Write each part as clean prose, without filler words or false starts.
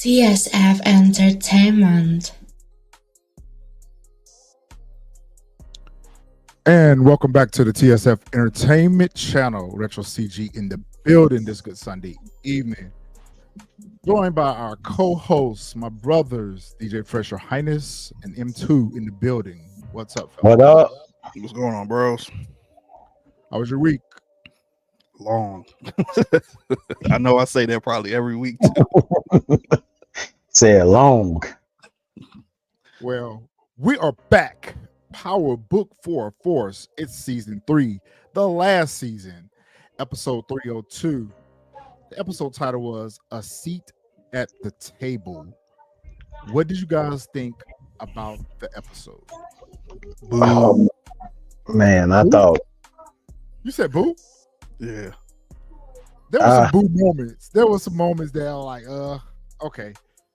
TSF Entertainment. And welcome back to the TSF Entertainment Channel. Retro CG in the building this good Sunday evening. Joined by our co-hosts, my brothers, DJ Fresh Your Highness and M2 in the building. What's up, fellas? What up? What's going on, bros? How was your week? Long. I know I say that probably every week too. Say it long. Well, we are back. Power Book 4 Force. It's season 3, the last season, episode 302. The episode title was A Seat at the Table. What did you guys think about the episode? Oh, man, I thought. You said boo? Yeah. There were some boo moments. There were some moments that are like, okay.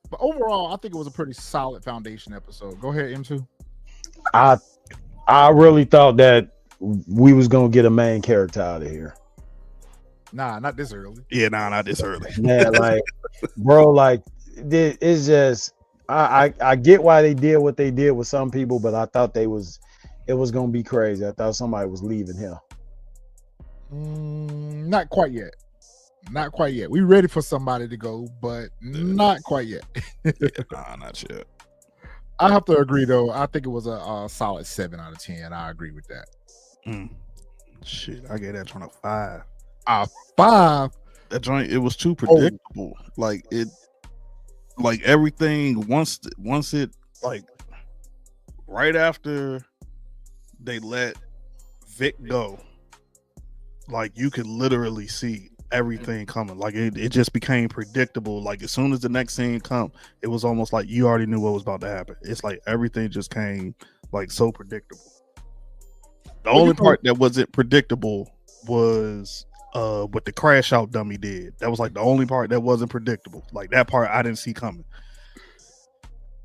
But overall, I think it was a pretty solid foundation episode. Go ahead, M2. I really thought that we was gonna get a main character out of here. Nah, not this early. Yeah, not this early. Yeah, like, bro, like it's just I get why they did what they did with some people, but I thought it was gonna be crazy. I thought somebody was leaving here. Not quite yet. Not quite yet. We ready for somebody to go, but not quite yet. Nah, not yet. I have to agree, though. I think it was a solid 7 out of 10. I agree with that. Shit, I gave that joint a 5. A 5? That joint, it was too predictable. Like everything once it like right after they let Vic go, like you could literally see everything coming. Like it just became predictable. Like as soon as the next scene come, it was almost like you already knew what was about to happen. It's like everything just came like so predictable. The only part that wasn't predictable was what the crash out dummy did. That was like the only part that wasn't predictable. Like that part I didn't see coming.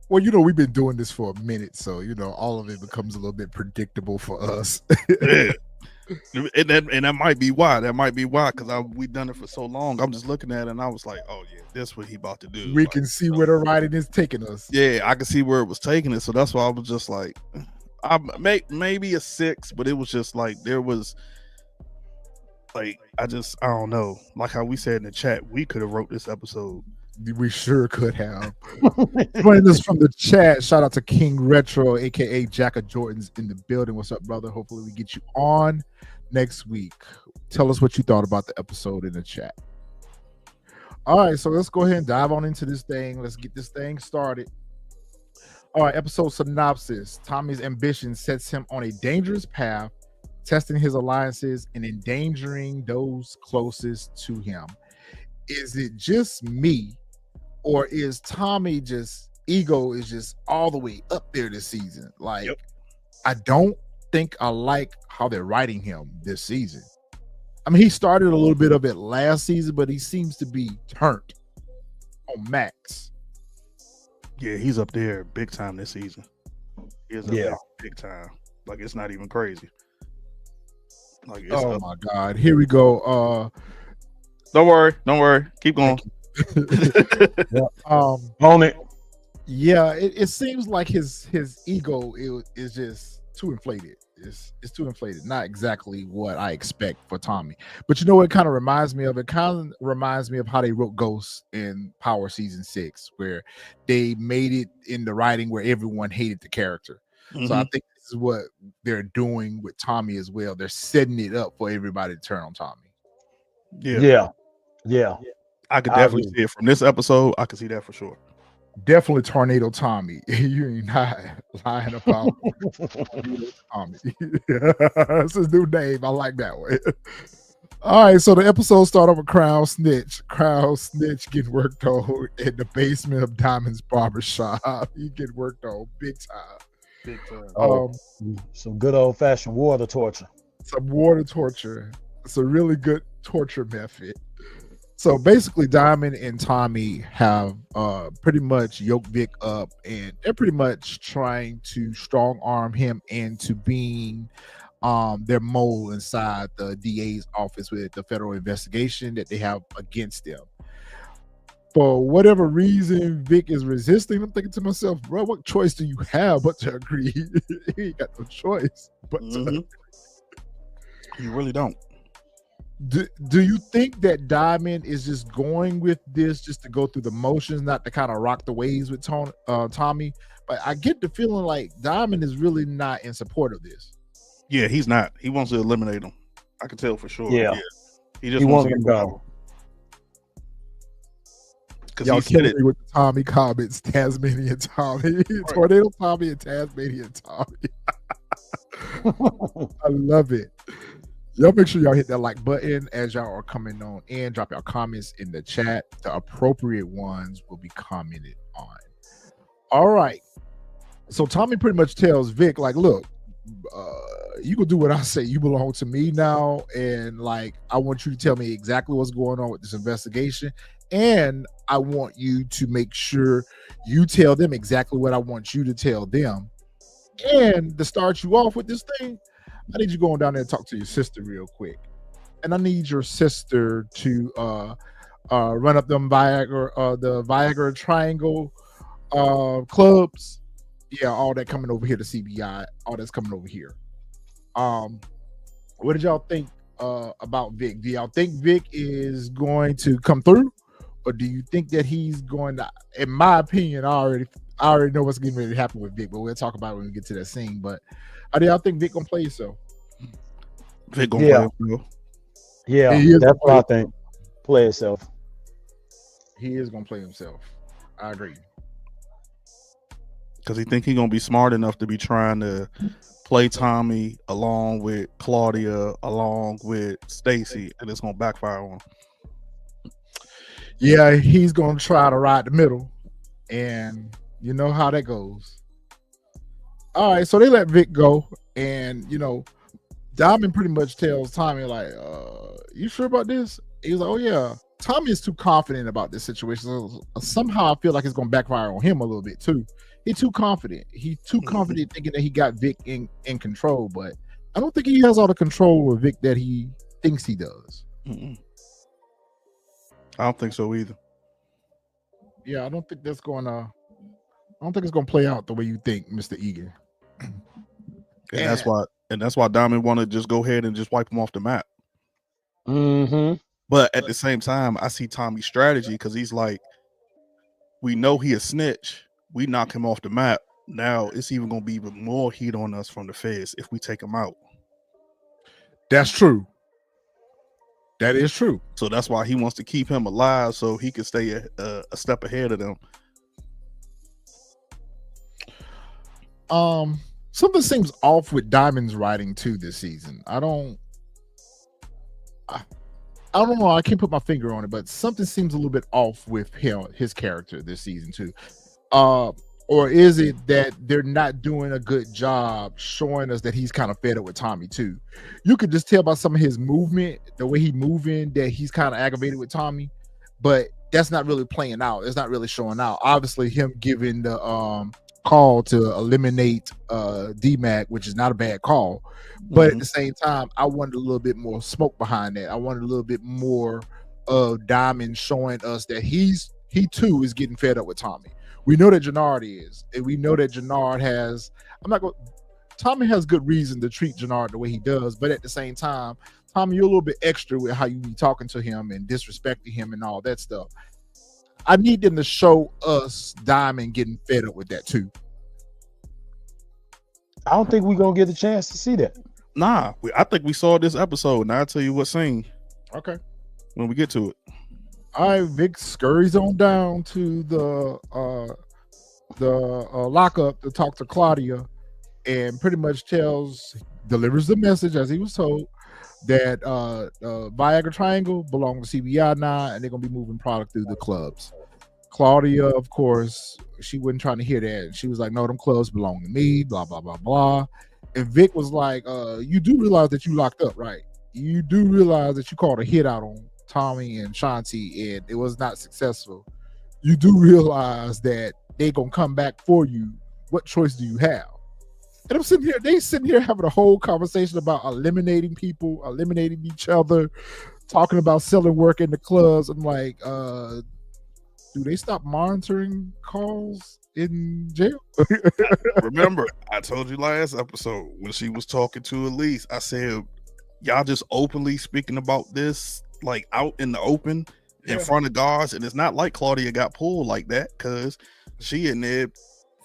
Well, we've been doing this for a minute, so all of it becomes a little bit predictable for us. Yeah. And that might be why. Because we've done it for so long. I'm just looking at it and I was like, oh yeah, this what he about to do. We can see where the writing is taking us. Yeah, I can see where it was taking it. So that's why I was just like, I maybe a 6, but it was just like there was like I don't know. Like how we said in the chat, we could have wrote this episode. We sure could have. Joining us from the chat, shout out to King Retro, aka Jack of Jordan's in the building. What's up, brother? Hopefully we get you on next week. Tell us what you thought about the episode in the chat. All right, so let's go ahead and dive on into this thing. Let's get this thing started. All right, episode synopsis. Tommy's ambition sets him on a dangerous path, testing his alliances and endangering those closest to him. Is it just me, or is Tommy ego is just all the way up there this season? Like, yep. I don't think I like how they're writing him this season. I mean, he started a little bit of it last season, but he seems to be turned on max. Yeah, he's up there big time this season. He is up there big time. Like, it's not even crazy. Like, oh my God, here we go. Don't worry. Keep going. On it. Yeah, it seems like his ego is just too inflated. It's too inflated. Not exactly what I expect for Tommy. But it kind of reminds me of? It kind of reminds me of how they wrote Ghost in Power Season 6, where they made it in the writing where everyone hated the character. Mm-hmm. So I think this is what they're doing with Tommy as well. They're setting it up for everybody to turn on Tommy. Yeah. I could definitely see it from this episode. I could see that for sure. Definitely Tornado Tommy. You ain't not lying about Tommy. That's his new name. I like that one. All right, so the episode started with Crown Snitch. Crown Snitch getting worked on in the basement of Diamond's barbershop. He get worked on big time. Some good old fashioned water torture. Some water torture. It's a really good torture method. So basically, Diamond and Tommy have pretty much yoked Vic up, and they're pretty much trying to strong arm him into being their mole inside the DA's office with the federal investigation that they have against them. for whatever reason, Vic is resisting. I'm thinking to myself, bro, what choice do you have but to agree? He ain't got no choice but to. You really don't. Do you think that Diamond is just going with this just to go through the motions, not to kind of rock the waves with Tommy? But I get the feeling like Diamond is really not in support of this. Yeah, he's not. He wants to eliminate him. I can tell for sure. Yeah. He just He wants wants to him go. Because Y'all he said killing it. me with the Tommy comments, Tasmanian Tommy, Tornado Tommy, and Tasmanian Tommy. I love it. Y'all make sure y'all hit that like button as y'all are coming on in. Drop your comments in the chat. The appropriate ones will be commented on. All right. So Tommy pretty much tells Vic, like, look, you can do what I say. You belong to me now. And like, I want you to tell me exactly what's going on with this investigation. And I want you to make sure you tell them exactly what I want you to tell them. And to start you off with this thing, I need you going down there and talk to your sister real quick. And I need your sister to run up them Viagra, the Viagra Triangle clubs. Yeah, all that coming over here to CBI. All that's coming over here. What did y'all think about Vic? Do y'all think Vic is going to come through? Or do you think that he's going to, in my opinion, I already know what's getting ready to happen with Vic, but we'll talk about it when we get to that scene. But how do y'all think Vic gonna play himself? Vic gonna play himself. Yeah, that's what I think. Play himself. He is gonna play himself. I agree. Because he think he's gonna be smart enough to be trying to play Tommy along with Claudia, along with Stacy, and it's gonna backfire on him. Yeah, he's gonna try to ride the middle, and you know how that goes. All right, so they let Vic go, and you know, Diamond pretty much tells Tommy, like, you sure about this? He's like, oh yeah. Tommy is too confident about this situation. So somehow I feel like it's gonna backfire on him a little bit too. He's too confident. He's too confident thinking that he got Vic in control, but I don't think he has all the control with Vic that he thinks he does. I don't think so either. Yeah, I don't think it's gonna play out the way you think, Mr. Egan. And that's why Diamond want to just go ahead and just wipe him off the map. But at the same time, I see Tommy's strategy, because he's like, we know he a snitch. We knock him off the map. Now it's even gonna be even more heat on us from the feds if we take him out. That's true. That is true. So that's why he wants to keep him alive, so he can stay a step ahead of them. Something seems off with Diamond's writing too this season. I don't know. I can't put my finger on it, but something seems a little bit off with his character this season too. Or is it that they're not doing a good job showing us that he's kind of fed up with Tommy too? You could just tell by some of his movement, the way he moving, that he's kind of aggravated with Tommy, but that's not really playing out. It's not really showing out. Obviously, him giving the call to eliminate D-Mac, which is not a bad call, but at the same time, I wanted a little bit more smoke behind that. I wanted a little bit more of Diamond showing us that he too is getting fed up with Tommy. We know that Jannard is, and we know that Jannard has. Tommy has good reason to treat Jannard the way he does, but at the same time, Tommy, you're a little bit extra with how you be talking to him and disrespecting him and all that stuff. I need them to show us Diamond getting fed up with that too. I don't think we're gonna get a chance to see that. Nah, I think we saw this episode. Now I'll tell you what scene. Okay. When we get to it. All right, Vic scurries on down to the lockup to talk to Claudia, and pretty much delivers the message as he was told that Viagra Triangle belong to CBI now, and they're gonna be moving product through the clubs. Claudia, of course, she wasn't trying to hear that. She was like, "No, them clubs belong to me." Blah blah blah blah. And Vic was like, "You do realize that you locked up, right? You do realize that you called a hit out on Tommy and Shanti, and it was not successful. You do realize that they gonna come back for you. What choice do you have?" And I'm sitting here having a whole conversation about eliminating people, eliminating each other, talking about selling work in the clubs. I'm like, do they stop monitoring calls in jail? Remember, I told you last episode when she was talking to Elise, I said, y'all just openly speaking about this, like out in the open in front of guards. And it's not like Claudia got pulled like that because she in there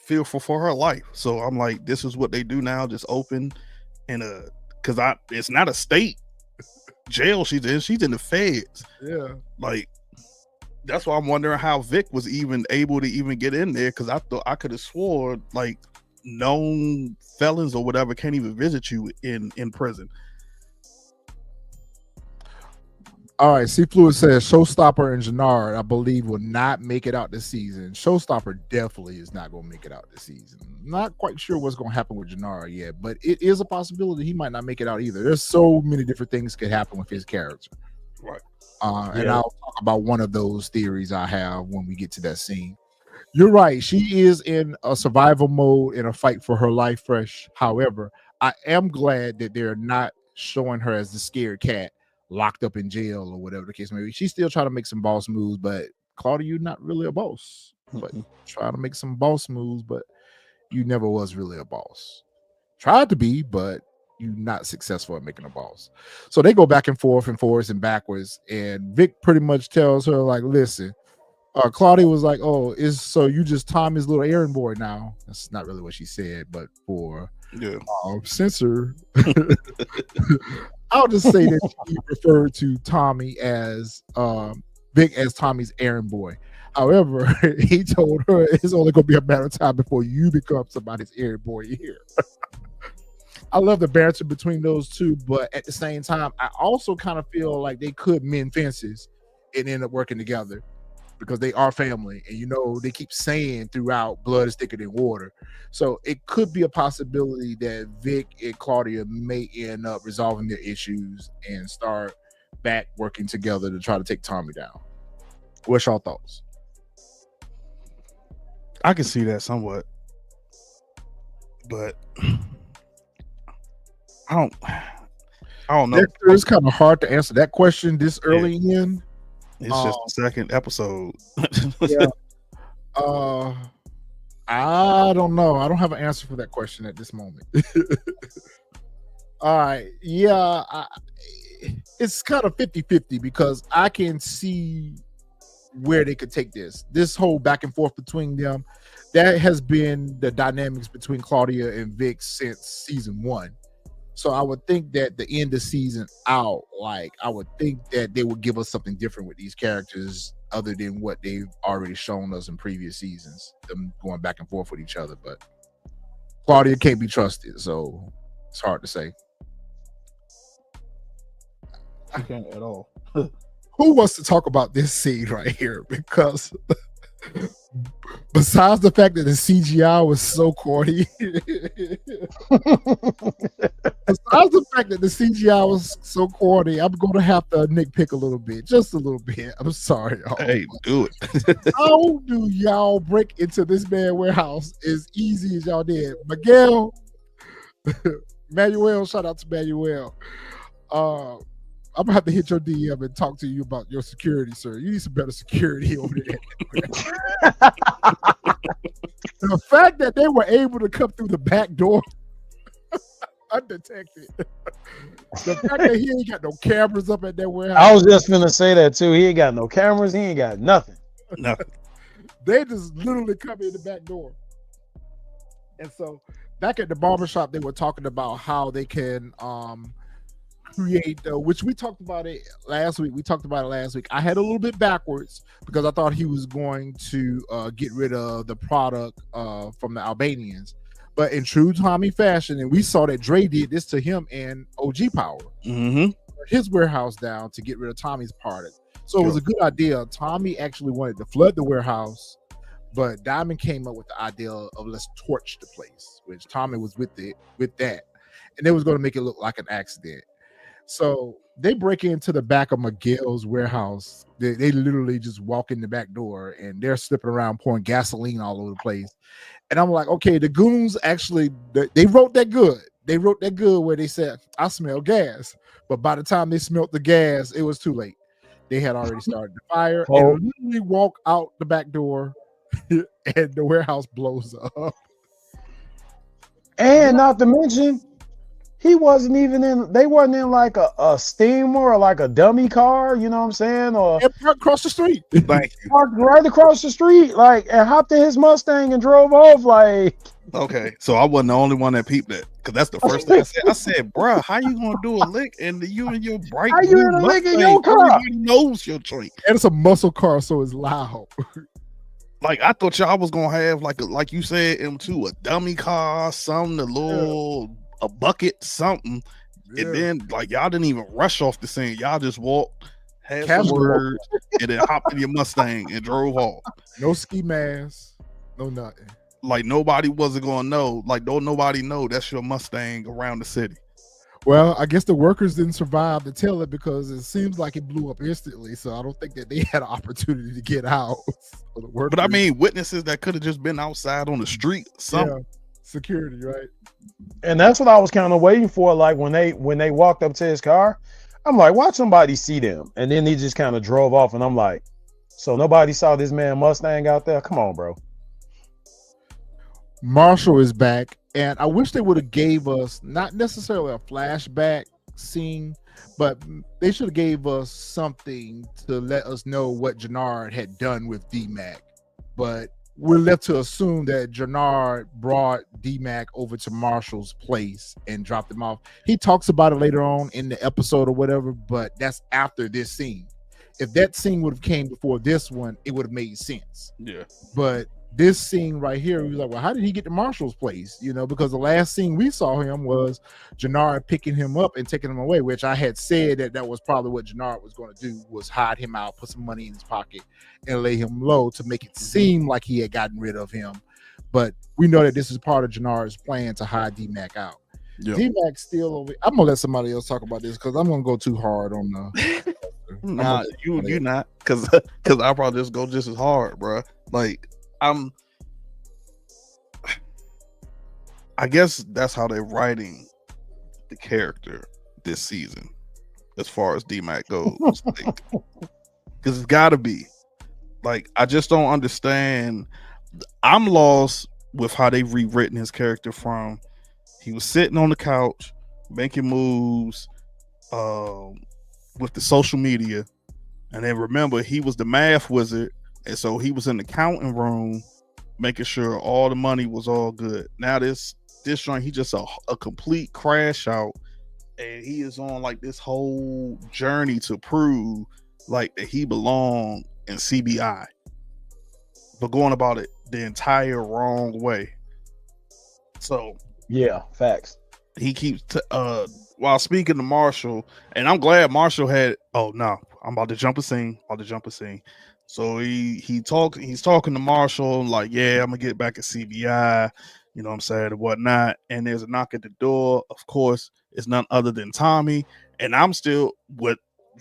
fearful for her life. So I'm like, this is what they do now, just open in a, because it's not a state jail she's in the feds. Yeah. Like, that's why I'm wondering how Vic was even able to even get in there, because I thought I could have swore like known felons or whatever can't even visit you in prison. All right, C Fluid says Showstopper and Jannard, I believe, will not make it out this season. Showstopper definitely is not going to make it out this season. Not quite sure what's going to happen with Jannard yet, but it is a possibility he might not make it out either. There's so many different things could happen with his character. Right. And I'll talk about one of those theories I have when we get to that scene. You're right. She is in a survival mode in a fight for her life fresh. However, I am glad that they're not showing her as the scared cat locked up in jail or whatever the case may be. She's still trying to make some boss moves, but Claudia, you're not really a boss. But trying to make some boss moves, but you never was really a boss. Tried to be, but you're not successful at making a boss. So they go back and forth and forwards and backwards. And Vic pretty much tells her, like, listen, Claudia was like, oh, so you just Tommy's little errand boy now. That's not really what she said, but for censor, I'll just say that she referred to Tommy as Vic as Tommy's errand boy. However, he told her it's only going to be a matter of time before you become somebody's errand boy here. I love the banter between those two, but at the same time, I also kind of feel like they could mend fences and end up working together because they are family. And, you know, they keep saying throughout blood is thicker than water. So it could be a possibility that Vic and Claudia may end up resolving their issues and start back working together to try to take Tommy down. What's your thoughts? I can see that somewhat, but I don't know. It's kind of hard to answer that question this early in. It's just the second episode. Yeah. I don't know. I don't have an answer for that question at this moment. All right. Yeah. It's kind of 50-50 because I can see where they could take this whole back and forth between them. That has been the dynamics between Claudia and Vic since season 1. So I would think that the end of season out, like I would think that they would give us something different with these characters other than what they've already shown us in previous seasons, them going back and forth with each other. But Claudia can't be trusted, so it's hard to say. I can't at all. Who wants to talk about this scene right here? Because besides the fact that the CGI was so corny, I'm going to have to nitpick a little bit, just a little bit. I'm sorry, y'all. Hey, do it. How do y'all break into this man warehouse as easy as y'all did? Miguel, Manuel, shout out to Manuel. I'm gonna have to hit your DM and talk to you about your security, sir. You need some better security over there. The fact that they were able to come through the back door undetected. The fact that he ain't got no cameras up at that warehouse. I was just gonna say that too. He ain't got no cameras. He ain't got nothing. Nothing. They just literally come in the back door. And so back at the barbershop, they were talking about how they can create, which we talked about it last week. I had a little bit backwards because I thought he was going to get rid of the product from the Albanians. But in true Tommy fashion, and we saw that Dre did this to him and OG Power, his warehouse down to get rid of Tommy's product. So it was a good idea. Tommy actually wanted to flood the warehouse, but Diamond came up with the idea of let's torch the place, which Tommy was with that, and they was going to make it look like an accident. So they break into the back of Miguel's warehouse. They literally just walk in the back door and they're slipping around pouring gasoline all over the place. And I'm like, okay, the goons actually, they wrote that good. They wrote that good where they said, I smell gas. But by the time they smelled the gas, it was too late. They had already started the fire Oh. and literally walk out the back door, and the warehouse blows up. And not to mention, he wasn't even in. They wasn't in like a steamer or like a dummy car. You know what I'm saying? Or And parked across the street. Thank you. parked right across the street, like, and hopped in his Mustang and drove off. Like, Okay, so I wasn't the only one that peeped that, because that's the first thing I said. I said, "Bruh, how you gonna do a lick and you and your bright how you blue in a lick in Mustang? your car? Everybody knows your joint." And it's a muscle car, so it's loud. Like I thought y'all was gonna have like you said, M2, a dummy car, something, a bucket, something, and then like y'all didn't even rush off the scene. Y'all just walked, had some Casual. words, and then hopped in your Mustang and drove off. No ski mask, no nothing. Like nobody wasn't gonna know. Like don't nobody know that's your Mustang around the city. Well, I guess the workers didn't survive to tell it because it seems like it blew up instantly. So I don't think that they had an opportunity to get out. For the But I workers. mean, witnesses that could have just been outside on the street, something. Yeah, security, right? And that's what I was kind of waiting for. Like when they walked up to his car, I'm like, watch somebody see them, and then he just kind of drove off, and I'm like, so nobody saw this man Mustang out there? Come on, bro. Marshall is back, and I wish they would have gave us not necessarily a flashback scene, but they should have gave us something to let us know what Jannard had done with D-Mac. But we're left to assume that Jannard brought D-Mac over to Marshall's place and dropped him off. He talks about it later on in the episode or whatever, but that's after this scene. If that scene would have came before this one, it would have made sense. Yeah. But this scene right here, we was like, well, how did he get to Marshall's place? You know, because the last scene we saw him was Jannard picking him up and taking him away, which I had said that was probably what Jannard was going to do, was hide him out, put some money in his pocket, and lay him low to make it seem like he had gotten rid of him. But we know that this is part of Jannard's plan to hide D-Mac out. Yep. D-Mac still over. I'm gonna let somebody else talk about this because I'm gonna go too hard on the. Nah, you not, because I'll probably just go just as hard, bro. Like I guess that's how they're writing the character this season, as far as D-Mac goes. Like, because it's got to be. Like, I just don't understand. I'm lost with how they've rewritten his character from he was sitting on the couch making moves with the social media, and then remember he was the math wizard, and so he was in the counting room making sure all the money was all good. Now this joint, he just a complete crash out, and he is on like this whole journey to prove like that he belonged in CBI, but going about it the entire wrong way. So Yeah, facts. he keeps while speaking to Marshall, and I'm glad Marshall had. Oh no, I'm about to jump a scene. So he's talking to Marshall like, yeah, I'm gonna get back at CBI, you know what I'm saying, and whatnot. And there's a knock at the door. Of course, it's none other than Tommy. And I'm still what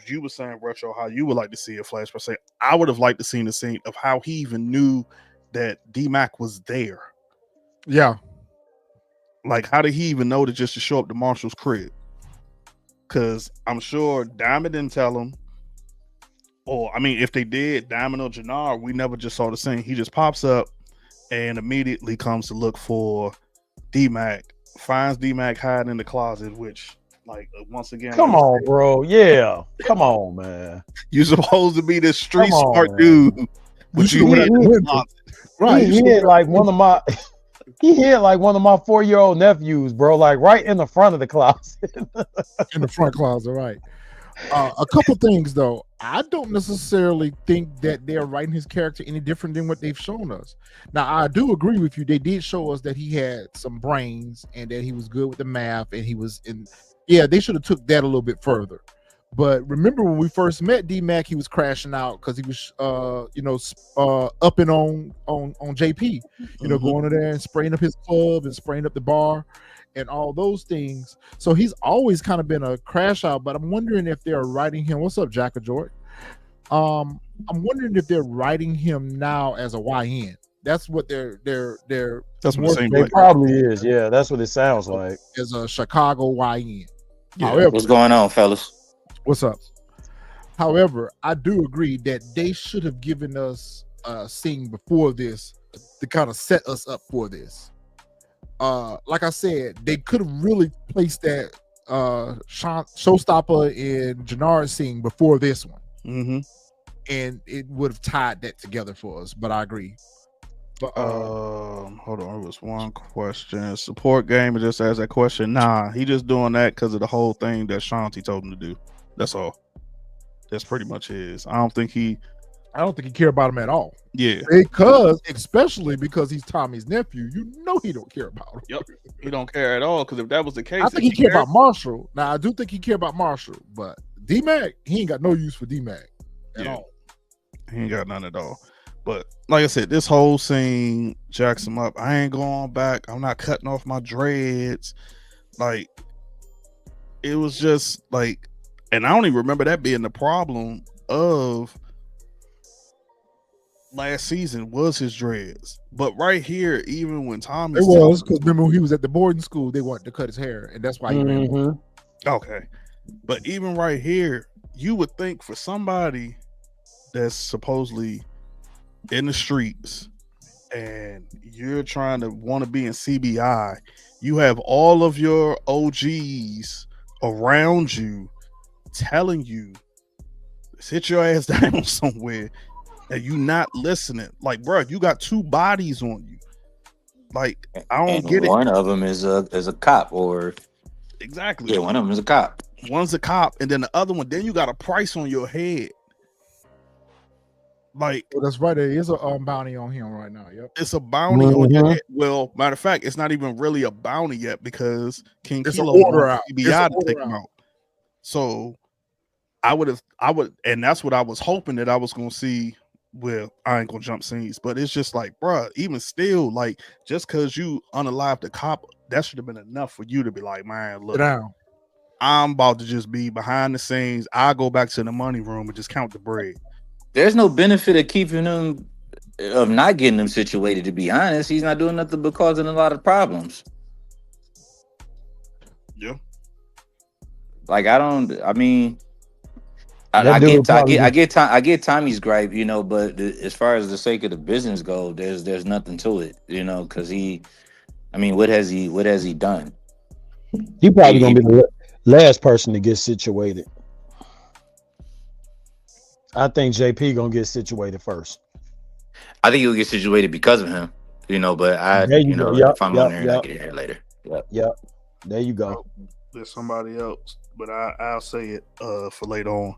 you were saying, Retro, how you would like to see a flashback. Say, I would have liked to see the scene of how he even knew that D-Mac was there. Yeah. Like, how did he even know to show up to Marshall's crib? Because I'm sure Diamond didn't tell him. Or, I mean, if they did, Diamond or Jannard, we never just saw the scene. He just pops up and immediately comes to look for D-Mac. Finds D-Mac hiding in the closet, which, like, once again... Come on, bro. Yeah. Come on, man. You're supposed to be this street Come on, smart man. dude. But you He- in the closet. Right. He hit like one of my 4-year-old nephews, bro, like right in the front of the closet. In the front closet, right. A couple things though. I don't necessarily think that they're writing his character any different than what they've shown us. Now, I do agree with you. They did show us that he had some brains and that he was good with the math, and he was in. Yeah, they should have took that a little bit further. But remember when we first met D-Mac, he was crashing out because he was, upping on JP, going in there and spraying up his club and spraying up the bar and all those things. So he's always kind of been a crash out. But I'm wondering if they're writing him. What's up, Jack of Jordan? I'm wondering if they're writing him now as a YN. That's what they're. That's what it seems It like. probably is. Yeah, that's what it sounds like. As a Chicago YN. Yeah. However, What's going on, fellas? what's up? However, I do agree that they should have given us a scene before this to kind of set us up for this. Like I said, they could have really placed that showstopper in Jannard's scene before this one, and it would have tied that together for us. But I agree. But hold on, it was one question. Support gamer just asked that question. Nah, he just doing that because of the whole thing that Shanti told him to do. That's all. That's pretty much his. I don't think he care about him at all. Yeah, especially because he's Tommy's nephew. You know he don't care about him. Yep, he don't care at all. Because if that was the case, I think he cared about Marshall. Now I do think he cared about Marshall, but D-Mac, he ain't got no use for D-Mac at all. He ain't got none at all. But like I said, this whole scene jacks him up. I ain't going back. I'm not cutting off my dreads. Like, it was just like, and I don't even remember that being the problem of last season was his dreads. But right here, even when Tommy, it was because remember when he was at the boarding school, they wanted to cut his hair, and that's why he ran. Okay, but even right here, you would think for somebody that's supposedly in the streets and you're trying to want to be in CBI, you have all of your OGs around you telling you sit your ass down somewhere, and you not listening. Like, bro, you got two bodies on you. Like, I don't get it. One of them is a cop, or exactly. Yeah, one of them is a cop. One's a cop, and then the other one, then you got a price on your head. Like, well, that's right. There is a bounty on him right now. Yep, it's a bounty on your head. Well, matter of fact, it's not even really a bounty yet because King Kilo wants CBI to take him out. So I would, and that's what I was hoping that I was gonna see. Well, I ain't gonna jump scenes, but it's just like, bruh, even still, like, just because you unalived the cop, that should have been enough for you to be like, man, look, I'm about to just be behind the scenes. I go back to the money room and just count the bread. There's no benefit of keeping him, of not getting him situated, to be honest. He's not doing nothing but causing a lot of problems. Yeah. Like, I get Tommy's gripe, you know, but as far as the sake of the business go, there's nothing to it, you know, because what has he done? He probably gonna be the last person to get situated. I think JP gonna get situated first. I think he'll get situated because of him, you know. But if I'm on there, I get here later. Yep. There you go. There's somebody else, but I'll say it for later on.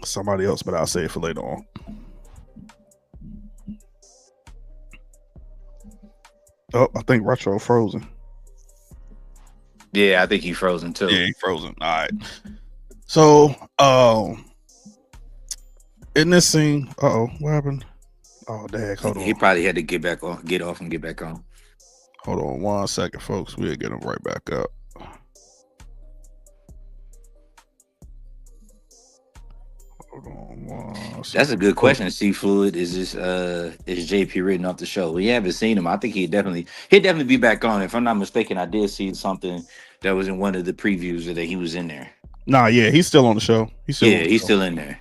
Somebody else, but I'll say it for later on. Oh, I think Retro frozen. Yeah, I think he's frozen too. Yeah, he's frozen. All right. So, in this scene, what happened? Oh, dang, hold on. He probably had to get off and get back on. Hold on 1 second, folks. We'll get him right back up. Hold on 1 second. That's a good question. C Fluid, is JP written off the show? We haven't seen him. I think he'd definitely be back on. If I'm not mistaken, I did see something that was in one of the previews that he was in there. Nah, yeah, he's still on the show. He's still in there.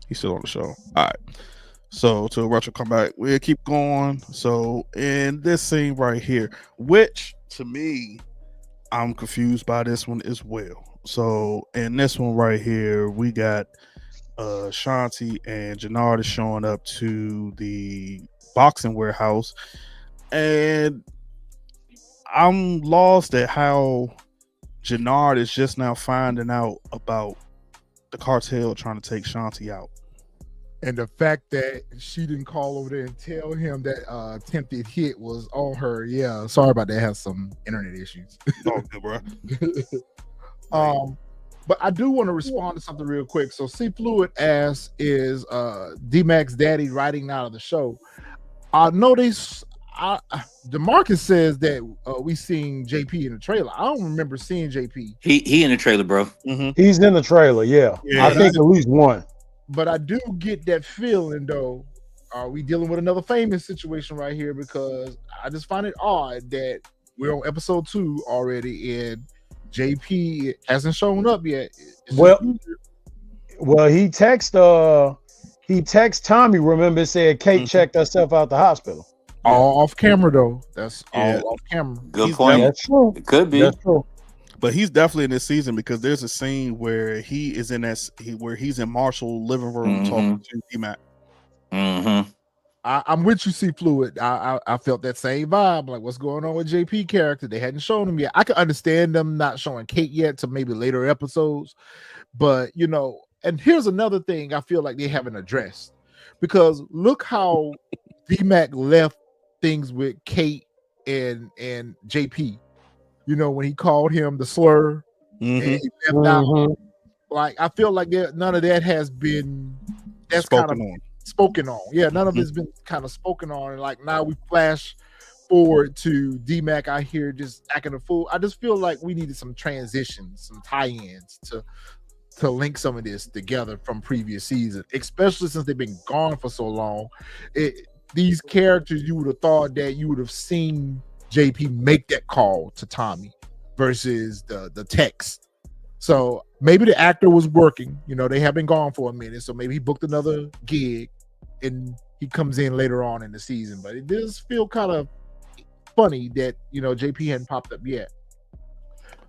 He's still on the show. All right. So till Retro come back, we'll keep going. So in this scene right here, which to me, I'm confused by this one as well. So in this one right here, we got Shanti and Jannard is showing up to the boxing warehouse, and I'm lost at how Jannard is just now finding out about the cartel trying to take Shanti out. And the fact that she didn't call over there and tell him that attempted hit was on her. Yeah, sorry about that. Has some internet issues. Oh, good, bro. But I do want to respond to something real quick. So C Fluid asks, is D-Mac's daddy writing out of the show? I noticed DeMarcus says that we seen JP in the trailer. I don't remember seeing JP. He in the trailer, bro. Mm-hmm. He's in the trailer, yeah. I think at least one. But I do get that feeling, though. Are we dealing with another famous situation right here? Because I just find it odd that we're on episode 2 already, and JP hasn't shown up yet. It's Well, just- well, he text Tommy. Remember, said Kate checked herself out the hospital. all off camera though. That's Yeah. all off camera. Good He's point. That's true. It could be. That's true. But he's definitely in this season because there's a scene where he is in where he's in Marshall's living room talking to D-Mac. Mm-hmm. I'm with you, C Fluid. I felt that same vibe. Like, what's going on with JP character? They hadn't shown him yet. I could understand them not showing Kate yet to maybe later episodes, but you know. And here's another thing I feel like they haven't addressed, because look how D-Mac left things with Kate and JP. You know, when he called him the slur and he left out. Like, I feel like none of that has been spoken on. Yeah, none of it's been kind of spoken on. And like now we flash forward to D-Mac out here just acting a fool. I just feel like we needed some transitions, some tie-ins to link some of this together from previous seasons, especially since they've been gone for so long. These characters, you would have thought that you would have seen JP make that call to Tommy versus the text. So maybe the actor was working. You know, they have been gone for a minute, so maybe he booked another gig and he comes in later on in the season. But it does feel kind of funny that, you know, JP hadn't popped up yet.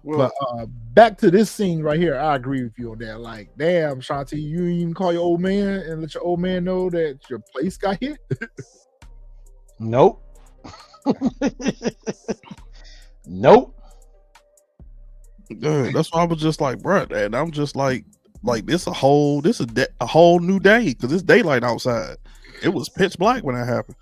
Well, but back to this scene right here, I agree with you on that. Like, damn, Shanti, you didn't even call your old man and let your old man know that your place got hit? Nope. Nope. Yeah, that's why I was just like, bro, and I'm just like this a whole new day because it's daylight outside. It was pitch black when that happened.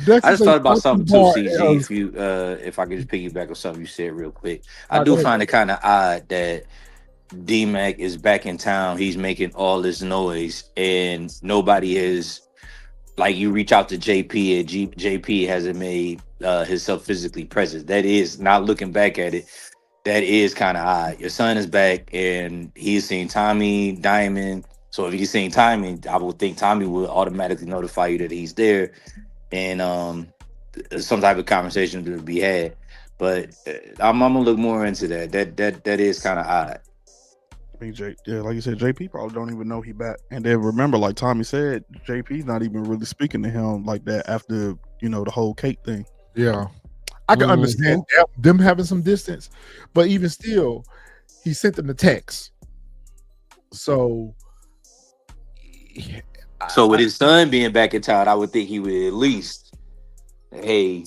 I just thought about something too, CG. If I could just piggyback on something you said real quick, I do find it kind of odd that D-Mac is back in town. He's making all this noise, and nobody is like. You reach out to JP, and JP hasn't made himself physically present. That is, not looking back at it, that is kind of odd. Your son is back, and he's seen Tommy, Diamond. So if he's seen Tommy, I would think Tommy would automatically notify you that he's there. And some type of conversation to be had, but I'm gonna look more into that. That is kind of odd. I mean, like you said, JP probably don't even know he back. And then remember, like Tommy said, JP's not even really speaking to him like that after, you know, the whole Kate thing. Yeah, I can understand them having some distance, but even still, he sent them the text. So. So with his son being back in town, I would think he would at least, hey,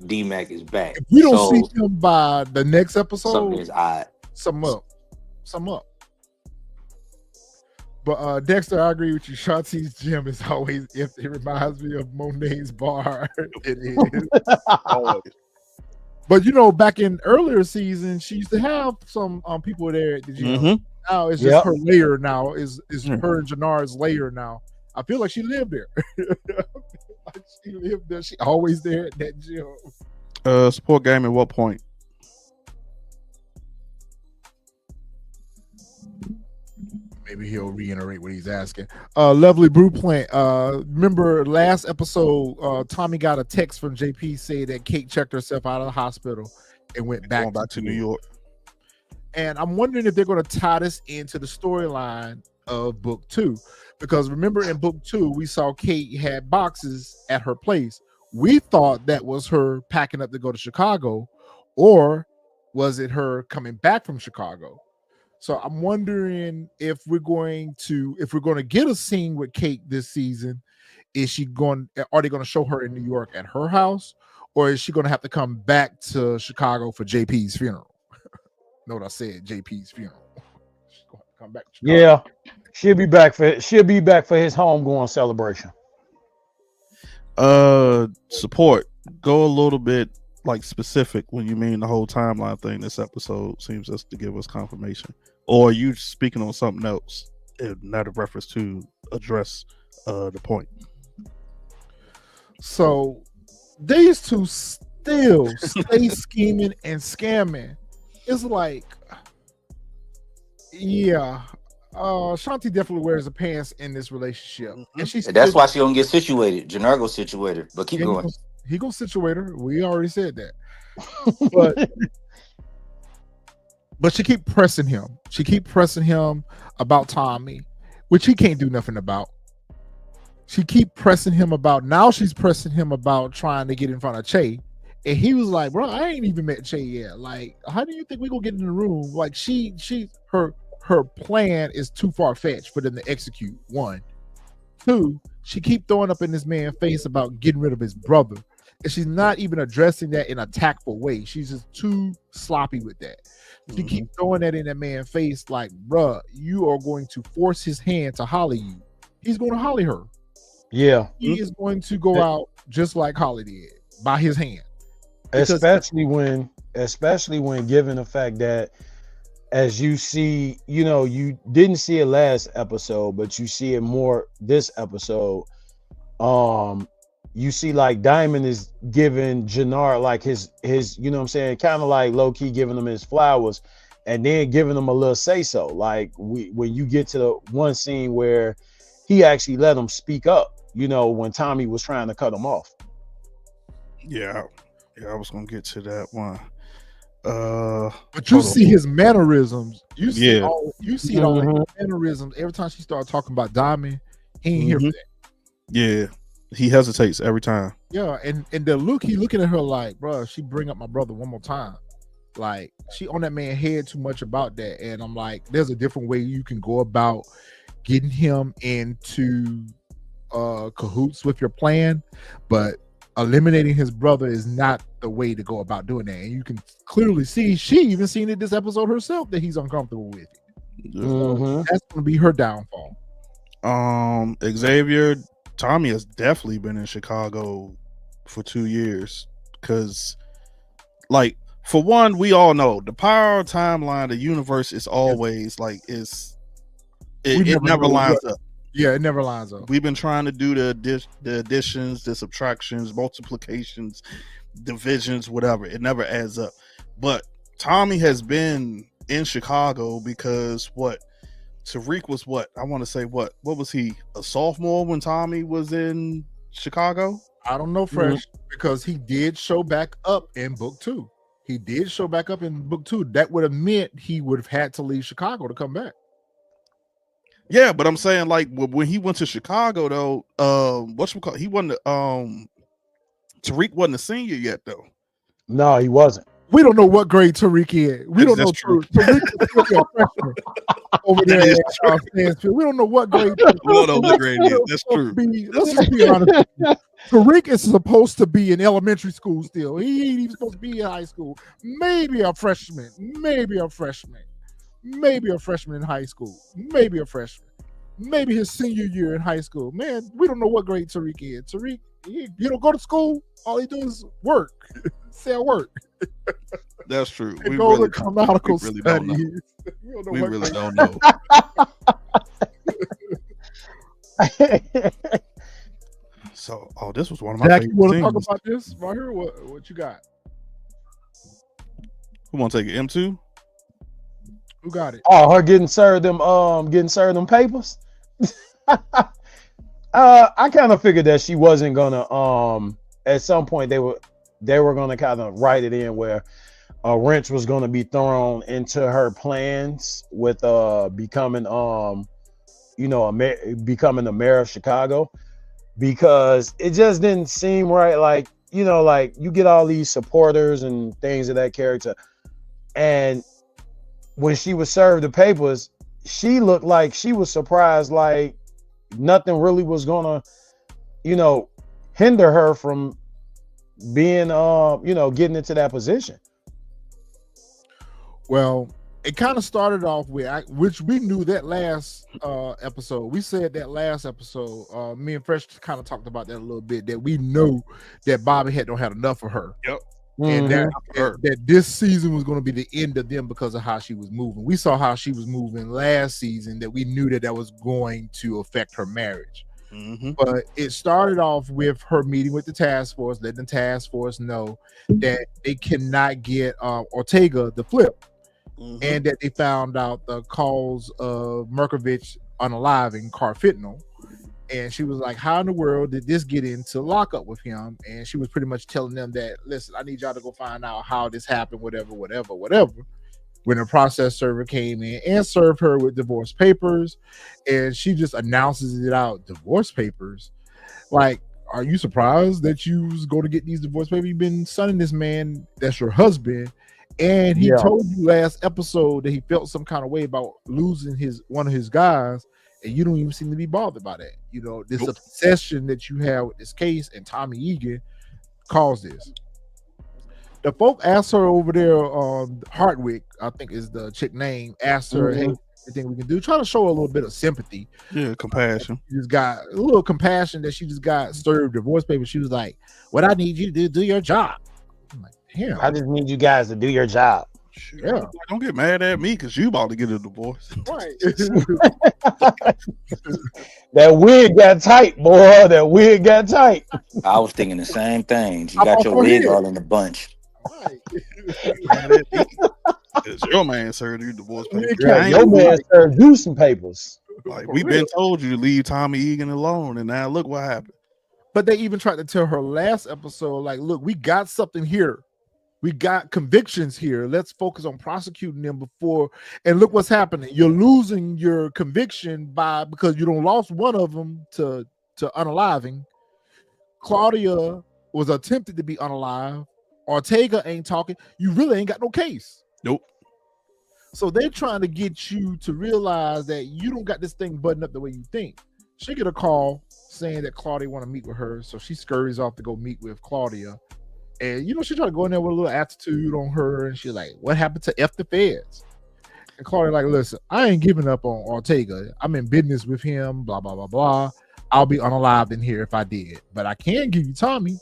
D-Mac is back. If we don't see him by the next episode, something is odd. Some up. But Dexter, I agree with you. Shanti's gym is always empty. It reminds me of Monet's bar. It is. But you know, back in earlier seasons, she used to have some people there at the gym. Now it's just her lair. Now is her and Jannard's lair now. I feel like she lived there. Like she lived there. She always there at that gym. Support game at what point? Maybe he'll reiterate what he's asking. Lovely Brew Plant. Remember last episode, Tommy got a text from JP saying that Kate checked herself out of the hospital and went back to New York. And I'm wondering if they're going to tie this into the storyline of book 2. Because remember in book 2, we saw Kate had boxes at her place. We thought that was her packing up to go to Chicago, or was it her coming back from Chicago? So I'm wondering if we're going to get a scene with Kate this season. Are they going to show her in New York at her house, or is she going to have to come back to Chicago for JP's funeral? Know what I said? JP's funeral. She's going to come back to Chicago. Yeah, she'll be back for his homegoing celebration. Support. Go a little bit like specific when you mean the whole timeline thing. This episode seems just to give us confirmation, or are you speaking on something else, not a reference to address the point? So these two still stay scheming and scamming. It's like, yeah, Shanti definitely wears the pants in this relationship, and that's why she don't get situated. Jannard situated, but keep going. He gonna situate her. We already said that, but But she keep pressing him. She keep pressing him about Tommy, which he can't do nothing about. She keep pressing him about. Now she's pressing him about trying to get in front of Che. And he was like, bro, I ain't even met Che yet. Like, how do you think we gonna get in the room? Like, her plan is too far-fetched for them to execute. One. Two, she keep throwing up in this man's face about getting rid of his brother. And she's not even addressing that in a tactful way. She's just too sloppy with that. She keep throwing that in that man's face like, bruh, you are going to force his hand to holly you. He's going to holly her. Yeah. He is going to go out just like Holly did, by his hand. Especially when given the fact that, as you see, you know, you didn't see it last episode, but you see it more this episode. You see like Diamond is giving Jannard like his, you know what I'm saying, kind of like low key giving him his flowers, and then giving him a little say so. Like when you get to the one scene where he actually let him speak up, you know, when Tommy was trying to cut him off. Yeah, I was gonna get to that one. But you see his mannerisms. You see Yeah. all his mannerisms. Every time she started talking about Diamond, he ain't here for that. Yeah, he hesitates every time. Yeah, and the look, he looking at her like, bro, she bring up my brother one more time. Like, she on that man head too much about that. And I'm like, there's a different way you can go about getting him into cahoots with your plan, but eliminating his brother is not the way to go about doing that. And you can clearly see, she even seen it this episode herself, that he's uncomfortable with it. So that's going to be her downfall. Xavier, Tommy has definitely been in Chicago for 2 years, because, like, for one, we all know the power timeline, the universe is always like it never lines up. Yeah, it never lines up. We've been trying to do the additions, the subtractions, multiplications, divisions, whatever. It never adds up. But Tommy has been in Chicago because Tariq was I want to say what was he, a sophomore when Tommy was in Chicago? I don't know, Fresh, because he did show back up in book 2. He did show back up in book 2. That would have meant he would have had to leave Chicago to come back. Yeah, but I'm saying, like, when he went to Chicago though, he wasn't Tariq wasn't a senior yet though. No, he wasn't. We don't know what grade Tariq is. We don't know. True. Tariq is still a freshman over there at Stansfield. We don't know what grade. We don't know what grade he is. That's true. Let's just be honest. Tariq is supposed to be in elementary school still. He ain't even supposed to be in high school. Maybe a freshman. Maybe a freshman in high school. Maybe a freshman. Maybe his senior year in high school. Man, we don't know what grade Tariq is. Tariq, he don't go to school. All he do is work. Sell work. That's true. We really don't know. We really don't know. So, this was one of my Jack, favorite you want to things. talk about this right here? What you got? Who want to take it? M2? Who got it? Oh, her getting served them papers. I kind of figured that she wasn't gonna at some point they were gonna kind of write it in where a wrench was gonna be thrown into her plans with becoming becoming the mayor of Chicago, because it just didn't seem right. Like, you know, like you get all these supporters and things of that character, and when she was served the papers, she looked like she was surprised, like nothing really was gonna, hinder her from being, getting into that position. Well, it kind of started off with, which we knew that last episode. We said that last episode. Me and Fresh kind of talked about that a little bit. That we know that Bobby don't had enough of her. Yep. And that this season was going to be the end of them because of how she was moving. We saw how she was moving last season, that we knew that was going to affect her marriage. Mm-hmm. But it started off with her meeting with the task force, letting the task force know that they cannot get Ortega to flip, and that they found out the cause of Merkovich unaliving Carfentanil. And she was like, how in the world did this get into lockup with him? And she was pretty much telling them that, listen, I need y'all to go find out how this happened, whatever. when the process server came in and served her with divorce papers, and she just announces it out, divorce papers. Like, are you surprised that you was going to get these divorce papers? You've been sonning this man that's your husband, and he told you last episode that he felt some kind of way about losing one of his guys, and you don't even seem to be bothered by that. You know, this obsession that you have with this case, and Tommy Egan caused this. The folk asked her over there on Hartwick, I think is the chick name, asked her, hey, anything we can do, try to show a little bit of sympathy. Yeah, compassion. She just got a little compassion that she just got served divorce papers. She was like, what I need you to do your job. I'm like, damn. I just need you guys to do your job. Sure. Yeah. Don't get mad at me because you about to get a divorce. Right. That wig got tight, boy. That wig got tight. I was thinking the same thing. You got your wig all in the bunch. Right. It's your man served you divorce papers. Your man served you some papers. Like, we've been told you to leave Tommy Egan alone, and now look what happened. But they even tried to tell her last episode, like, look, we got something here. We got convictions here. Let's focus on prosecuting them before. And look what's happening. You're losing your conviction because you don't lost one of them to unaliving. Claudia was attempted to be unalive. Ortega ain't talking. You really ain't got no case. Nope. So they're trying to get you to realize that you don't got this thing buttoned up the way you think. She get a call saying that Claudia want to meet with her. So she scurries off to go meet with Claudia. And, you know, she tried to go in there with a little attitude on her. And she's like, what happened to F the feds? And Claudia like, listen, I ain't giving up on Ortega. I'm in business with him, blah, blah, blah, blah. I'll be unalived in here if I did. But I can give you Tommy.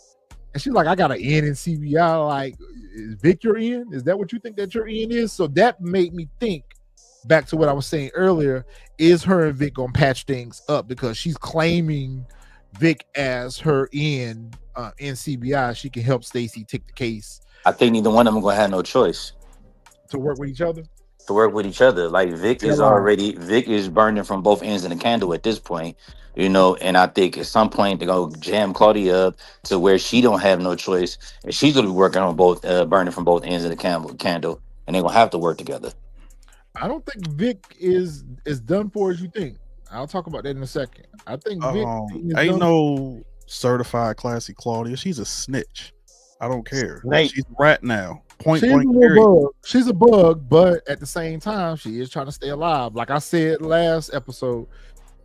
And she's like, I got an N in CBI. Like, is Vic your N? Is that what you think that your N is? So that made me think back to what I was saying earlier. Is her and Vic going to patch things up? Because she's claiming Vic as her N in CBI. She can help Stacy take the case. I think neither one of them going to have no choice. To work with each other? To work with each other. Like, Vic is burning from both ends of the candle at this point. You know, and I think at some point they're gonna jam Claudia up to where she don't have no choice, and she's gonna be working on both, burning from both ends of the candle, and they're gonna have to work together. I don't think Vic is done for as you think. I'll talk about that in a second. I think Vic ain't no certified classy Claudia. She's a snitch. I don't care. She's a rat now. Point blank. She's a bug, but at the same time, she is trying to stay alive. Like I said last episode.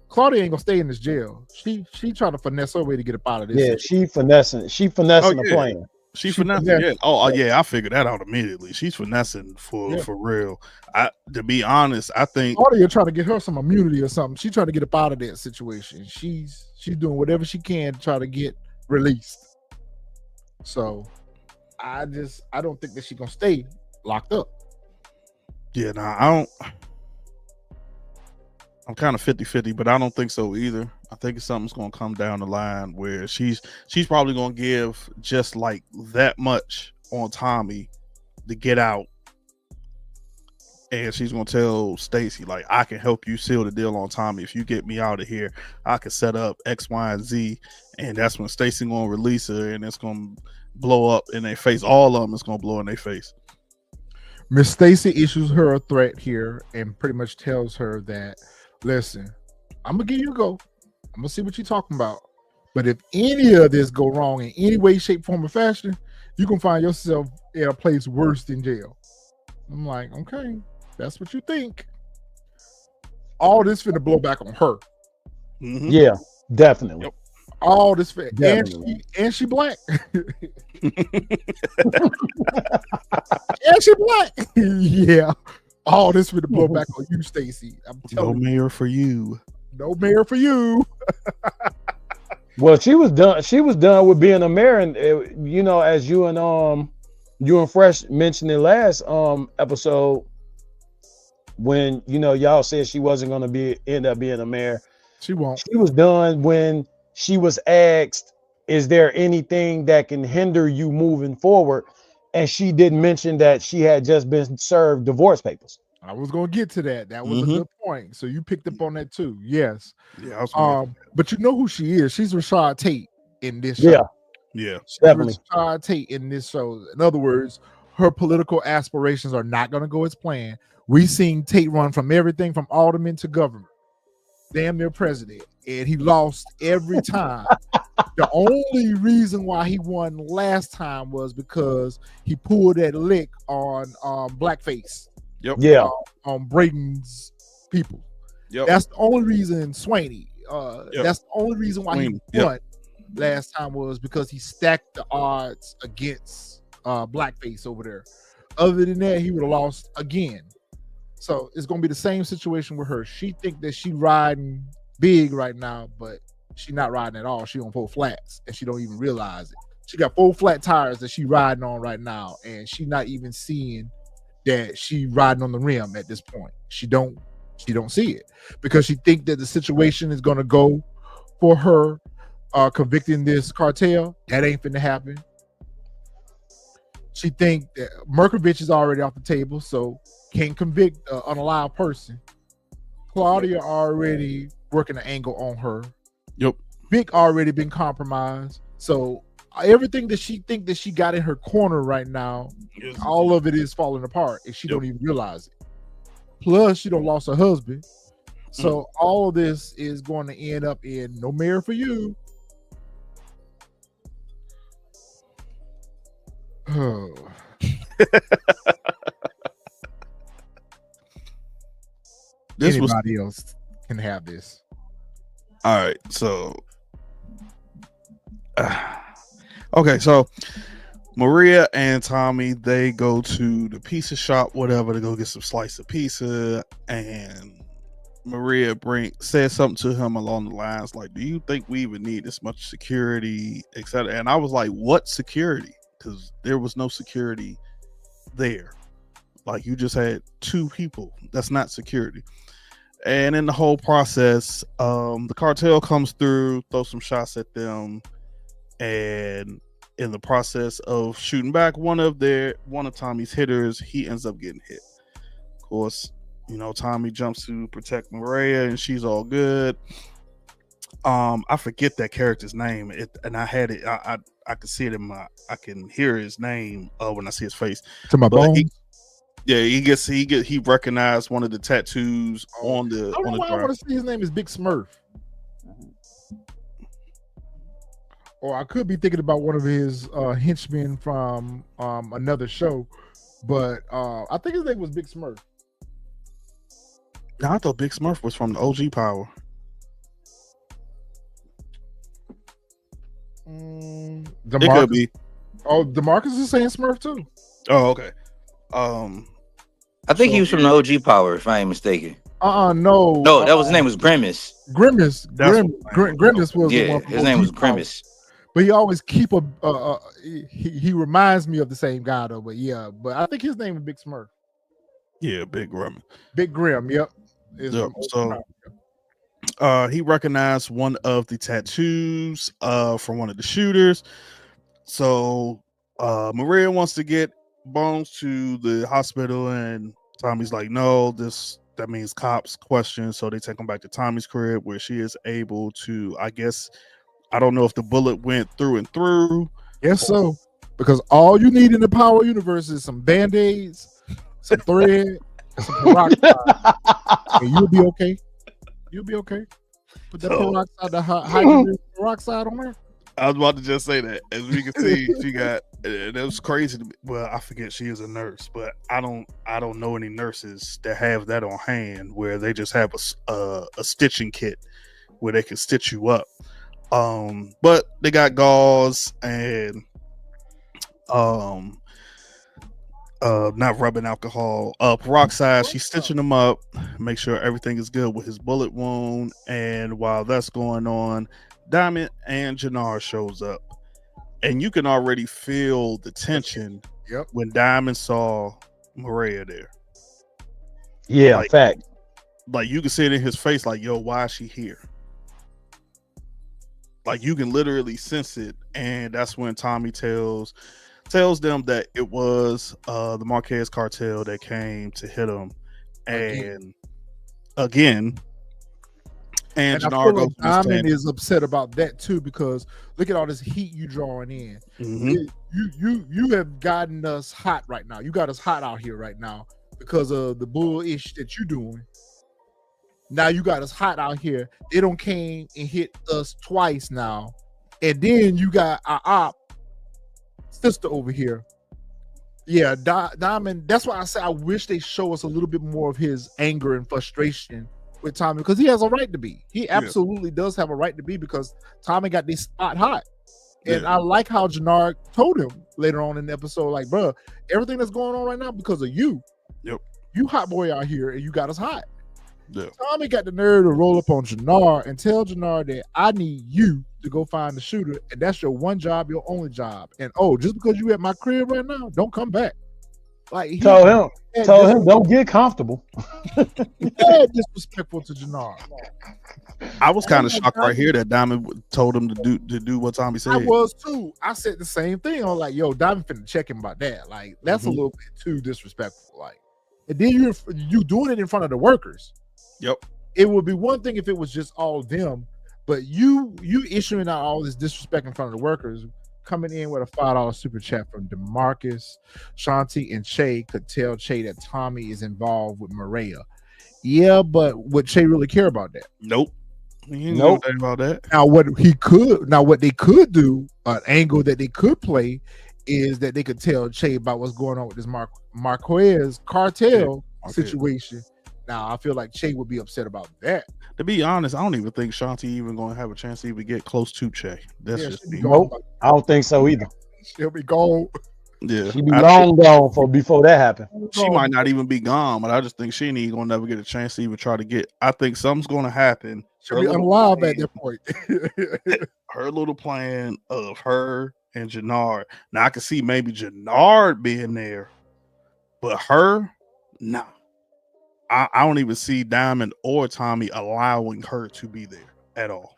Claudia ain't gonna stay in this jail. She trying to finesse her way to get up out of this. Yeah, she finessing the plan. She finessing. Yeah. Oh yeah, I figured that out immediately. She's finessing for real. To be honest, I think Claudia trying to get her some immunity or something. She's trying to get up out of that situation. She's doing whatever she can to try to get released. So I don't think that she's gonna stay locked up. Yeah, I don't. I'm kind of 50-50, but I don't think so either. I think something's going to come down the line where she's probably going to give just like that much on Tommy to get out. And she's going to tell Stacy, like, I can help you seal the deal on Tommy. If you get me out of here, I can set up X, Y, and Z. And that's when Stacy going to release her, and it's going to blow up in their face. All of them is going to blow in their face. Miss Stacy issues her a threat here and pretty much tells her that, listen, I'm gonna give you a go. I'm gonna see what you're talking about. But if any of this go wrong in any way, shape, form, or fashion, you can find yourself in a place worse than jail. I'm like, okay, that's what you think. All this finna blow back on her. Mm-hmm. Yeah, definitely. Yep. All this and she black. And she black. Yeah. All this finna blow back on you, Stacy. I'm telling you. No mayor for you. No mayor for you. Well, she was done. She was done with being a mayor, and you know, as you and Fresh mentioned in last episode, when y'all said she wasn't going to end up being a mayor. She won't. She was done when she was asked, "Is there anything that can hinder you moving forward?" And she didn't mention that she had just been served divorce papers. I was going to get to that. That was a good point. So you picked up on that too. Yes. Yeah. But you know who she is. She's Rashad Tate in this show. Yeah. She's Rashad Tate in this show. In other words, her political aspirations are not going to go as planned. We seen Tate run from everything from alderman to governor, damn near president, and he lost every time. The only reason why he won last time was because he pulled that lick on blackface. Yep. Yeah. On Braden's people. Yep. That's the only reason Swaney. Yep. That's the only reason why he won last time was because he stacked the odds against blackface over there. Other than that, he would have lost again. So it's gonna be the same situation with her. She think that she riding big right now, but she not riding at all. She on 4 flats and she don't even realize it. She got 4 flat tires that she riding on right now, and she not even seeing that she riding on the rim at this point. She don't see it because she think that the situation is gonna go for her convicting this cartel. That ain't finna happen. She think that Merkovich is already off the table, so can't convict an unalive person. Claudia already working an angle on her. Yep. Vic already been compromised. So everything that she think that she got in her corner right now, all of it is falling apart and she don't even realize it. Plus, she don't lost her husband. So all of this is going to end up in no mayor for you. Oh. Anybody else can have this. All right, so okay, so Maria and Tommy, they go to the pizza shop, whatever, to go get some slice of pizza, and Maria says something to him along the lines like, "Do you think we even need this much security, etc.?" And I was like, "What security?" Because there was no security there. Like, you just had 2 people. That's not security. And in the whole process, the cartel comes through, throw some shots at them, and in the process of shooting back one of Tommy's hitters, he ends up getting hit. Of course, Tommy jumps to protect Maria, and she's all good. I forget that character's name, and I had it. I could see it I can hear his name when I see his face. To my bones. He recognized one of the tattoos on the. I don't know why I want to see his name is Big Smurf. Or I could be thinking about one of his henchmen from another show, but I think his name was Big Smurf. No, I thought Big Smurf was from the OG Power. It could be. Oh, DeMarcus is saying Smurf too. Oh, okay. I think he was from the OG Power, if I ain't mistaken. No. No, that was his name was Grimace. Grimace was the one. His name was Grimace. But he always keep he reminds me of the same guy though. But yeah, but I think his name is Big Smurf. Yeah, Big Grim. Big Grim. Yep. So he recognized one of the tattoos from one of the shooters. So Maria wants to get Bones to the hospital, and Tommy's like, no, that means cops question. So they take him back to Tommy's crib, where she is able to, I guess, I don't know if the bullet went through and through. Yes, so because all you need in the Power universe is some band-aids, some thread, and some peroxide, and you'll be okay. You'll be okay. Put that peroxide, the hydrogen peroxide on there. I was about to just say that. As we can see, she got. That was crazy to me. Well, I forget she is a nurse, but I don't know any nurses that have that on hand where they just have a stitching kit where they can stitch you up. But they got gauze and not rubbing alcohol, peroxide. She's stitching him up, make sure everything is good with his bullet wound. And while that's going on, Diamond and Jannar shows up, and you can already feel the tension. Yep. When Diamond saw Maria there. Yeah, fact. Like, you can see it in his face, like, yo, why is she here? Like, you can literally sense it, and that's when Tommy tells them that it was the Marquez cartel that came to hit him, and again, And I Jannar feel goes like to this Diamond tangent. is upset about that too, because look at all this heat you drawing in. You have gotten us hot right now. You got us hot out here right now because of the bullish that you're doing. Now you got us hot out here. They don't came and hit us twice now, and then you got our op sister over here. Yeah, Diamond. That's why I say I wish they show us a little bit more of his anger and frustration with Tommy, because he has a right to be. He absolutely does have a right to be, because Tommy got this spot hot. And I like how Jannar told him later on in the episode, like, bro, everything that's going on right now because of you. Yep. You hot boy out here and you got us hot. Yeah. Tommy got the nerve to roll up on Jannar and tell Jannar that I need you to go find the shooter, and that's your one job, your only job. And just because you at my crib right now, don't come back. Like, tell him don't get comfortable. Disrespectful to Jannar. I was kind of shocked right here that Diamond told him to do what Tommy said. I was too. I said the same thing. I was like, yo, Diamond finna check him about that. Like, that's a little bit too disrespectful. Like, and then you doing it in front of the workers. Yep. It would be one thing if it was just all them, but you issuing out all this disrespect in front of the workers, coming in with a $5 super chat from DeMarcus, Shanti, and Che could tell Che that Tommy is involved with Maria. Yeah, but would Che really care about that? Nope. He didn't know anything about that. Now, what they could do, an angle that they could play, is that they could tell Che about what's going on with this Marquez cartel situation. Now, I feel like Che would be upset about that. To be honest, I don't even think Shanti even going to have a chance to even get close to Che. That's just me. Nope, I don't think so either. She'll be gone. Yeah, she'll be long gone before that happened. She might not even be gone, but I just think she ain't even gonna never get a chance to even try to get. I think something's gonna happen. She'll be alive at that point. Her little plan of her and Jannar. Now I can see maybe Jannar being there, but her, nah. I don't even see Diamond or Tommy allowing her to be there at all.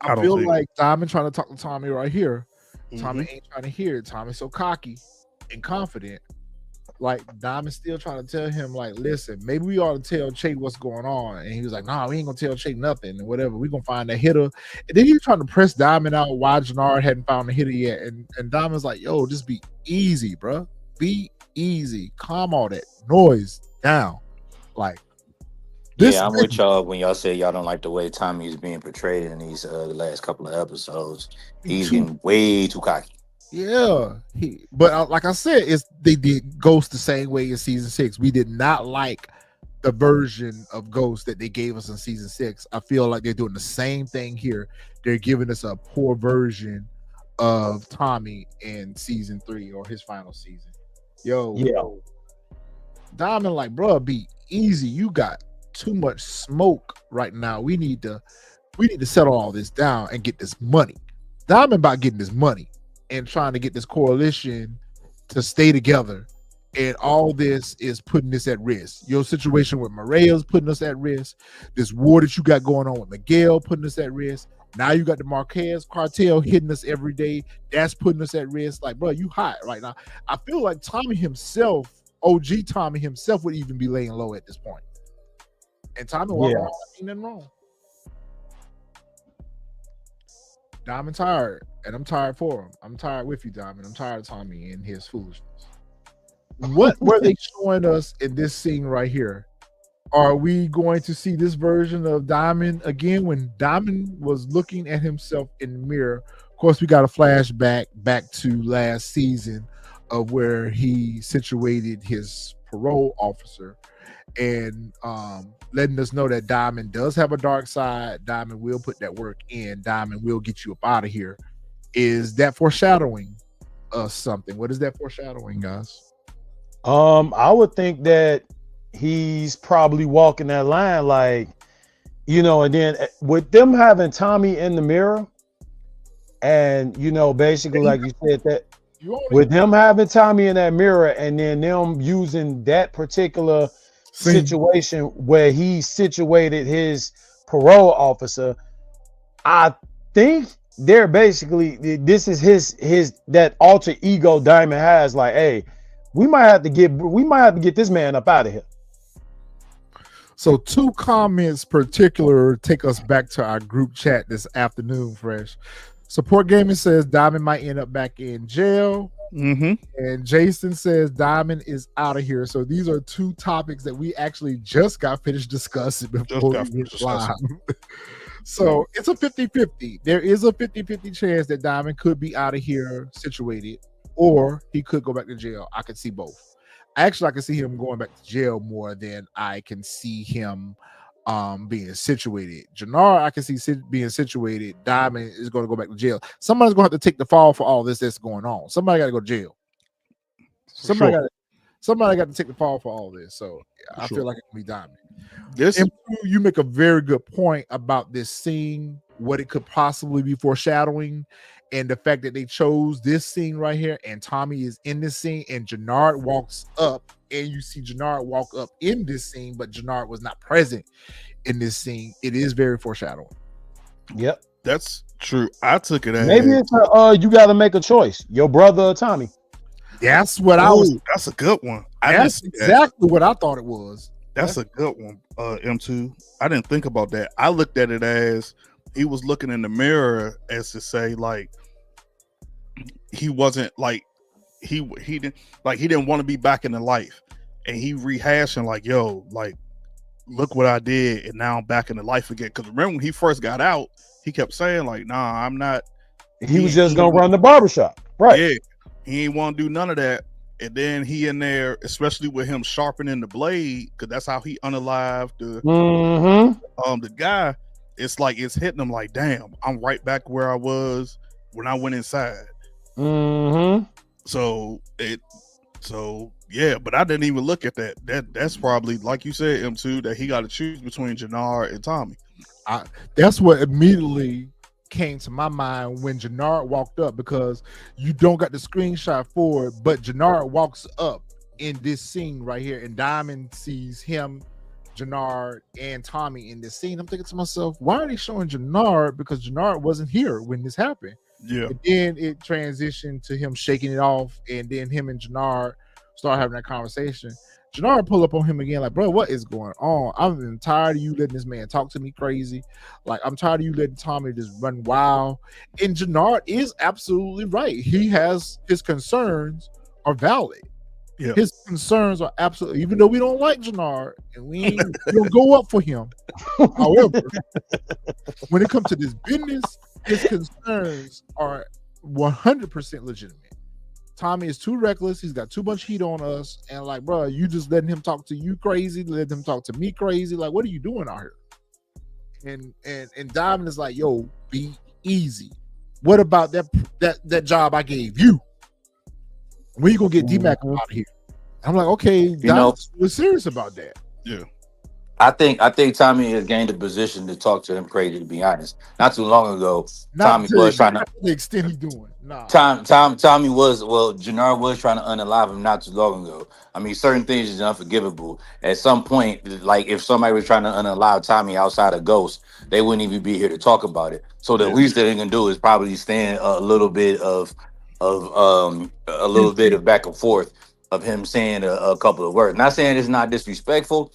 I feel like Diamond trying to talk to Tommy right here. Tommy ain't trying to hear it. Tommy's so cocky and confident. Like, Diamond's still trying to tell him, like, listen, maybe we ought to tell Che what's going on. And he was like, nah, we ain't gonna tell Che nothing and whatever. We're gonna find a hitter. And then he's trying to press Diamond out why Jannar hadn't found a hitter yet. And Diamond's like, yo, just be easy, bro. Be easy. Calm all that noise down. Like, I'm with y'all when y'all say y'all don't like the way Tommy is being portrayed in these the last couple of episodes. He's getting way too cocky. Yeah, but like I said, they did Ghost the same way in season 6. We did not like the version of Ghost that they gave us in season 6. I feel like they're doing the same thing here. They're giving us a poor version of Tommy in season 3 or his final season. Yo, Diamond, like, bro, be easy. You got too much smoke right now. We need to settle all this down and get this money. Diamond about getting this money and trying to get this coalition to stay together, and all this is putting this at risk. Your situation with Maria is putting us at risk. This war that you got going on with Miguel putting us at risk. Now you got the Marquez cartel hitting us every day. That's putting us at risk. Like, bro, you hot right now. I feel like Tommy himself, OG Tommy himself, would even be laying low at this point. And Tommy walking around, ain't nothing wrong. Diamond tired, and I'm tired for him. I'm tired with you, Diamond. I'm tired of Tommy and his foolishness. What were they showing us in this scene right here? Are we going to see this version of Diamond again when Diamond was looking at himself in the mirror? Of course, we got a flashback back to last season of where he situated his parole officer and letting us know that Diamond does have a dark side. Diamond will put that work in. Diamond will get you up out of here. Is that foreshadowing something? What is that foreshadowing, guys? I would think that he's probably walking that line, like, and then with them having Tommy in the mirror, and basically, like you said, that with him having Tommy in that mirror, and then them using that particular situation where he situated his parole officer, I think they're basically, this is his that alter ego Diamond has, like, hey, we might have to get this man up out of here. So 2 comments particular take us back to our group chat this afternoon, Fresh. Support Gaming says Diamond might end up back in jail. Mm-hmm. And Jason says Diamond is out of here. So these are 2 topics that we actually just got finished discussing before we went live. So it's a 50-50. There is a 50-50 chance that Diamond could be out of here situated, or he could go back to jail. I could see both. Actually, I can see him going back to jail more than I can see him being situated. Jannard, I can see being situated. Diamond is going to go back to jail. Somebody's going to have to take the fall for all this that's going on. Somebody got to go to jail. Somebody got to take the fall for all this. So I feel like it can be Diamond. And you make a very good point about this scene, what it could possibly be foreshadowing, and the fact that they chose this scene right here, and Tommy is in this scene, and Jannard walks up, and you see Jannard walk up in this scene, but Jannard was not present in this scene. It is very foreshadowing. Yep, that's true. I took it as maybe it's you got to make a choice, your brother or Tommy. That's what I was. That's a good one. That's exactly what I thought it was. That's a good one, M2. I didn't think about that. I looked at it as he was looking in the mirror as to say, like, he wasn't like he didn't want to be back in the life, and he rehashing like, yo, like, look what I did, and now I'm back in the life again. Because remember when he first got out, he kept saying like, nah, I'm not. He was just gonna run the barbershop, right? Yeah, he ain't want to do none of that. And then he in there, especially with him sharpening the blade, because that's how he unalived the guy. It's like it's hitting him like, damn, I'm right back where I was when I went inside. So yeah, but I didn't even look at that. That's probably, like you said, M2, that he got to choose between Jannard and Tommy. That's what immediately came to my mind when Jannard walked up, because you don't got the screenshot for it, but Jannard walks up in this scene right here, and Diamond sees him, Jannard, and Tommy in this scene. I'm thinking to myself, why are they showing Jannard? Because Jannard wasn't here when this happened. Yeah. And then it transitioned to him shaking it off, and then him and Jannard start having that conversation. Jannard pull up on him again, like, bro, what is going on? I'm tired of you letting this man talk to me crazy. Like, I'm tired of you letting Tommy just run wild. And Jannard is absolutely right. His concerns are valid. Yeah. His concerns are absolutely, even though we don't like Jannard and we don't go up for him. However, when it comes to this business, his concerns are 100% legitimate. Tommy is too reckless. He's got too much heat on us. And like, bro, you just letting him talk to you crazy, letting him talk to me crazy. Like, what are you doing out here? And Diamond is like, yo, be easy. What about that job I gave you? When you gonna get D-Mac out of here? I'm like, okay, Diamond was serious about that. Yeah. I think Tommy has gained a position to talk to him crazy, to be honest. Not too long ago, Tommy was trying to the extent he's doing. Nah. Tommy was, Jannard was trying to unalive him not too long ago. I mean, certain things is unforgivable. At some point, like if somebody was trying to unalive Tommy outside of Ghost, they wouldn't even be here to talk about it. So the least they can do is probably stand a little bit of back and forth of him saying a couple of words. Not saying it's not disrespectful,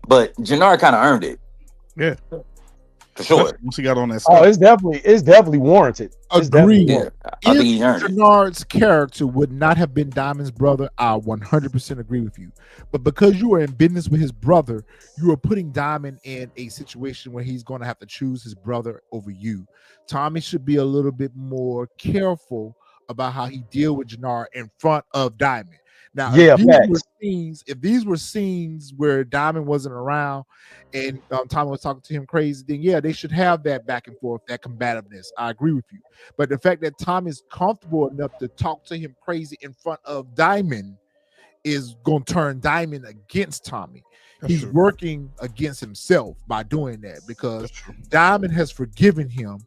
but Jannard kind of earned it. Yeah. For sure. Once he got on that stuff. Oh, it's definitely warranted. Agreed. Yeah, I think he earned it. Jannard's character would not have been Diamond's brother, I 100% agree with you. But because you are in business with his brother, you are putting Diamond in a situation where he's going to have to choose his brother over you. Tommy should be a little bit more careful about how he deal with Jannard in front of Diamond. Now, if these were scenes where Diamond wasn't around and Tommy was talking to him crazy, then yeah, they should have that back and forth, that combativeness. I agree with you. But the fact that Tommy's comfortable enough to talk to him crazy in front of Diamond is going to turn Diamond against Tommy. He's working against himself by doing that, because Diamond has forgiven him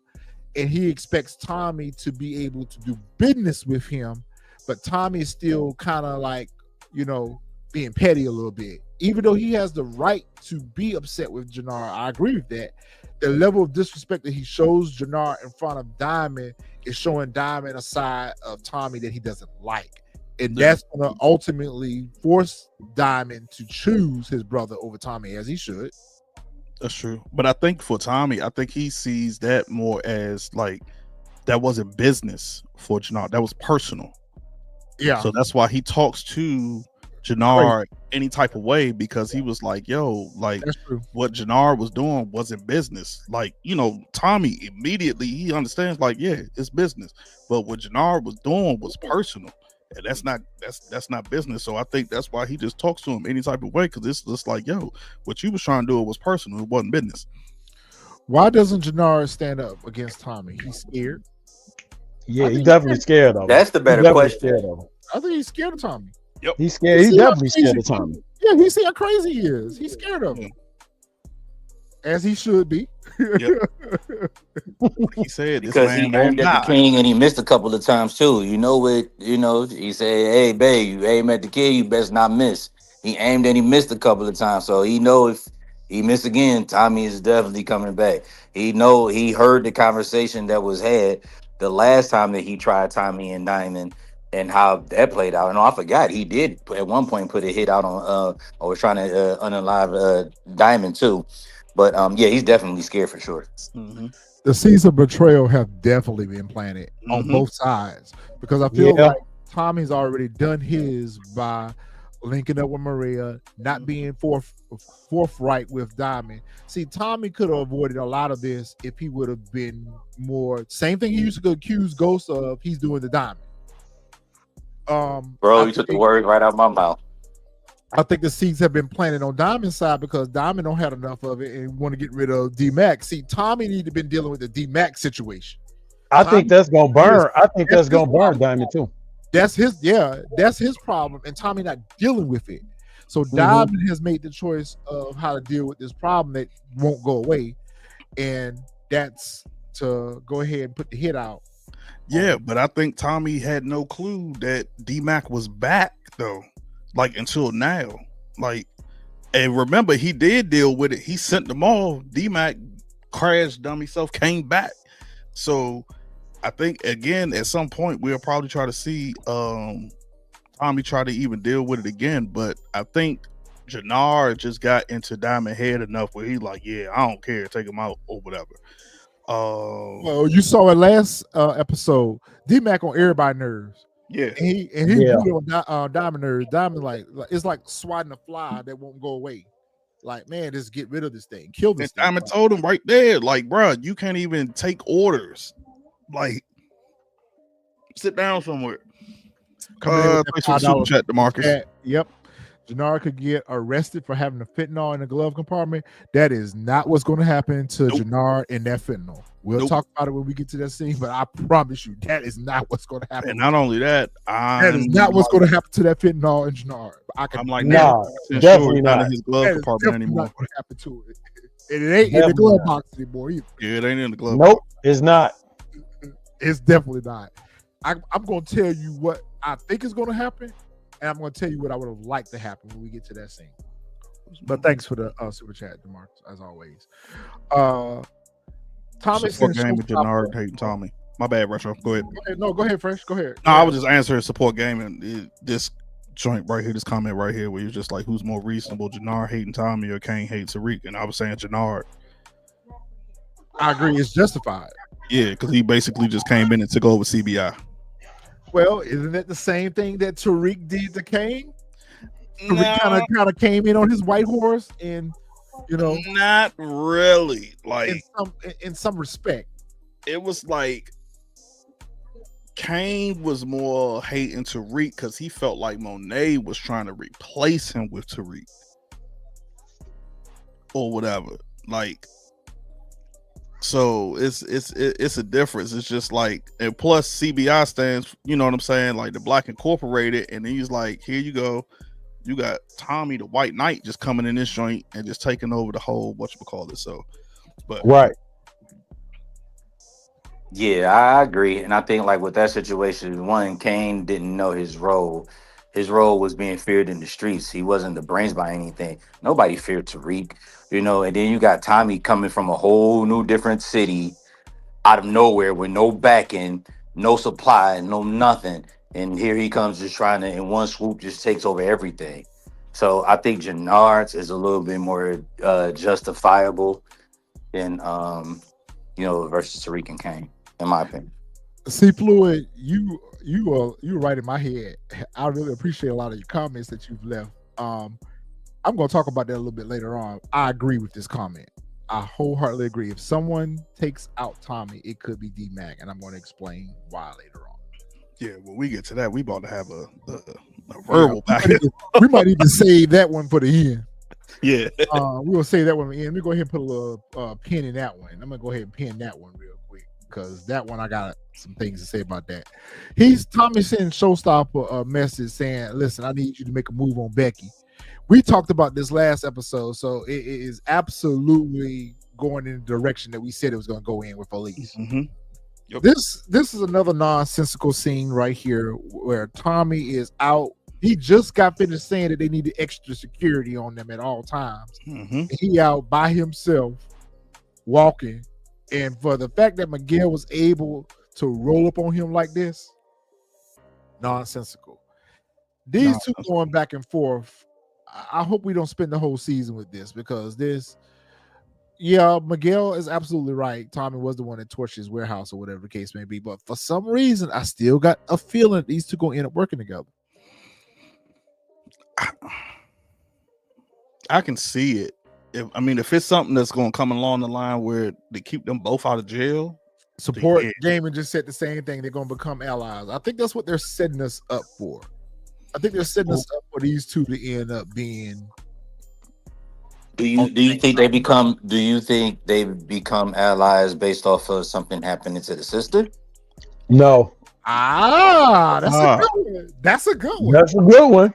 and he expects Tommy to be able to do business with him. But Tommy is still kind of like, being petty a little bit. Even though he has the right to be upset with Jannard, I agree with that. The level of disrespect that he shows Jannard in front of Diamond is showing Diamond a side of Tommy that he doesn't like. And Yeah, that's going to ultimately force Diamond to choose his brother over Tommy, as he should. that's true. But I think for Tommy, I think he sees that more as like that wasn't business for Jannar. That was personal. Yeah, So that's why he talks to crazy. Jannar any type of way, because he was like, yo, like That's true. what Jannar was doing wasn't business. Like, Tommy immediately he understands, like, yeah, it's business. But what Jannar was doing was personal. And that's not business. So I think that's why he just talks to him any type of way, because it's just like, yo, what you was trying to do was personal. It wasn't business. Why doesn't Jannar stand up against Tommy? He's scared. Yeah, I he's think definitely scared of him. That's the He's better definitely question. scared of him. I think he's scared of Tommy. He's scared. He's definitely scared of Tommy. Yeah, he see how crazy he is. He's scared of him, as he should be. Yep. Like he said, this Because he man aimed won't at the die. king and he missed a couple of times too. You know what? He said, "Hey, babe, you aim at the king, you best not miss." He aimed and he missed a couple of times, so he know if he missed again, Tommy is definitely coming back. He heard the conversation that was had the last time that he tried Tommy and Diamond and how that played out. And I forgot he did at one point put a hit out on or was trying to unalive Diamond too. But yeah, he's definitely scared for sure. Mhm. The seeds of betrayal have definitely been planted on Mhm. both sides, because I feel Yeah. like Tommy's already done his by linking up with Maria, not being forthright with Diamond. See, Tommy could have avoided a lot of this if he would have been more. Same thing he used to accuse Ghost of. He's doing the Diamond. Bro, I you took the think words right out of my mouth. I think the seeds have been planted on Diamond's side because Diamond don't have enough of it and want to get rid of D-Max. See, Tommy need to been dealing with the D-Max situation. I think that's gonna burn. I think that's That's his gonna burn problem. Diamond too. That's his problem, and Tommy not dealing with it. So Diamond has made the choice of how to deal with this problem that won't go away, and that's to go ahead and put the hit out. Yeah, but I think Tommy had no clue that D-Mac was back though, like until now. Like, and remember, he did deal with it. He sent them all. D-Mac crashed, dumb himself, came back. So I think again at some point we'll probably try to see Tommy try to even deal with it again. But I think Jannar just got into Diamond head enough where he's like, yeah, I don't care, take him out or whatever. Well, you saw it last episode. D-Mac on everybody's nerves. Yeah, And he really on Diamond nerves. Diamond like it's like swatting a fly that won't go away. Like, man, just get rid of this thing, kill this and thing. Diamond told him right there, like, bro, you can't even take orders. Like, sit down somewhere. Coming in with Thanks that for the $5 super chat, DeMarcus. Yep. Jannar could get arrested for having a fentanyl in the glove compartment. That is not what's going to happen to Jannar in that fentanyl. We'll talk about it when we get to that scene, but I promise you that is not what's going to happen. And not only that, that is not what's going to happen to that fentanyl in Jannar. I'm like, definitely not in his glove compartment anymore. Not going to happen to it. And it ain't in the glove box anymore either. Yeah, it ain't in the glove. Nope, it's not. It's definitely not. I'm going to tell you what I think is going to happen, and I'm going to tell you what I would have liked to happen when we get to that scene. But thanks for the super chat, DeMarcus, as always. Tommy support game with Jannar hating Tommy. My bad, Retro. Go ahead. No, go ahead, Fresh. Go ahead. No, I was just answering support game and this joint right here, this comment right here, where you're just like, who's more reasonable, Jannar hating Tommy or Kane hating Tariq? And I was saying Jannar. I agree. It's justified. Yeah, because he basically just came in and took over CBI. Well, isn't that the same thing that Tariq did to Kane? Tariq kind of came in on his white horse, and not really. Like in some respect, it was like Kane was more hating Tariq because he felt like Monet was trying to replace him with Tariq or whatever. Like, so it's a difference. It's just like, and plus CBI stands, you know what I'm saying, like the Black Incorporated, and he's like, here you go. You got Tommy the White Knight just coming in this joint and just taking over the whole whatchamacallit. So, but right. Yeah, I agree. And I think like with that situation, one, Kane didn't know his role. His role was being feared in the streets. He wasn't the brains by anything. Nobody feared Tariq, and then you got Tommy coming from a whole new different city out of nowhere with no backing, no supply, no nothing. and here he comes just trying to in one swoop just takes over everything. So I think Jannard's is a little bit more justifiable than versus Tariq and Kane, in my opinion. See, Fluid, you right in my head. I really appreciate a lot of your comments that you've left. I'm going to talk about that a little bit later on. I agree with this comment. I wholeheartedly agree. If someone takes out Tommy, it could be D-Mac, and I'm going to explain why later on. Yeah, when we get to that, we about to have a verbal back. We might even save that one for the end. Yeah. We will save that one in. Let me go ahead and put a little pin in that one. I'm going to go ahead and pin that one real quick because that one I got some things to say about that. Tommy sending Showstopper a message saying, listen, I need you to make a move on Becky. We talked about this last episode, so it is absolutely going in the direction that we said it was going to go in with Elise. Mm-hmm. Yep. This is another nonsensical scene right here where Tommy is out. He just got finished saying that they needed extra security on them at all times. Mm-hmm. He out by himself walking, and for the fact that Miguel was able to roll up on him like this, nonsensical. These two going back and forth. I hope we don't spend the whole season with this because Miguel is absolutely right. Tommy was the one that torched his warehouse or whatever the case may be. But for some reason, I still got a feeling that these two going to end up working together. I can see it. If it's something that's going to come along the line where they keep them both out of jail. Support Gaming just said the same thing. They're going to become allies. I think that's what they're setting us up for. I think they're setting us up for these two to end up being. Do you think they become? Do you think they become allies based off of something happening to the sister? No. That's a good one. That's a good one. That's a good one.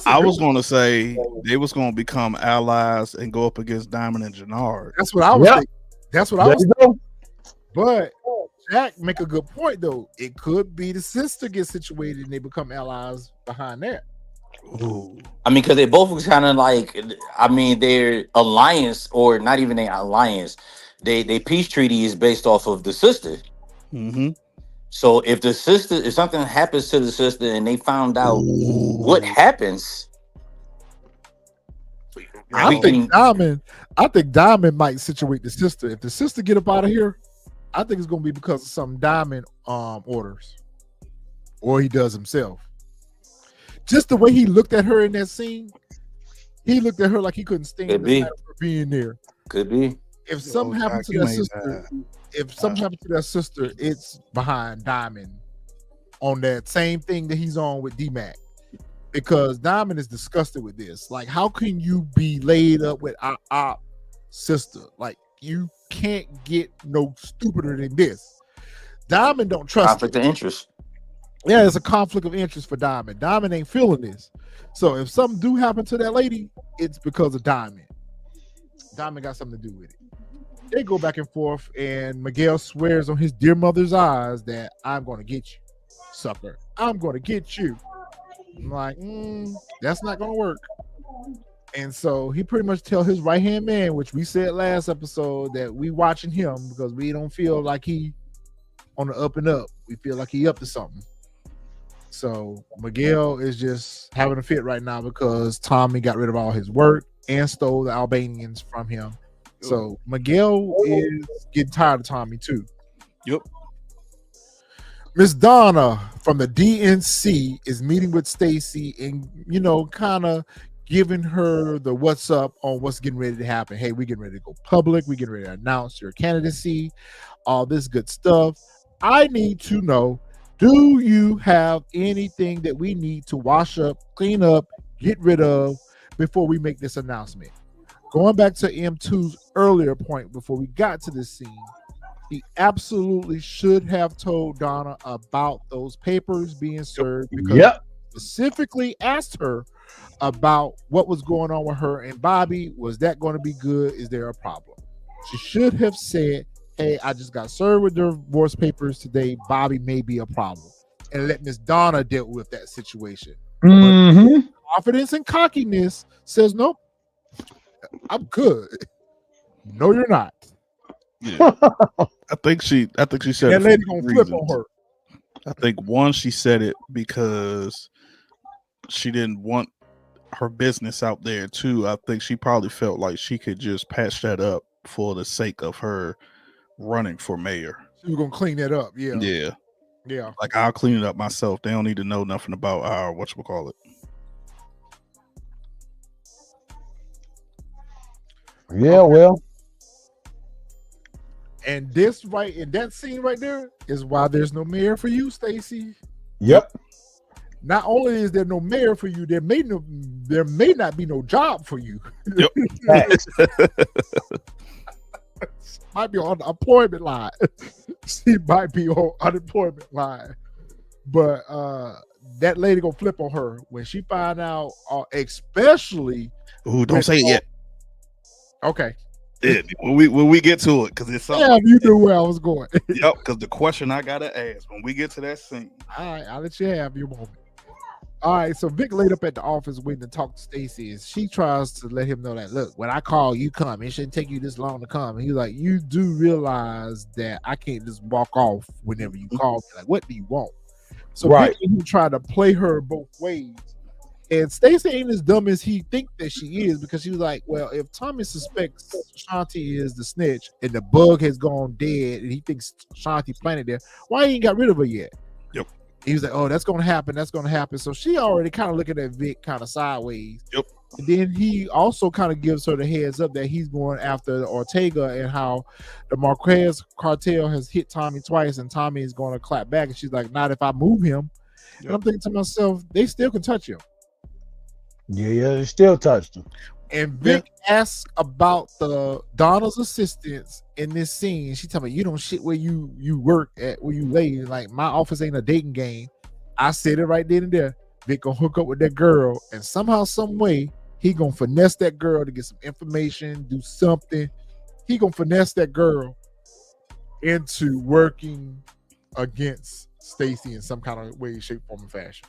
I was going to say they was going to become allies and go up against Diamond and Jannard. That's what I was thinking. That's what I was thinking. But Jack make a good point though. It could be the sister gets situated and they become allies behind that. Ooh. Because they both was kind of like, their alliance, or not even their alliance, they peace treaty is based off of the sister. Mm-hmm. So if something happens to the sister and they found out what happens, I think Diamond might situate the sister. If the sister get up out of here, I think it's gonna be because of some Diamond orders, or he does himself. Just the way he looked at her in that scene, he looked at her like he couldn't stand the sight of her being there. Could be. If something happened to that sister, it's behind Diamond on that same thing that he's on with D-Mac. Because Diamond is disgusted with this. Like, how can you be laid up with our sister? Like, you can't get no stupider than this. Diamond don't trust conflict of interest. Yeah, it's a conflict of interest for Diamond. Diamond ain't feeling this. So if something do happen to that lady, it's because of Diamond. Diamond got something to do with it. They go back and forth, and Miguel swears on his dear mother's eyes that I'm going to get you, sucker. I'm going to get you. I'm like, that's not going to work. And so he pretty much tell his right-hand man, which we said last episode, that we watching him because we don't feel like he on the up and up. We feel like he up to something. So Miguel is just having a fit right now because Tommy got rid of all his work and stole the Albanians from him. So Miguel is getting tired of Tommy too. Yep. Miss Donna from the DNC is meeting with Stacy and, kind of giving her the what's up on what's getting ready to happen. Hey, we're getting ready to go public. We're getting ready to announce your candidacy, all this good stuff. I need to know, do you have anything that we need to wash up, clean up, get rid of before we make this announcement? Going back to M2's earlier point before we got to this scene, he absolutely should have told Donna about those papers being served because he specifically asked her about what was going on with her and Bobby. Was that going to be good? Is there a problem? She should have said, hey, I just got served with divorce papers today. Bobby may be a problem. And let Miss Donna deal with that situation. Mm-hmm. But confidence and cockiness says, nope, I'm good. No, you're not. Yeah. I think she said that lady gonna flip on her. I think one, she said it because she didn't want her business out there. Two, I think she probably felt like she could just patch that up for the sake of her running for mayor. She was gonna clean that up. Yeah. Like, I'll clean it up myself. They don't need to know nothing about our whatchamacallit. Yeah, well. And this right in that scene right there is why there's no mayor for you, Stacy. Yep. Not only is there no mayor for you, there may not be no job for you. Yep. Might be on the employment line. She might be on unemployment line. But that lady gonna flip on her when she find out, especially. Ooh, don't say it yet. Okay. Yeah, when we get to it, because it's something. Yeah, you knew where I was going. Yep, because the question I gotta ask when we get to that scene. All right, I'll let you have your moment. All right, so Vic laid up at the office waiting to talk to Stacy, and she tries to let him know that, look, when I call, you come. It shouldn't take you this long to come. And he's like, you do realize that I can't just walk off whenever you call me. Like, what do you want? So Right. Vic and he tried to play her both ways. And Stacy ain't as dumb as he think that she is, because she was like, well, if Tommy suspects Shanti is the snitch and the bug has gone dead and he thinks Shanti planted there, why he ain't got rid of her yet? Yep. He was like, oh, that's going to happen. That's going to happen. So she already kind of looking at Vic kind of sideways. Yep. And then he also kind of gives her the heads up that he's going after Ortega and how the Marquez cartel has hit Tommy twice and Tommy is going to clap back. And she's like, not if I move him. Yep. And I'm thinking to myself, they still can touch him. Yeah, they still touched him. And Vic asks about the Donna's assistants in this scene. She tell me, you don't shit where you work at, where you lay. Like, my office ain't a dating game. I said it right then and there. Vic gonna hook up with that girl, and somehow, some way, he gonna finesse that girl to get some information, do something. He gonna finesse that girl into working against Stacy in some kind of way, shape, form, and fashion.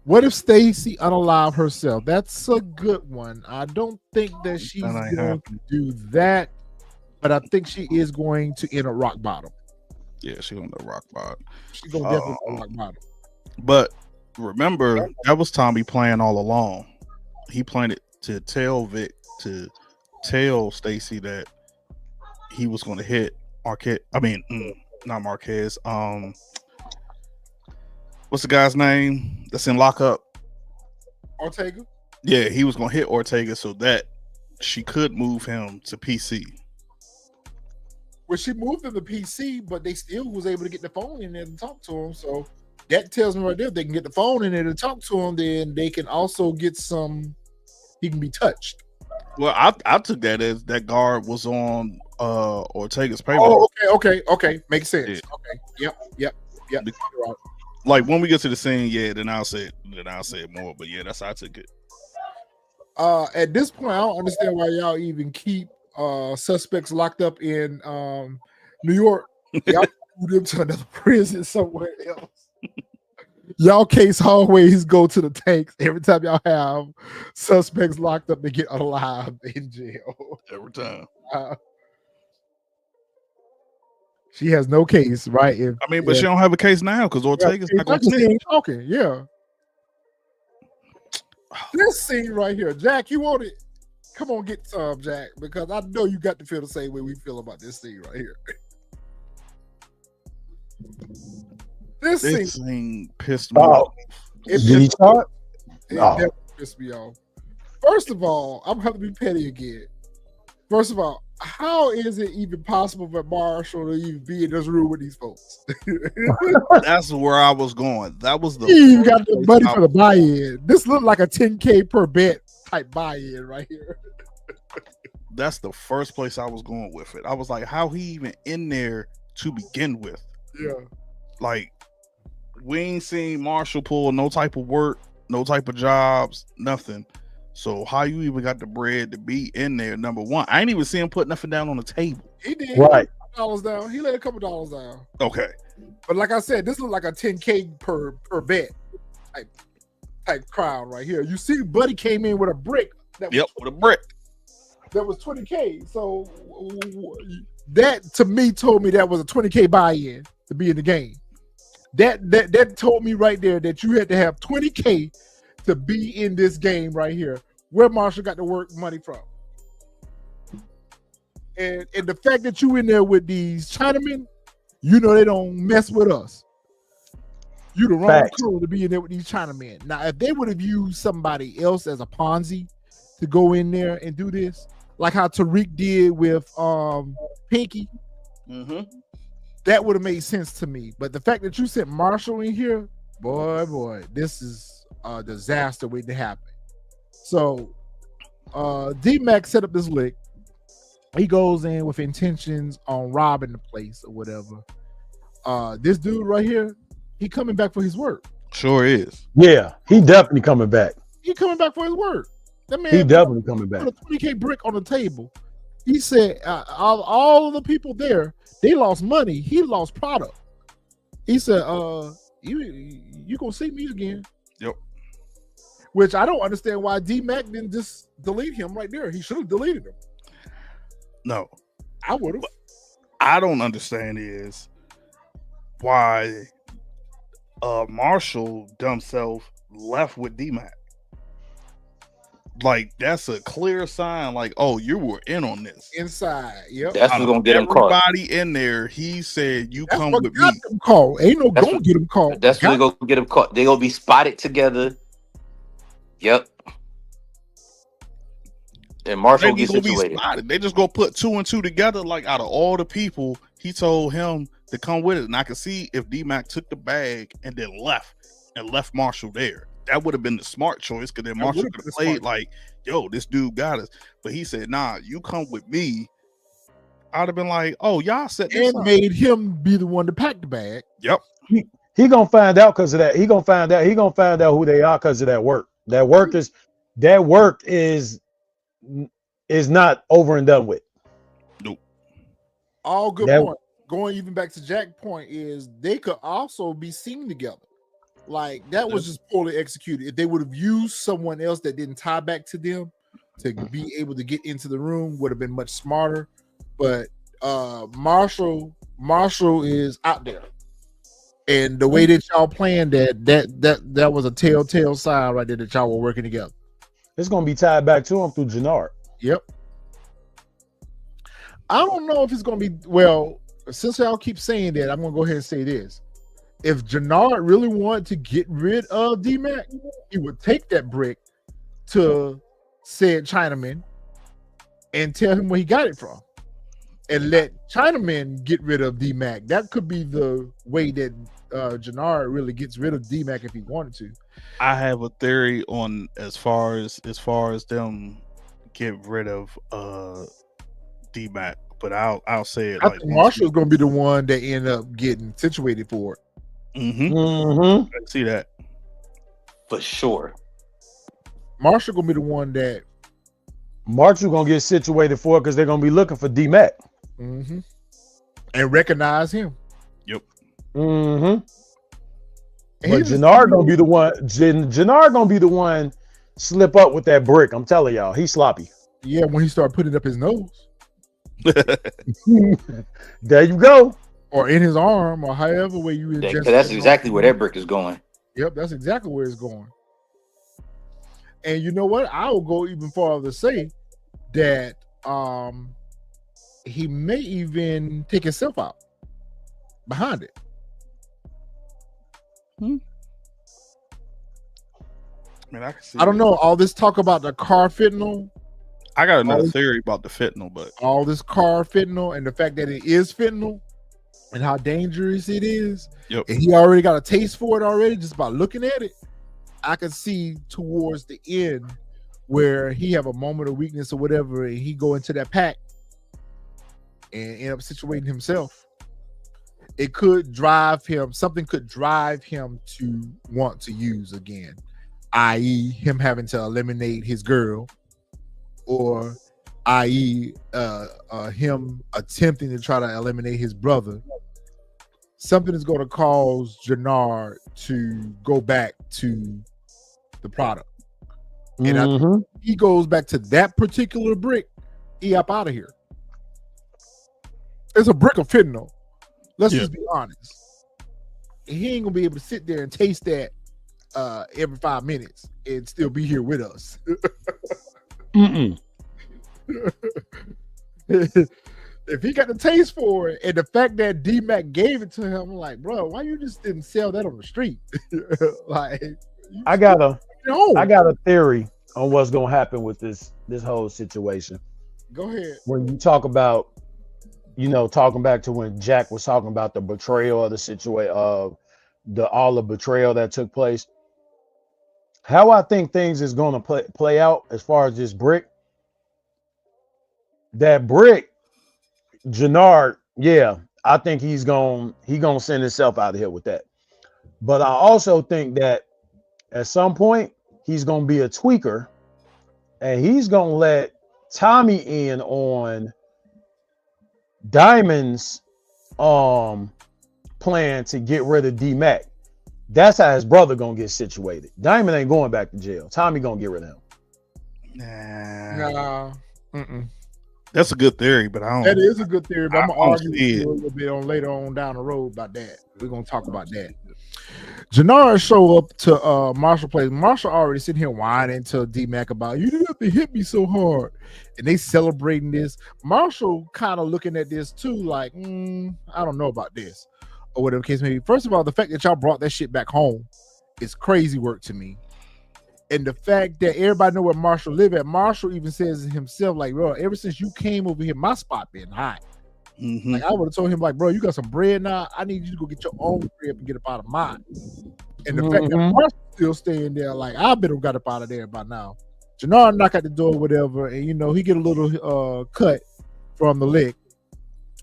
What if Stacy unalive herself? That's a good one. I don't think that she's going to do that, but I think she is going to end at rock bottom. Yeah, she's on the rock bottom. She's going to definitely on rock bottom. But remember, that was Tommy playing all along. He planned it to tell Vic, to tell Stacy that he was going to hit Marquez. I mean, not Marquez. What's the guy's name that's in lockup? Ortega? Yeah, he was going to hit Ortega so that she could move him to PC. Well, she moved him to PC, but they still was able to get the phone in there to talk to him. So that tells me right there, if they can get the phone in there to talk to him, then they can also get some, he can be touched. Well, I took that as that guard was on Ortega's payroll. Oh, okay. Makes sense. Yeah. Okay. Yep. Like, when we get to the scene, yeah, then I'll say it more. But yeah, that's how I took it. At this point, I don't understand why y'all even keep suspects locked up in New York. Y'all move them to another prison somewhere else. Y'all case always go to the tanks. Every time y'all have suspects locked up, they get alive in jail. Every time. She has no case, right? But she don't have a case now because Ortega's not going to snitch. Talking, yeah. This scene right here, Jack, you want it? Come on, get some, Jack, because I know you got to feel the same way we feel about this scene right here. This scene pissed me off. Did he start? It definitely pissed me off. First of all, I'm going to be petty again. First of all, how is it even possible for Marshall to even be in this room with these folks? That's where I was going. That was the. You got the money for the buy-in. This looked like a 10K per bet type buy-in right here. That's the first place I was going with it. I was like, how he even in there to begin with? Yeah. Like, we ain't seen Marshall pull no type of work, no type of jobs, nothing. So how you even got the bread to be in there? Number one, I ain't even see him put nothing down on the table. He did. Right. $2 down. He laid a couple dollars down. Okay. But like I said, this looked like a 10K per bet type crowd right here. You see, Buddy came in with a brick. With a brick. That was 20K. So That to me told me that was a $20K buy-in to be in the game. That told me right there that you had to have $20K to be in this game right here. Where Marshall got the work money from. And the fact that you in there with these Chinamen, you know they don't mess with us. You the wrong crew to be in there with these Chinamen. Now, if they would have used somebody else as a Ponzi to go in there and do this, like how Tariq did with Pinky, that would have made sense to me. But the fact that you sent Marshall in here, boy, this is a disaster waiting to happen. So D-Mac set up this lick. He goes in with intentions on robbing the place or whatever. This dude right here, he coming back for his work. Sure is. Yeah, he definitely coming back. He coming back for his work. That man, he definitely coming back. Put a $20K brick on the table. He said all of the people there, they lost money. He lost product. He said, you gonna see me again. Yep. Which I don't understand why D-Mac didn't just delete him right there. He should have deleted him. No. I would have. I don't understand is why Marshall dumb self left with D-Mac. Like, that's a clear sign, like, oh, you were in on this. Inside, yep. That's what's gonna get him caught. Everybody in there, he said, you come with me. Him caught. Ain't no gonna get him caught. That's what's gonna get him caught. They gonna be spotted together. Yep. And Marshall gets situated. They just gonna put 2 and 2 together. Like, out of all the people, he told him to come with it. And I can see if D-Mac took the bag and then left Marshall there. That would have been the smart choice, because then Marshall could have played like, yo, this dude got us. But he said, nah, you come with me. I'd have been like, oh, y'all set this and up. Made him be the one to pack the bag. Yep. He gonna find out because of that. He gonna find out who they are because of that work. That work is not over and done with. Nope. All good point. Going even back to Jack's point is they could also be seen together. Like, that was just poorly executed. If they would have used someone else that didn't tie back to them to be able to get into the room, would have been much smarter. But Marshall is out there, and the way that y'all planned that was a telltale sign right there that y'all were working together. It's gonna be tied back to him through Jannard. Yep. I don't know if it's gonna be well. Since y'all keep saying that, I'm gonna go ahead and say this. If Jannard really wanted to get rid of D-Mac, he would take that brick to said Chinaman and tell him where he got it from, and let Chinaman get rid of D-Mac. That could be the way that Jannard really gets rid of D-Mac if he wanted to. I have a theory on as far as them get rid of D-Mac, but I'll say it. I think Marshall's gonna be the one that end up getting situated for it. I see that for sure. Marshall gonna be the one that Marshall gonna get situated for it because they're gonna be looking for D-Mac and recognize him. Yep. But Jannard gonna be the one. Jannard gonna be the one slip up with that brick. I'm telling y'all, he's sloppy. Yeah, when he started putting it up his nose. There you go. Or in his arm, or however way you ingest. That's exactly where that brick is going. Yep, that's exactly where it's going. And you know what? I will go even farther to say that he may even take himself out behind it. I don't know. All this talk about the car fentanyl. I got another theory about the fentanyl, but all this car fentanyl and the fact that it is fentanyl and how dangerous it is. Yep. And he already got a taste for it already just by looking at it. I can see towards the end where he have a moment of weakness or whatever, and he go into that pack and end up situating himself. It could drive him, something could drive him to want to use again, i.e. him having to eliminate his girl, or i.e. him attempting to try to eliminate his brother. Something is going to cause Jannard to go back to the product. And I think he goes back to that particular brick, he up out of here. It's a brick of fentanyl. Let's just be honest. He ain't gonna be able to sit there and taste that every 5 minutes and still be here with us. If he got the taste for it, and the fact that D-Mac gave it to him, I'm like, bro, why you just didn't sell that on the street? Like, I got a theory on what's gonna happen with this whole situation. Go ahead. When you talk about, talking back to when Jack was talking about the betrayal of the situation, all the betrayal that took place. How I think things is gonna play out as far as this brick. That brick, Jannard, I think he's gonna send himself out of here with that. But I also think that at some point he's gonna be a tweaker, and he's gonna let Tommy in on Diamond's plan to get rid of D-Mac. That's how his brother gonna get situated. Diamond ain't going back to jail. Tommy gonna get rid of him. Nah. That's a good theory, but I don't. That is a good theory, but I'm gonna argue with see you it. a little bit on later on down the road about that. We're gonna talk about that. Jannard show up to Marshall place. Marshall already sitting here whining to D-Mac about, you didn't have to hit me so hard, and they celebrating this. Marshall kind of looking at this too, like, I don't know about this, or whatever case may be. First of all, the fact that y'all brought that shit back home is crazy work to me. And the fact that everybody know where Marshall live at, Marshall even says himself, like, bro, ever since you came over here, my spot been hot. Like, I would have told him, like, bro, you got some bread now. I need you to go get your own bread and get up out of mine. And the fact that Marshall's still staying there, like, I better got up out of there by now. Jannard knock at the door, whatever, and he get a little cut from the lick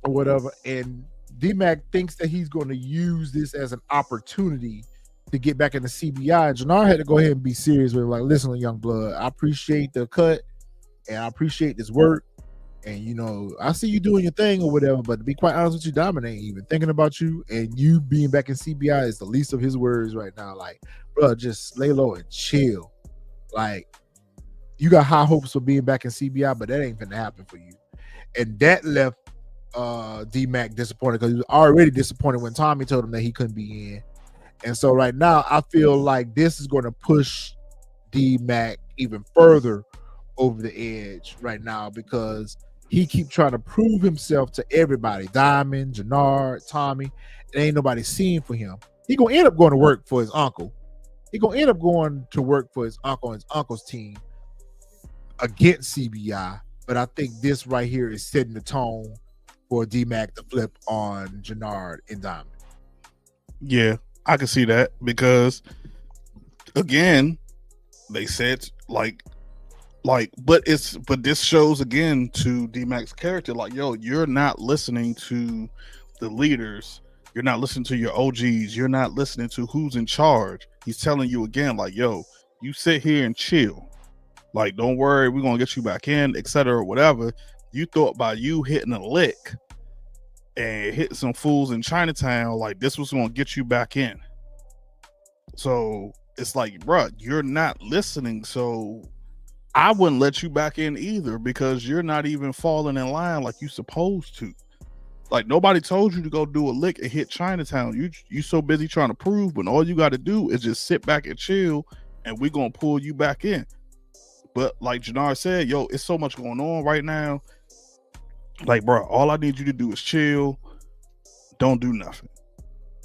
or whatever. And D-Mac thinks that he's going to use this as an opportunity to get back in the CBI. And Jannard had to go ahead and be serious with him, like, listen, young blood, I appreciate the cut and I appreciate this work. And I see you doing your thing or whatever, but to be quite honest with you, Diamond ain't even thinking about you, and you being back in CBI is the least of his worries right now. Like, bro, just lay low and chill. Like, you got high hopes for being back in CBI, but that ain't gonna happen for you. And that left D-Mac disappointed, because he was already disappointed when Tommy told him that he couldn't be in. And so right now, I feel like this is going to push D-Mac even further over the edge right now, because he keep trying to prove himself to everybody. Diamond, Jannard, Tommy. It ain't nobody seeing for him. He gonna end up going to work for his uncle. He gonna end up going to work for his uncle and his uncle's team against CBI. But I think this right here is setting the tone for D-Mac to flip on Jannard and Diamond. Yeah, I can see that, because again, they said but this shows again to D-Mac's character, like, yo, you're not listening to the leaders, you're not listening to your OGs, you're not listening to who's in charge. He's telling you again, like, yo, you sit here and chill, like, don't worry, we're gonna get you back in, etc., whatever. You thought by you hitting a lick and hitting some fools in Chinatown, like, this was gonna get you back in. So it's like, bro, you're not listening, so I wouldn't let you back in either, because you're not even falling in line like you supposed to. Like, nobody told you to go do a lick and hit Chinatown. You so busy trying to prove, when all you got to do is just sit back and chill, and we're gonna pull you back in. But like Jannard said, yo, it's so much going on right now. Like, bro, all I need you to do is chill, don't do nothing.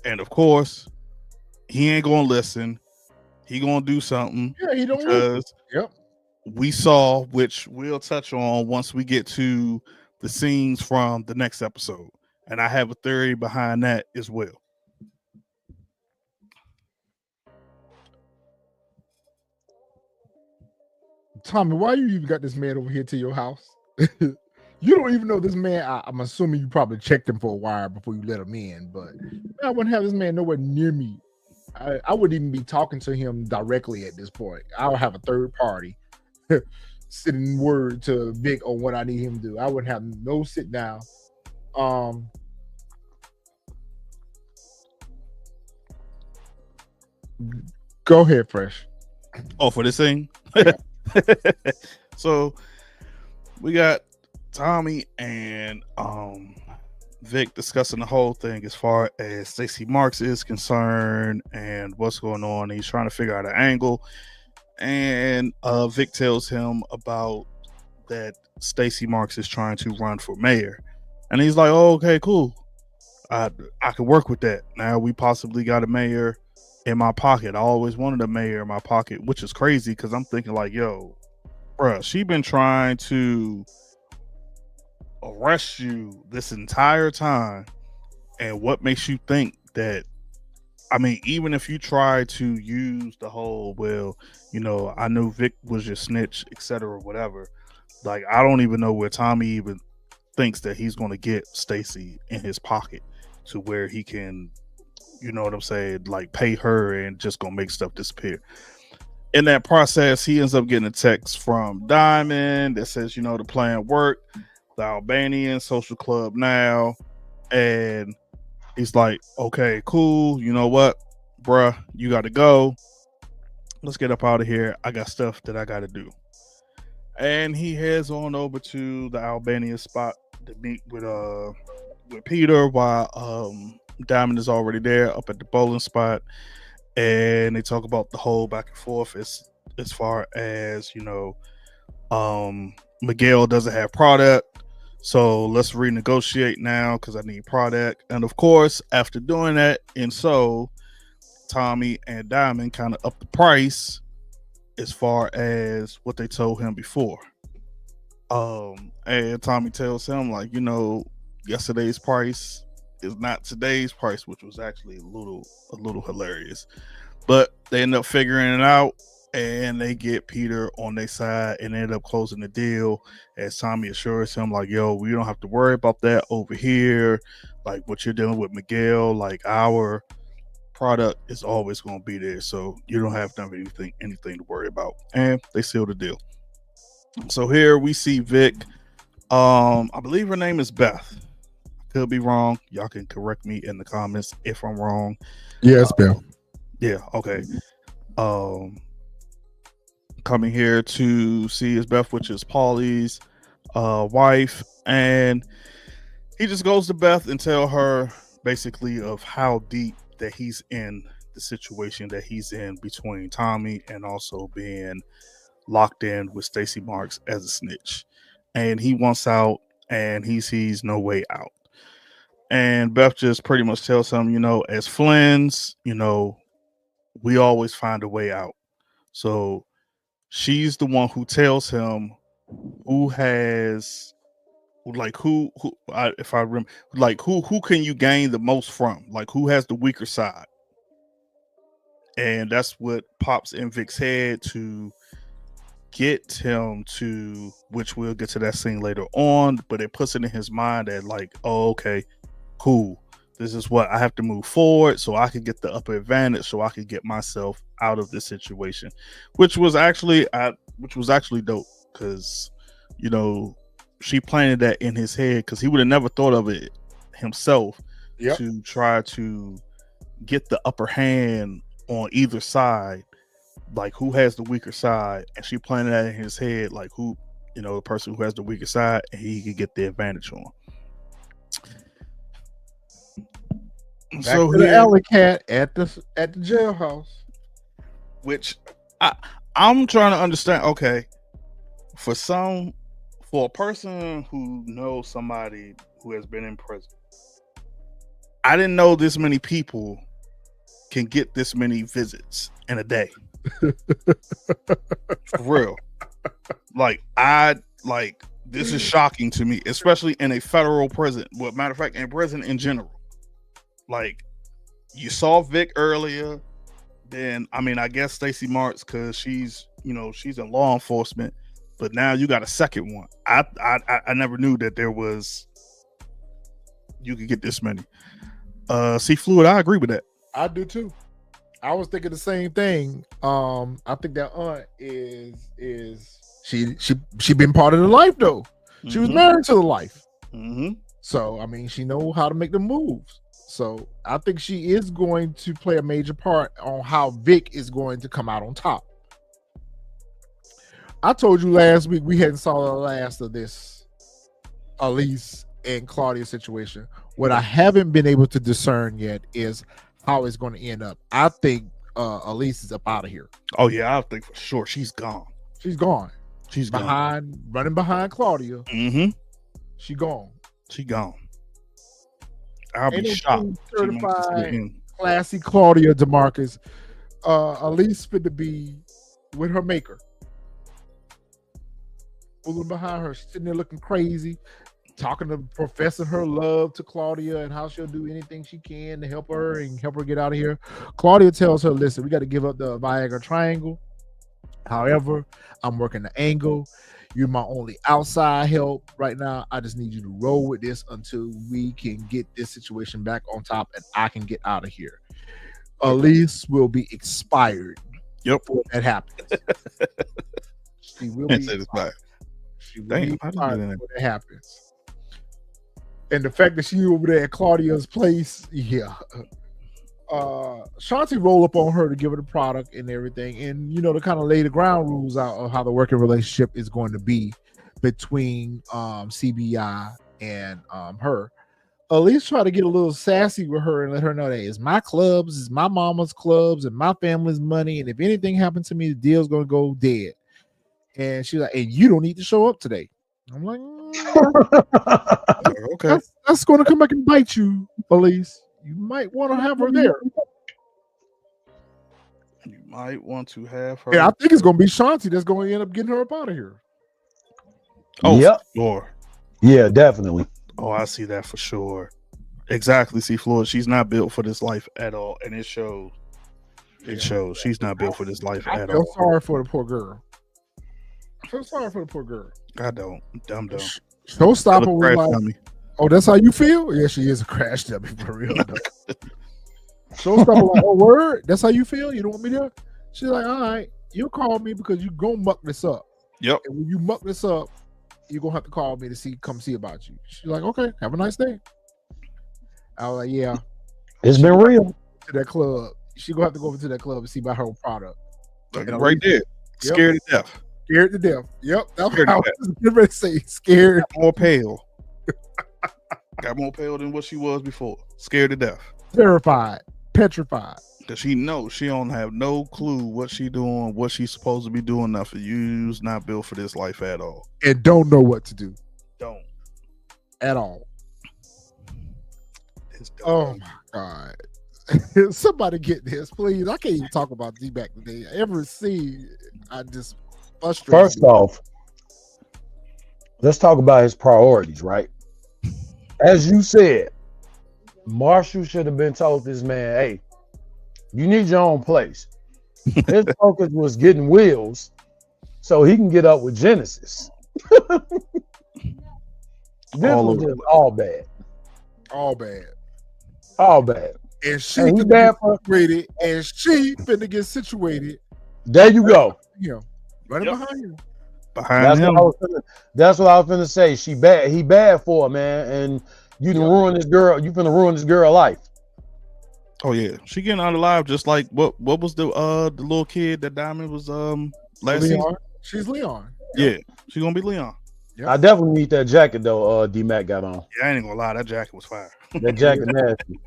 And of course, he ain't gonna listen. He gonna do something. Yeah, he don't because listen. Yep. We saw, which we'll touch on once we get to the scenes from the next episode. And I have a theory behind that as well. Tommy, why you even got this man over here to your house? You don't even know this man. I'm assuming you probably checked him for a while before you let him in, but I wouldn't have this man nowhere near me. I wouldn't even be talking to him directly at this point. I'll have a third party sending word to Vic on what I need him to do. I wouldn't have no sit down. Go ahead, Fresh. Oh, for this thing? So we got Tommy and Vic discussing the whole thing as far as Stacey Marks is concerned and what's going on. He's trying to figure out an angle, and Vic tells him about that Stacey Marks is trying to run for mayor, and he's like, "Oh, okay, cool. I could work with that. Now we possibly got a mayor in my pocket. I always wanted a mayor in my pocket," which is crazy because I'm thinking like, "Yo, bruh, she been trying to arrest you this entire time, and what makes you think that?" I mean, even if you try to use the whole, well, I knew Vic was your snitch, etc., whatever. Like, I don't even know where Tommy even thinks that he's going to get Stacey in his pocket to where he can, you know what I'm saying, like pay her and just gonna make stuff disappear. In that process, he ends up getting a text from Diamond that says, the plan worked, the Albanian social club now, and he's like, okay, cool. You know what, bruh, you got to go. Let's get up out of here. I got stuff that I got to do. And he heads on over to the Albanian spot to meet with Peter while Diamond is already there up at the bowling spot, and they talk about the whole back and forth as far as Miguel doesn't have product, so let's renegotiate now because I need product. And of course, after doing that, and so Tommy and Diamond kind of up the price as far as what they told him before. And Tommy tells him, like, yesterday's price is not today's price, which was actually a little hilarious. But they end up figuring it out, and they get Peter on their side and end up closing the deal, as Tommy assures him, like, yo, we don't have to worry about that over here. Like, what you're dealing with, Miguel, like, our product is always going to be there, so you don't have to have anything to worry about. And they seal the deal. So here we see Vic. I believe her name is Beth. Could be wrong. Y'all can correct me in the comments if I'm wrong. Yeah, it's Beth. Yeah, okay. Coming here to see his Beth, which is Paulie's wife, and he just goes to Beth and tell her basically of how deep that he's in the situation that he's in between Tommy and also being locked in with Stacey Marks as a snitch, and he wants out and he sees no way out. And Beth just pretty much tells him, as Flynn's, we always find a way out. So she's the one who tells him who has, like, if I remember, like, who can you gain the most from, like, who has the weaker side. And that's what pops in Vic's head to get him to, which we'll get to that scene later on, but it puts it in his mind that, like, oh, okay, cool, this is what I have to move forward so I can get the upper advantage, so I can get myself out of this situation, which was actually dope, because she planted that in his head, because he would have never thought of it himself. Yep. To try to get the upper hand on either side, like who has the weaker side, and she planted that in his head, like who, the person who has the weaker side, and he could get the advantage on. Back so to the alley cat at the jailhouse, which I'm trying to understand. Okay, for a person who knows somebody who has been in prison, I didn't know this many people can get this many visits in a day. For real. This is shocking to me, especially in a federal prison. Well, matter of fact, in prison in general. Like, you saw Vic earlier, then I guess Stacey Marks, because she's in law enforcement, but now you got a second one. I never knew that you could get this many. See, Fluid, I agree with that. I do too. I was thinking the same thing. I think that aunt is she been part of the life though. Mm-hmm. She was married to the life. Mm-hmm. So she knows how to make the moves. So I think she is going to play a major part on how Vic is going to come out on top. I told you last week we hadn't saw the last of this Elise and Claudia's situation. What I haven't been able to discern yet is how it's going to end up. I think Elise is up out of here. Oh yeah, I think for sure she's gone. She's gone. She's gone. Running behind Claudia. Mm-hmm. She gone. She gone. I'll be shocked. Certified, classy Claudia DeMarcus. Elise fit to be with her maker. Fooling behind her, sitting there looking crazy, talking to professing her love to Claudia and how she'll do anything she can to help her and help her get out of here. Claudia tells her, listen, we got to give up the Viagra triangle. However, I'm working the angle. You're my only outside help right now. I just need you to roll with this until we can get this situation back on top and I can get out of here. Elise will be expired. Yep. Before that happens. She will be expired. She will be expired before that happens. And the fact that she over there at Claudia's place, yeah. Shanti roll up on her to give her the product and everything, and to kind of lay the ground rules out of how the working relationship is going to be between CBI and her. Elise try to get a little sassy with her and let her know that it's my clubs, it's my mama's clubs, and my family's money, and if anything happens to me, the deal's gonna go dead. And she's like, and you don't need to show up today. I'm like, okay, that's gonna come back and bite you, Elise. You might want to have her there. You might want to have her. Yeah, I think it's going to be Shanti that's going to end up getting her up out of here. Oh, yep. Sure. Yeah, definitely. Oh, I see that for sure. Exactly. See, Floyd, she's not built for this life at all. And it shows. It shows. She's not built for this life at all. I feel sorry for the poor girl. I feel sorry for the poor girl. I don't. Dumb. Showstopper was like, oh, that's how you feel? Yeah, she is a crash dummy for real. Showstopper like, oh, word? That's how you feel? You don't want me there? She's like, all right, you call me because you gonna muck this up. Yep. And when you muck this up, you're gonna have to call me to come see about you. She's like, okay, have a nice day. I was like, yeah. It's been real. To that club. She gonna have to go over to that club and see about her product. Right there. Scared to death. Scared to death. Yep. That's what I was going to say. Scared. More pale. Got more pale than what she was before. Scared to death. Terrified. Petrified. Because she knows she don't have no clue what she doing, what she's supposed to be doing. Nothing. You's not built for this life at all. And don't know what to do. Don't. At all. Oh my God. Somebody get this, please. I can't even talk about D-Back today. Every scene, I just frustrated. First off, let's talk about his priorities, right? As you said, Marshall should have been told this man, hey, you need your own place. His focus was getting wheels so he can get up with Genesis. This was just all bad. All bad. All bad. And she finna get situated. And she finna get situated. There you go. Running behind him. Behind him. That's what I was finna say. He bad for her, man. And you can ruin this girl. You finna ruin this girl life. Oh yeah, she getting out alive. Just like what was the little kid that Diamond was last season? She's Leon. Yeah, she's gonna be Leon. Yep. I definitely need that jacket though. D-Mac got on. Yeah, I ain't gonna lie, that jacket was fire. That jacket nasty.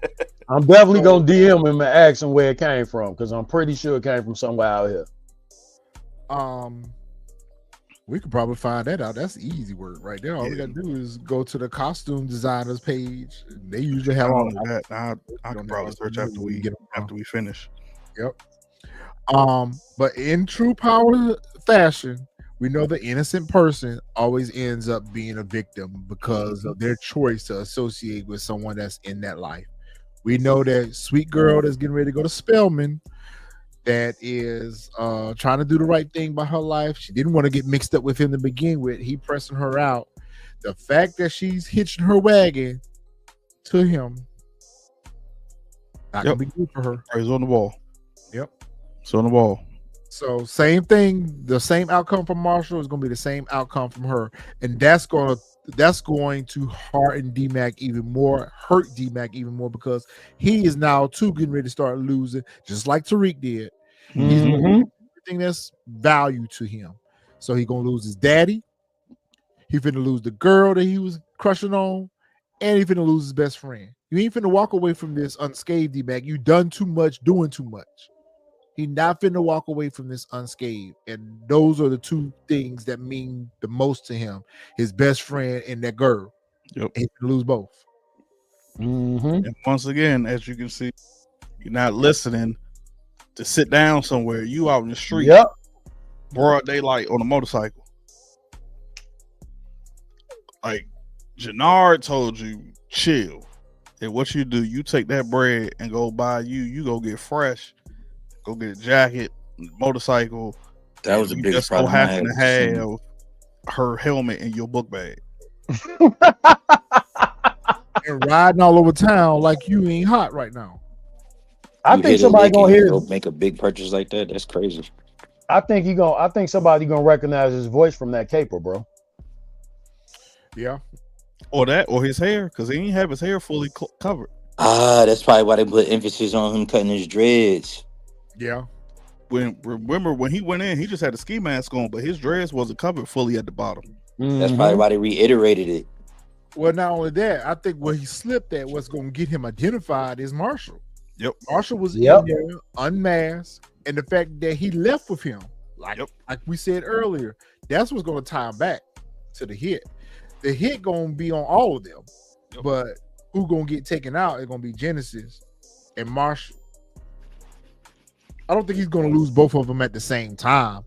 I'm definitely gonna DM him and ask him where it came from because I'm pretty sure it came from somewhere out here. We could probably find that out. That's easy work right there. All we gotta do is go to the costume designers page. They usually have all that. I can probably search after we finish. Yep. But in true power fashion, we know the innocent person always ends up being a victim because of their choice to associate with someone that's in that life. We know that sweet girl that's getting ready to go to Spelman that is trying to do the right thing by her life. She didn't want to get mixed up with him to begin with. He pressing her out. The fact that she's hitching her wagon to him, not gonna be good for her. He's on the wall. Yep. It's on the wall. So same thing, the same outcome from Marshall is going to be the same outcome from her, and that's going to harden D-Mac even more, hurt D-Mac even more because he is now too getting ready to start losing, just like Tariq did. Mm-hmm. He's losing everything that's value to him. So he's gonna lose his daddy. He's finna lose the girl that he was crushing on, and he finna lose his best friend. You ain't finna walk away from this unscathed, D-Mac. You done too much, doing too much. He not finna walk away from this unscathed. And those are the two things that mean the most to him. His best friend and that girl. Yep. And he's gonna lose both. And once again, as you can see, you're not listening to sit down somewhere. You out in the street. Yep. Broad daylight on a motorcycle. Like Jannard told you, chill. And what you do, you take that bread and go buy you go get fresh, go get a jacket, motorcycle. That was a big just problem. so happen to have her helmet in your book bag. And riding all over town like you ain't hot right now. I think somebody gonna hear make a big purchase like that. That's crazy. I think somebody gonna recognize his voice from that caper, bro. Yeah. Or that, or his hair, because he ain't have his hair fully covered. That's probably why they put emphasis on him cutting his dreads. Yeah. Remember when he went in, he just had a ski mask on, but his dreads wasn't covered fully at the bottom. That's probably why they reiterated it. Well, not only that, I think where he slipped at, what's going to get him identified is Marshall. Yep. Marshall was in there unmasked, and the fact that he left with him, like we said earlier, that's what's going to tie him back to the hit. The hit going to be on all of them, but who going to get taken out is going to be Genesis and Marshall. I don't think he's going to lose both of them at the same time,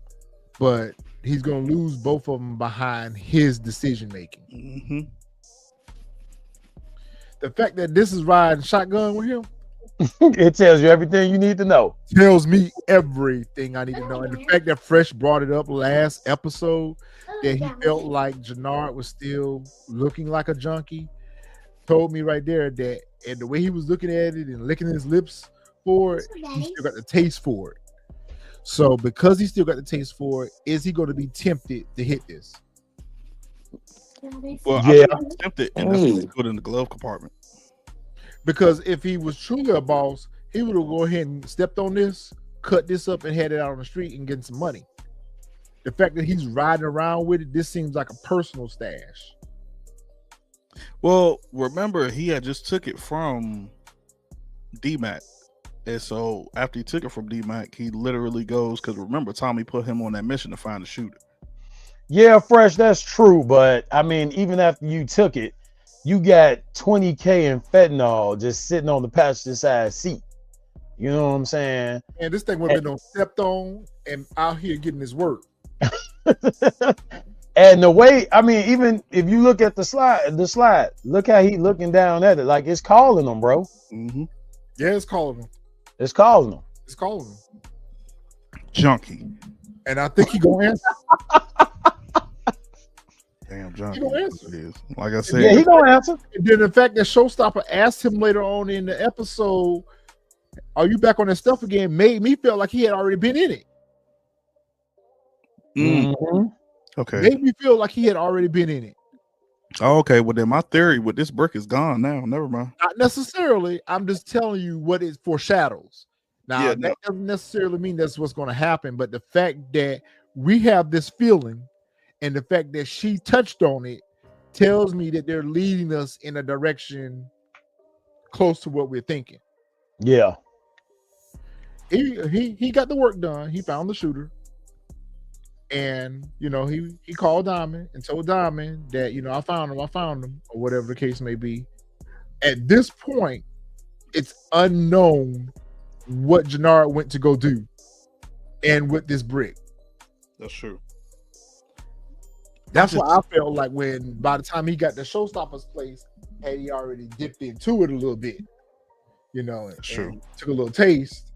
but he's going to lose both of them behind his decision making. Mm-hmm. The fact that this is riding shotgun with him, it tells you everything you need to know. Tells me everything I need to know. And the fact that Fresh brought it up last episode, that he felt like Jannard was still looking like a junkie, told me right there that, and the way he was looking at it and licking his lips for it, he still got the taste for it. So because he still got the taste for it, is he going to be tempted to hit this? Well, yeah, I'm tempted, and that's what he put in the glove compartment. Because if he was truly a boss, he would have go ahead and stepped on this, cut this up, and had it out on the street and get some money. The fact that he's riding around with it, this seems like a personal stash. Well, remember, he had just took it from D-Mac. And so after he took it from D-Mac, he literally goes, because remember, Tommy put him on that mission to find the shooter. Yeah, Fresh, that's true. But I mean, even after you took it, you got 20K in fentanyl just sitting on the passenger side seat. You know what I'm saying? And this thing would have been stepped on and out here getting his work. And the way, I mean, even if you look at the slide, look how he looking down at it. Like it's calling him, bro. Mm-hmm. Yeah, it's calling him. It's calling him. It's calling him. Junkie. And I think he gonna answer. Damn, junkie. He gonna answer. Like I said. Yeah, he gonna answer. And then the fact that Showstopper asked him later on in the episode, "Are you back on that stuff again?" made me feel like he had already been in it. Mm-hmm. Okay. Made me feel like he had already been in it. Oh, okay. Well, then my theory with this brick is gone now. Never mind. Not necessarily. I'm just telling you what it foreshadows. Now, Yeah, that doesn't necessarily mean that's what's going to happen, but the fact that we have this feeling and the fact that she touched on it tells me that they're leading us in a direction close to what we're thinking. Yeah. He got the work done. He found the shooter. And, you know, he called Diamond and told Diamond that, you know, I found him, or whatever the case may be. At this point, it's unknown what Jannard went to go do and with this brick. That's true. That's why I felt like when, by the time he got to Showstopper's place, had he already dipped into it a little bit, you know, and took a little taste.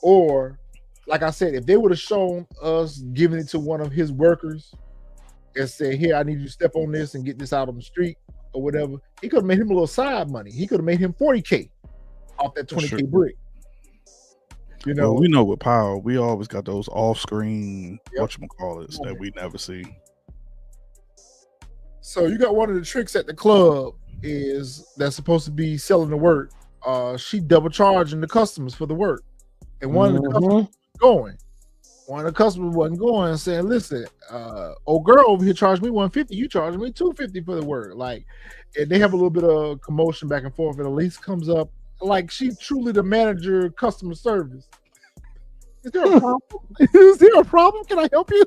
Or, like I said, if they would have shown us giving it to one of his workers and said, "Here, I need you to step on this and get this out on the street," or whatever, he could have made him a little side money. He could have made him 40K off that 20K brick. You know, well, we know with Power, we always got those off-screen whatchamacallits that we never see. So you got one of the tricks at the club is that's supposed to be selling the work. She double charging the customers for the work, and one of the customers going. One of the customers wasn't going and saying, "Listen, old girl over here charged me $150. You charging me $250 for the work." Like, and they have a little bit of commotion back and forth, and Elise comes up like she's truly the manager of customer service. Is there a problem? Is there a problem? Can I help you?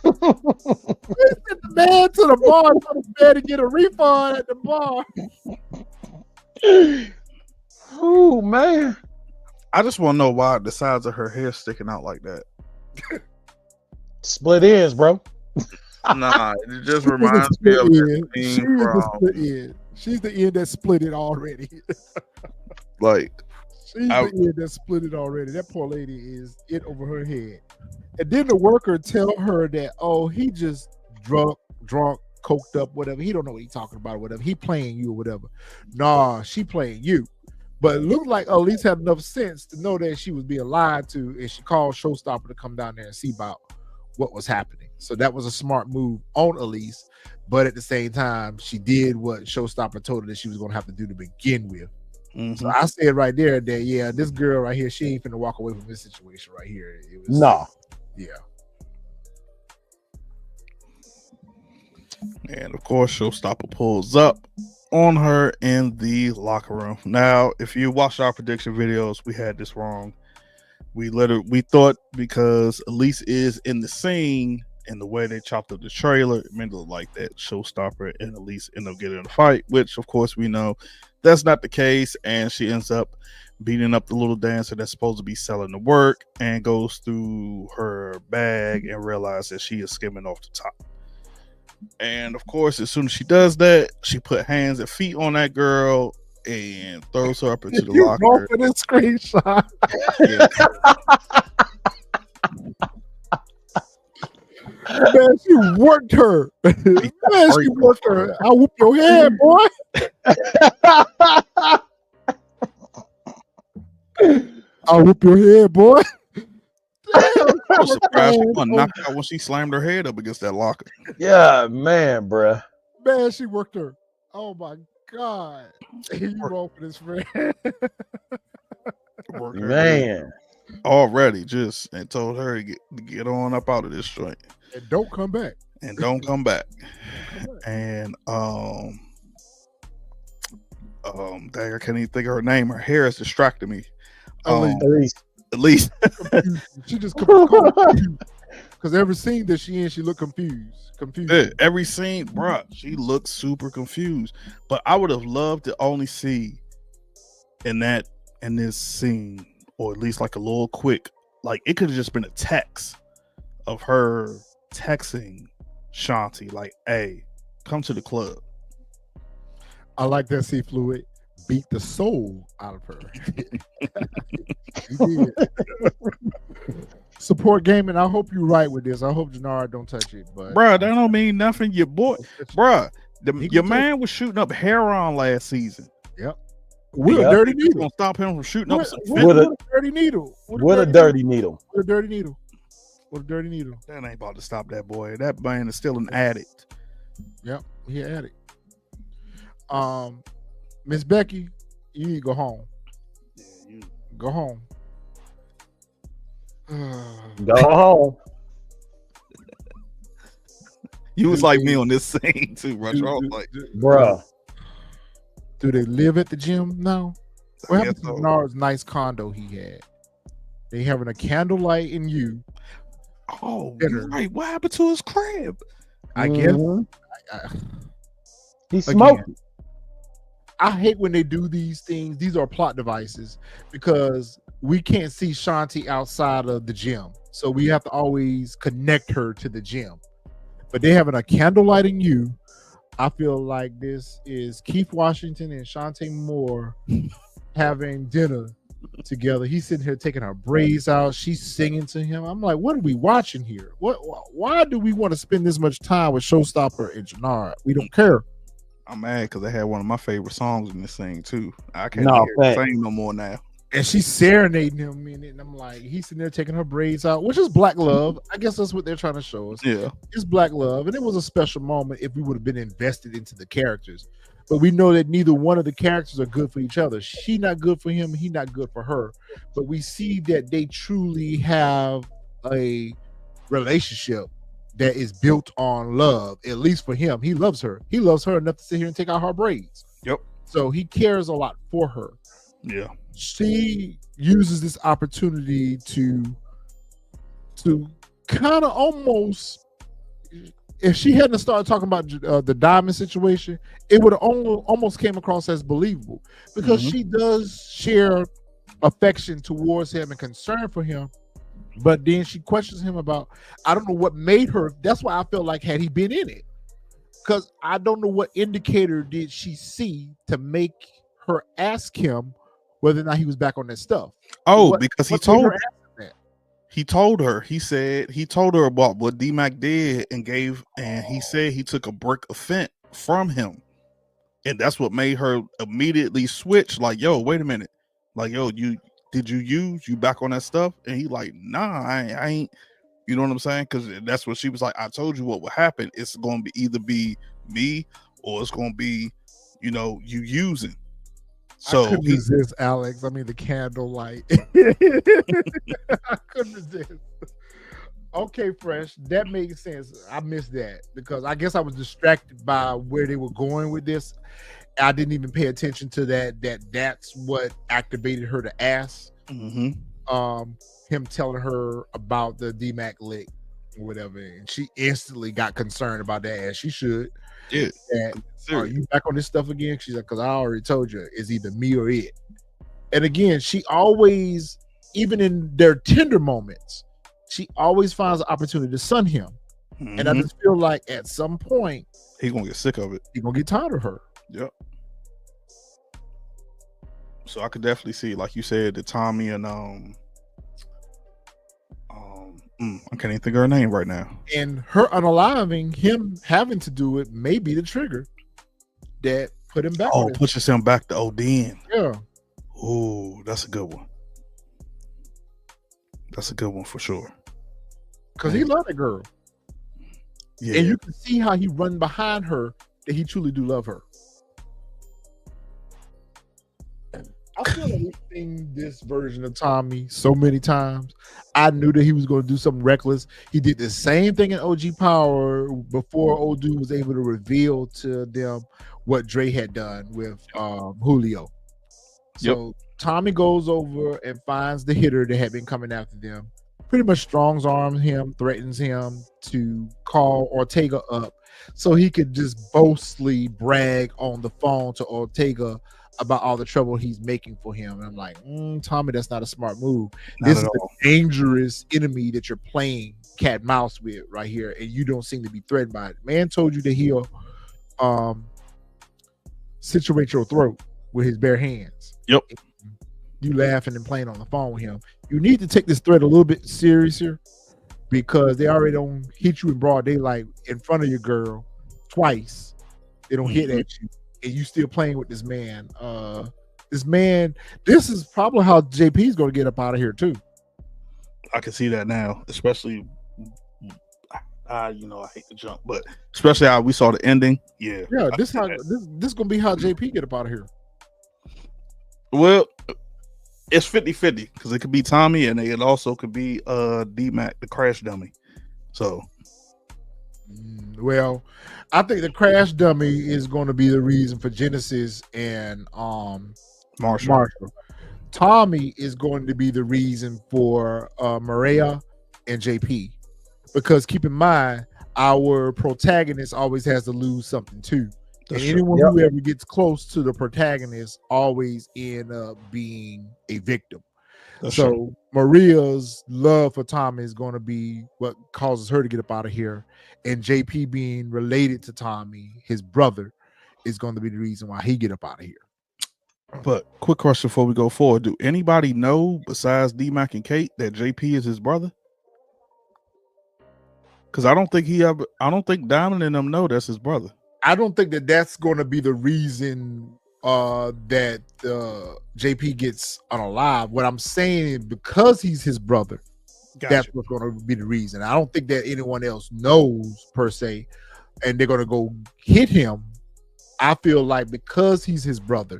Sent the man to the bar for the man to get a refund at the bar. Oh man. I just want to know why the sides of her hair sticking out like that. Split ends, bro. Nah, it just reminds me of the scene from. She's the end that split it already. Like, she's the end that split it already. That poor lady is it over her head. And then the worker tell her that, oh, he just drunk, coked up, whatever. He don't know what he's talking about or whatever. He playing you or whatever. Nah, she playing you. But it looked like Elise had enough sense to know that she was being lied to, and she called Showstopper to come down there and see about what was happening. So that was a smart move on Elise. But at the same time, she did what Showstopper told her that she was going to have to do to begin with. Mm-hmm. So I said right there that, yeah, this girl right here, she ain't finna walk away from this situation right here. It was, no. Yeah. And of course, Showstopper pulls up on her in the locker room. Now, if you watched our prediction videos, we had this wrong. We thought because Elise is in the scene and the way they chopped up the trailer, it made it look like that Showstopper and Elise end up getting in a fight, which of course we know that's not the case, and she ends up beating up the little dancer that's supposed to be selling the work and goes through her bag and realizes that she is skimming off the top. And of course, as soon as she does that, she put hands and feet on that girl and throws her up into the locker. For this screenshot. Man, she worked her. Man, she worked her. I'll whoop your head, boy. I'll whoop your head, boy. I was surprised she wasn't knocked out when she slammed her head up against that locker. Yeah, man, bruh. Man, she worked her. Oh my God. You wrong for this, friend. Man. Already and told her to get on up out of this joint. And don't come back. And dang, I can't even think of her name. Her hair is distracting me. At least. She just confused. Because every scene that she in, she looked confused. Yeah, every scene, bruh, she looks super confused. But I would have loved to only see in this scene, or at least like a little quick, like it could have just been a text of her texting Shanti, like, hey, come to the club. I like that C Fluid beat the soul out of her. He did. Support gaming. I hope you're right with this. I hope Janara don't touch it. But bruh, that don't mean nothing. Your boy, bruh, your man was shooting up heroin last season. Yep. With a dirty needle. Gonna stop him from shooting up some with a dirty needle. With a dirty needle. With a dirty needle. With a dirty needle. That ain't about to stop that boy. That man is still an addict. Yep, he an addict. Miss Becky, you need to go home. Yeah, you go home. Go home. You was like me on this scene too, bro. I was like, bruh. Do they live at the gym now? What happened to Bernard's nice condo he had? They having a candlelight in you. Oh, you're right. What happened to his crib? I guess. He smoked. I hate when they do these things. These are plot devices because we can't see Shanti outside of the gym. So we have to always connect her to the gym. But they having a candlelight in you. I feel like this is Keith Washington and Shantae Moore having dinner together. He's sitting here taking her braids out. She's singing to him. I'm like, what are we watching here? Why do we want to spend this much time with Showstopper and Janara? We don't care. I'm mad because they had one of my favorite songs in this thing too. I can't hear it sing no more now. And she's serenading him in it, and I'm like, he's sitting there taking her braids out, which is black love. I guess that's what they're trying to show us. Yeah, it's black love, and it was a special moment if we would have been invested into the characters. But we know that neither one of the characters are good for each other. She not good for him, he not good for her. But we see that they truly have a relationship that is built on love. At least for him, he loves her. He loves her enough to sit here and take out her braids. Yep. So he cares a lot for her. Yeah. She uses this opportunity to kind of almost, if she hadn't started talking about the diamond situation, it would have almost came across as believable, because she does share affection towards him and concern for him. But then she questions him about, I don't know what made her. That's why I feel like, had he been in it, because I don't know what indicator did she see to make her ask him whether or not he was back on that stuff. Because he told her. He told her. He said he told her about what D-Mac did and he said he took a brick of fent from him, and that's what made her immediately switch. Like, yo, wait a minute. Like, yo, you back on that stuff? And he like, nah, I ain't. You know what I'm saying? Because that's what she was like. I told you what would happen. It's going to either be me or it's going to be, you using. So I couldn't resist, Alex. I mean, the candlelight. I couldn't resist. Okay, Fresh. That makes sense. I missed that because I guess I was distracted by where they were going with this. I didn't even pay attention to that. That's what activated her to ask. Him telling her about the D-Mac lick or whatever, and she instantly got concerned about that, as she should. Yeah. Are you back on this stuff again? She's like, because I already told you, it's either me or it. And again, she always, even in their tender moments, she always finds an opportunity to sun him. And I just feel like at some point he's gonna get sick of it. He's gonna get tired of her. Yep. So I could definitely see, like you said, the Tommy and I can't even think of her name right now. And her unaliving him having to do it may be the trigger that put him back. Pushes him back to Odin. Yeah. Oh, that's a good one. That's a good one for sure. Because he loved that girl. Yeah. And you can see how he run behind her, that he truly do love her. I feel like we've seen this version of Tommy so many times. I knew that he was going to do something reckless. He did the same thing in OG Power before old dude was able to reveal to them what Dre had done with Julio. So Tommy goes over and finds the hitter that had been coming after them. Pretty much strongs arms him, threatens him to call Ortega up so he could just boastfully brag on the phone to Ortega about all the trouble he's making for him. And I'm like, Tommy, that's not a smart move. This is a dangerous enemy that you're playing cat and mouse with right here, and you don't seem to be threatened by it. Man told you that he'll situate your throat with his bare hands. Yep. You laughing and playing on the phone with him. You need to take this threat a little bit seriouser, because they already don't hit you in broad daylight in front of your girl twice. They don't hit at you, and you still playing with this man. This is probably how JP is going to get up out of here too. I can see that now, especially. I hate to jump, but especially how we saw the ending. Yeah. This gonna be how JP get up out of here. Well, it's 50-50 because it could be Tommy and it also could be D-Mac, the crash dummy. So, well, I think the crash dummy is going to be the reason for Genesis and Marshall. Tommy is going to be the reason for Maria and JP, because keep in mind, our protagonist always has to lose something too. And anyone who ever gets close to the protagonist always end up being a victim. So Maria's love for Tommy is going to be what causes her to get up out of here. And JP being related to Tommy, his brother, is going to be the reason why he get up out of here. But quick question before we go forward. Do anybody know besides D-Mac and Kate that JP is his brother? Because I don't think Diamond and them know that's his brother. I don't think that that's going to be the reason that JP gets unalive. What I'm saying is, because he's his brother, that's what's going to be the reason. I don't think that anyone else knows per se, and they're going to go hit him. I feel like because he's his brother,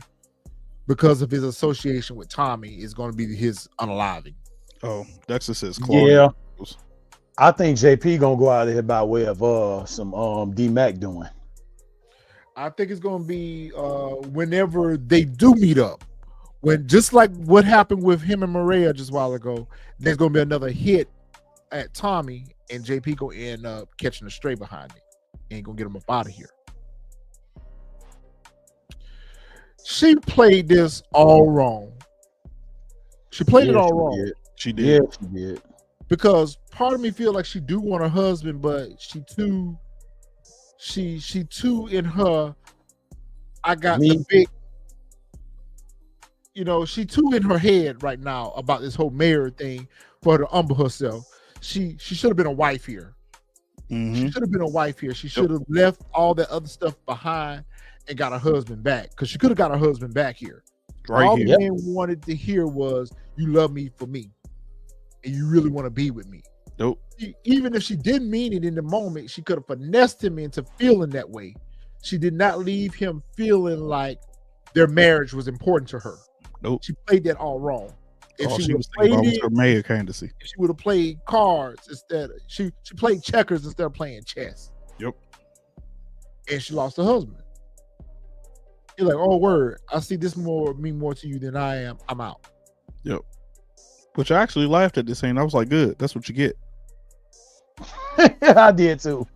because of his association with Tommy, is going to be his unaliving. Oh, Dexter says Claudia. Yeah. I think JP gonna go out of here by way of some D Mac doing. I think it's gonna be whenever they do meet up. When just like what happened with him and Maria just a while ago, there's gonna be another hit at Tommy, and JP gonna end up catching a stray behind it and gonna get him up out of here. She played this all wrong. She played it all wrong. Did. She did. Yeah, she did. Because part of me feel like she do want a husband, but she too in her. I got the big. She too in her head right now about this whole mayor thing for her to humble herself. She should have been a wife here. Mm-hmm. She should have been a wife here. She should have left all that other stuff behind and got her husband back, because she could have got her husband back here. Right all here. the man wanted to hear was, "You love me for me, and you really want to be with me." Nope. Even if she didn't mean it in the moment, she could have finessed him into feeling that way. She did not leave him feeling like their marriage was important to her. Nope. She played that all wrong. If All she, she would was have thinking about played was it, her mayor candidacy. if she would have played cards instead, she played checkers instead of playing chess. Yep. And she lost her husband. You're like, oh word, I see this mean more to you than I am. I'm out. Yep. Which I actually laughed at this scene. I was like, good. That's what you get. I did too.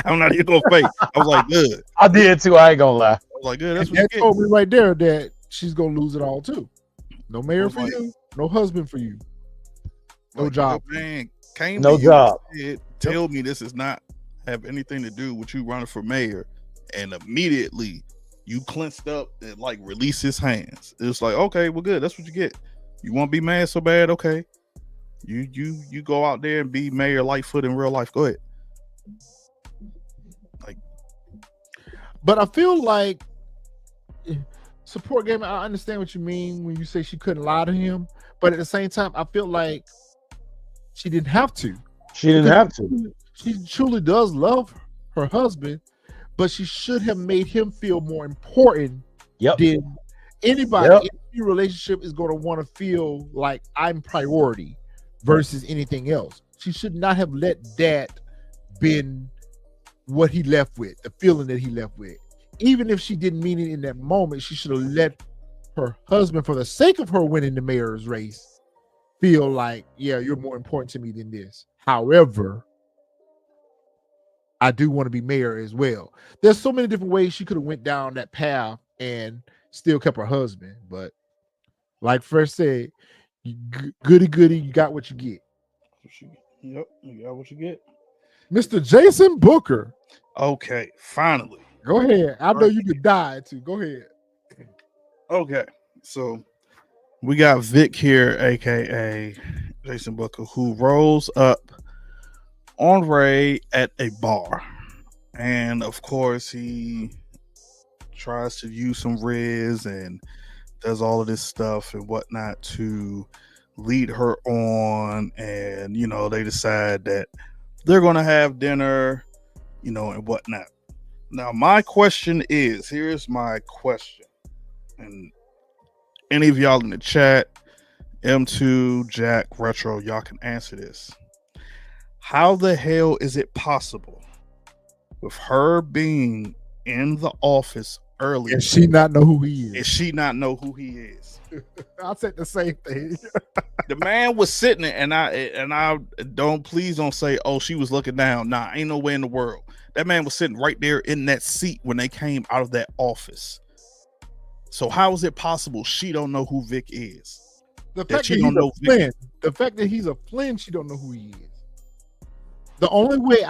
I'm not even gonna fake. I was like, good. I did too. I ain't gonna lie. I was like, good. That's And what you that get. told me right there that she's gonna lose it all too. No mayor for like- you, no husband for you, no Like, job. your man came No to you job. and said, tell me this is not have anything to do with you running for mayor, and immediately you clenched up and like release his hands. It's like, okay, well, good. That's what you get. You want to be mad so bad? Okay, you go out there and be Mayor Lightfoot in real life. Go ahead. But I feel like support game. I understand what you mean when you say she couldn't lie to him, but at the same time, I feel like she didn't have to. She didn't have to. She truly does love her husband, but she should have made him feel more important Yep. than anybody Yep. in any relationship is going to want to feel like I'm priority versus anything else. She should not have let that been what he left with, the feeling that he left with. Even if she didn't mean it in that moment, she should have let her husband, for the sake of her winning the mayor's race, feel like, yeah, you're more important to me than this. However, I do want to be mayor as well. There's so many different ways she could have went down that path and still kept her husband. But like Fresh said, goody, you got what you get. Yep, you got what you get. Mr. Jason Booker. Okay, finally. Go ahead. I know you could die too. Go ahead. Okay, so we got Vic here, aka Jason Booker, who rolls up on Ray at a bar, and of course he tries to use some Riz and does all of this stuff and whatnot to lead her on, and they decide that they're gonna have dinner, and whatnot. Now my question is, here's my question, and any of y'all in the chat, M2, Jack, Retro, y'all can answer this. How the hell is it possible with her being in the office earlier And she not know who he and is. she not know who he is? I said the same thing. The man was sitting there, and I please don't say, oh, she was looking down. Nah, ain't no way in the world. That man was sitting right there in that seat when they came out of that office. So how is it possible she don't know who Vic is? The That fact she that don't he's a know Vic. Flynn, the fact that he's a Flynn, she don't know who he is. The only way that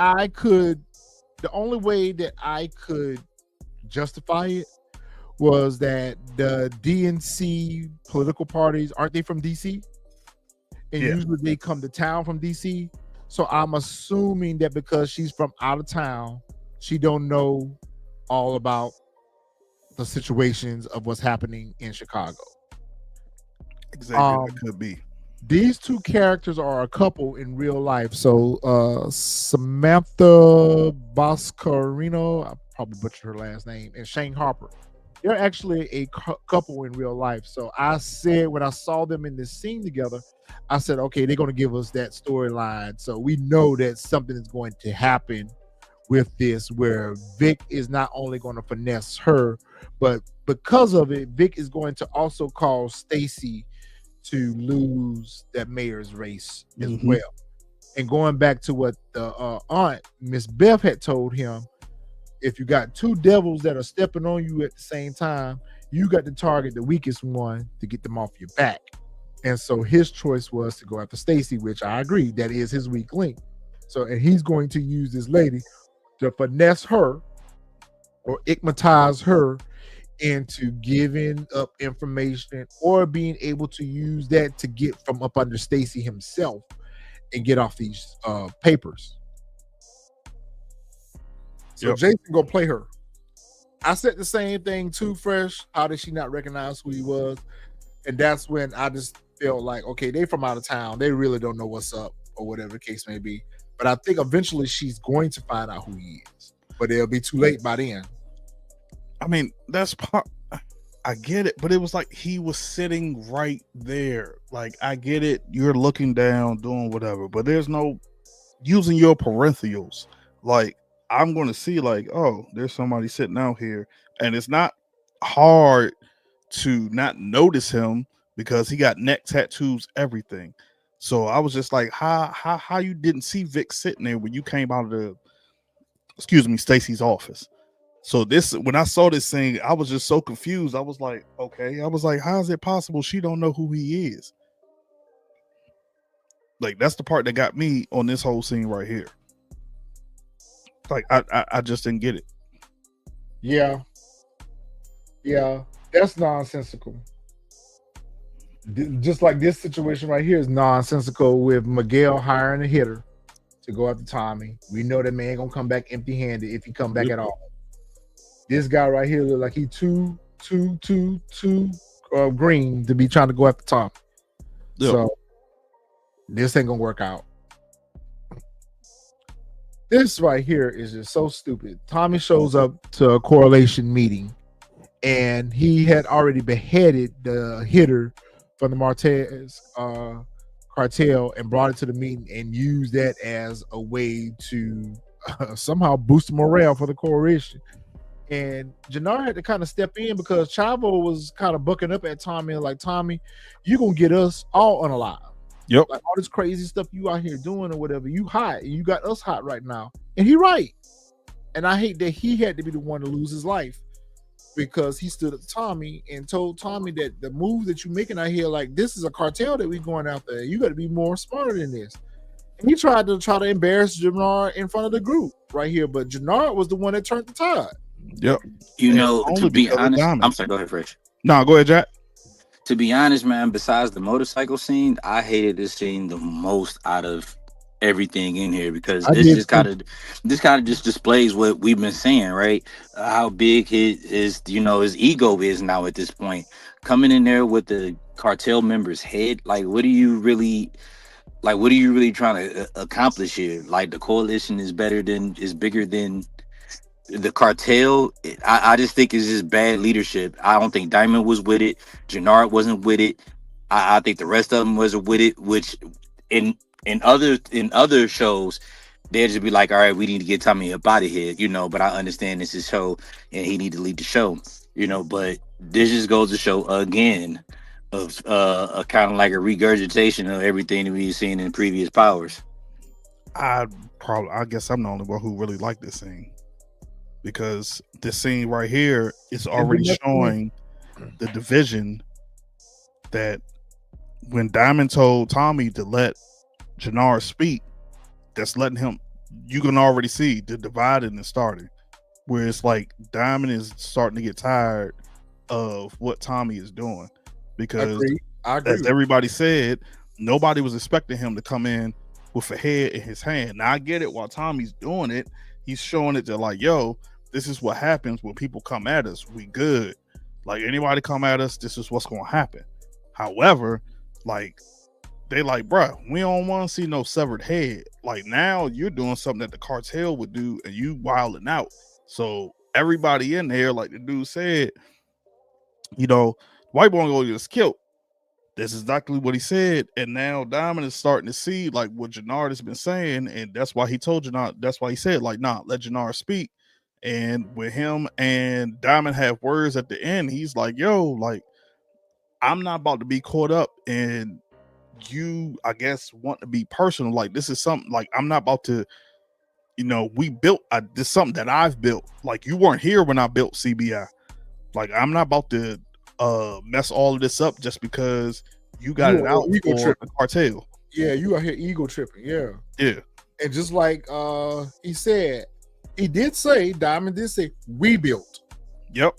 I could justify it was that the DNC political parties, aren't they from DC? And Yeah. usually they come to town from DC. So I'm assuming that because she's from out of town, she don't know all about the situations of what's happening in Chicago. Exactly, that could be. These two characters are a couple in real life. So Samantha Boscarino, I probably butchered her last name, and Shane Harper. They're actually a couple in real life. So I said when I saw them in this scene together, I said, okay, they're going to give us that storyline. So we know that something is going to happen with this, where Vic is not only going to finesse her, but because of it, Vic is going to also cause Stacy to lose that mayor's race as well. And going back to what the aunt, Miss Beth, had told him, if you got two devils that are stepping on you at the same time, you got to target the weakest one to get them off your back. And so his choice was to go after Stacy, which I agree, that is his weak link. So, and he's going to use this lady to finesse her or igmatize her into giving up information or being able to use that to get from up under Stacy himself and get off these papers. So Jason gonna play her. I said the same thing too, Fresh. How did she not recognize who he was? And that's when I just felt like, okay, they from out of town. They really don't know what's up or whatever the case may be. But I think eventually she's going to find out who he is. But it'll be too late by then. I mean, that's part. I get it, but it was like he was sitting right there. Like, I get it. You're looking down, doing whatever, but there's no using your parentheals. Like, I'm going to see, like, oh, there's somebody sitting out here, and it's not hard to not notice him because he got neck tattoos, everything. So I was just like, how you didn't see Vic sitting there when you came out of Stacy's office? So this, when I saw this thing, I was just so confused. I was like, okay. I was like, how is it possible she don't know who he is? Like, that's the part that got me on this whole scene right here. Like, I just didn't get it. Yeah, that's nonsensical. Just like this situation right here is nonsensical with Miguel hiring a hitter to go after Tommy. We know that man gonna come back empty-handed if he come back at all. This guy right here look like he too green to be trying to go after Tommy. Yep. So this ain't gonna work out. This right here is just so stupid. Tommy shows up to a correlation meeting, and he had already beheaded the hitter from the Martez cartel and brought it to the meeting and used that as a way to somehow boost morale for the coalition. And Jannar had to kind of step in because Chavo was kind of bucking up at Tommy and like, Tommy, you're going to get us all unalive. Yep. Like all this crazy stuff you out here doing or whatever, you hot. And you got us hot right now. And he right. And I hate that he had to be the one to lose his life because he stood up to Tommy and told Tommy that the move that you're making out here, like this is a cartel that we going after. You got to be more smarter than this. And he tried to embarrass Jannar in front of the group right here. But Jannar was the one that turned the tide. Yep. You know, to be honest, I'm sorry, go ahead, Fresh. No, go ahead, Jack. To be honest, man, besides the motorcycle scene, I hated this scene the most out of everything in here because this kind of just displays what we've been saying, right? How big his ego is now at this point. Coming in there with the cartel member's head, like what are you really trying to accomplish here? Like the coalition is bigger than the cartel. I just think it's just bad leadership. I don't think Diamond was with it. Jannard wasn't with it. I think the rest of them wasn't with it. Which in other shows, they'd just be like, "All right, we need to get Tommy up out of here," But I understand this is show, and he need to lead the show, But this just goes to show again of a kind of like a regurgitation of everything that we've seen in previous powers. I guess I'm the only one who really liked this scene. Because this scene right here is already showing the division that when Diamond told Tommy to let Jannar speak, that's letting him, you can already see the dividing is starting. Where it's like Diamond is starting to get tired of what Tommy is doing. Because I agree. As everybody said, nobody was expecting him to come in with a head in his hand. Now I get it, while Tommy's doing it, he's showing it to like, yo, this is what happens when people come at us. We good. Like anybody come at us, this is what's going to happen. However, like they like, bruh, we don't want to see no severed head. Like now you're doing something that the cartel would do and you wilding out. So everybody in there, like the dude said, white boy gonna get us killed. That's exactly what he said. And now Diamond is starting to see like what Jannard has been saying. And that's why he told Jannard, that's why he said, like, nah, let Jannard speak. And with him and Diamond have words at the end, he's like, yo, like, I'm not about to be caught up in you, I guess, want to be personal. Like, this is something like I'm not about to, we built this is something that I've built. Like, you weren't here when I built CBI. Like, I'm not about to mess all of this up just because you got it out for the cartel. Yeah, you out here ego tripping. Yeah. And just like he said, he did say, Diamond did say, we built. Yep.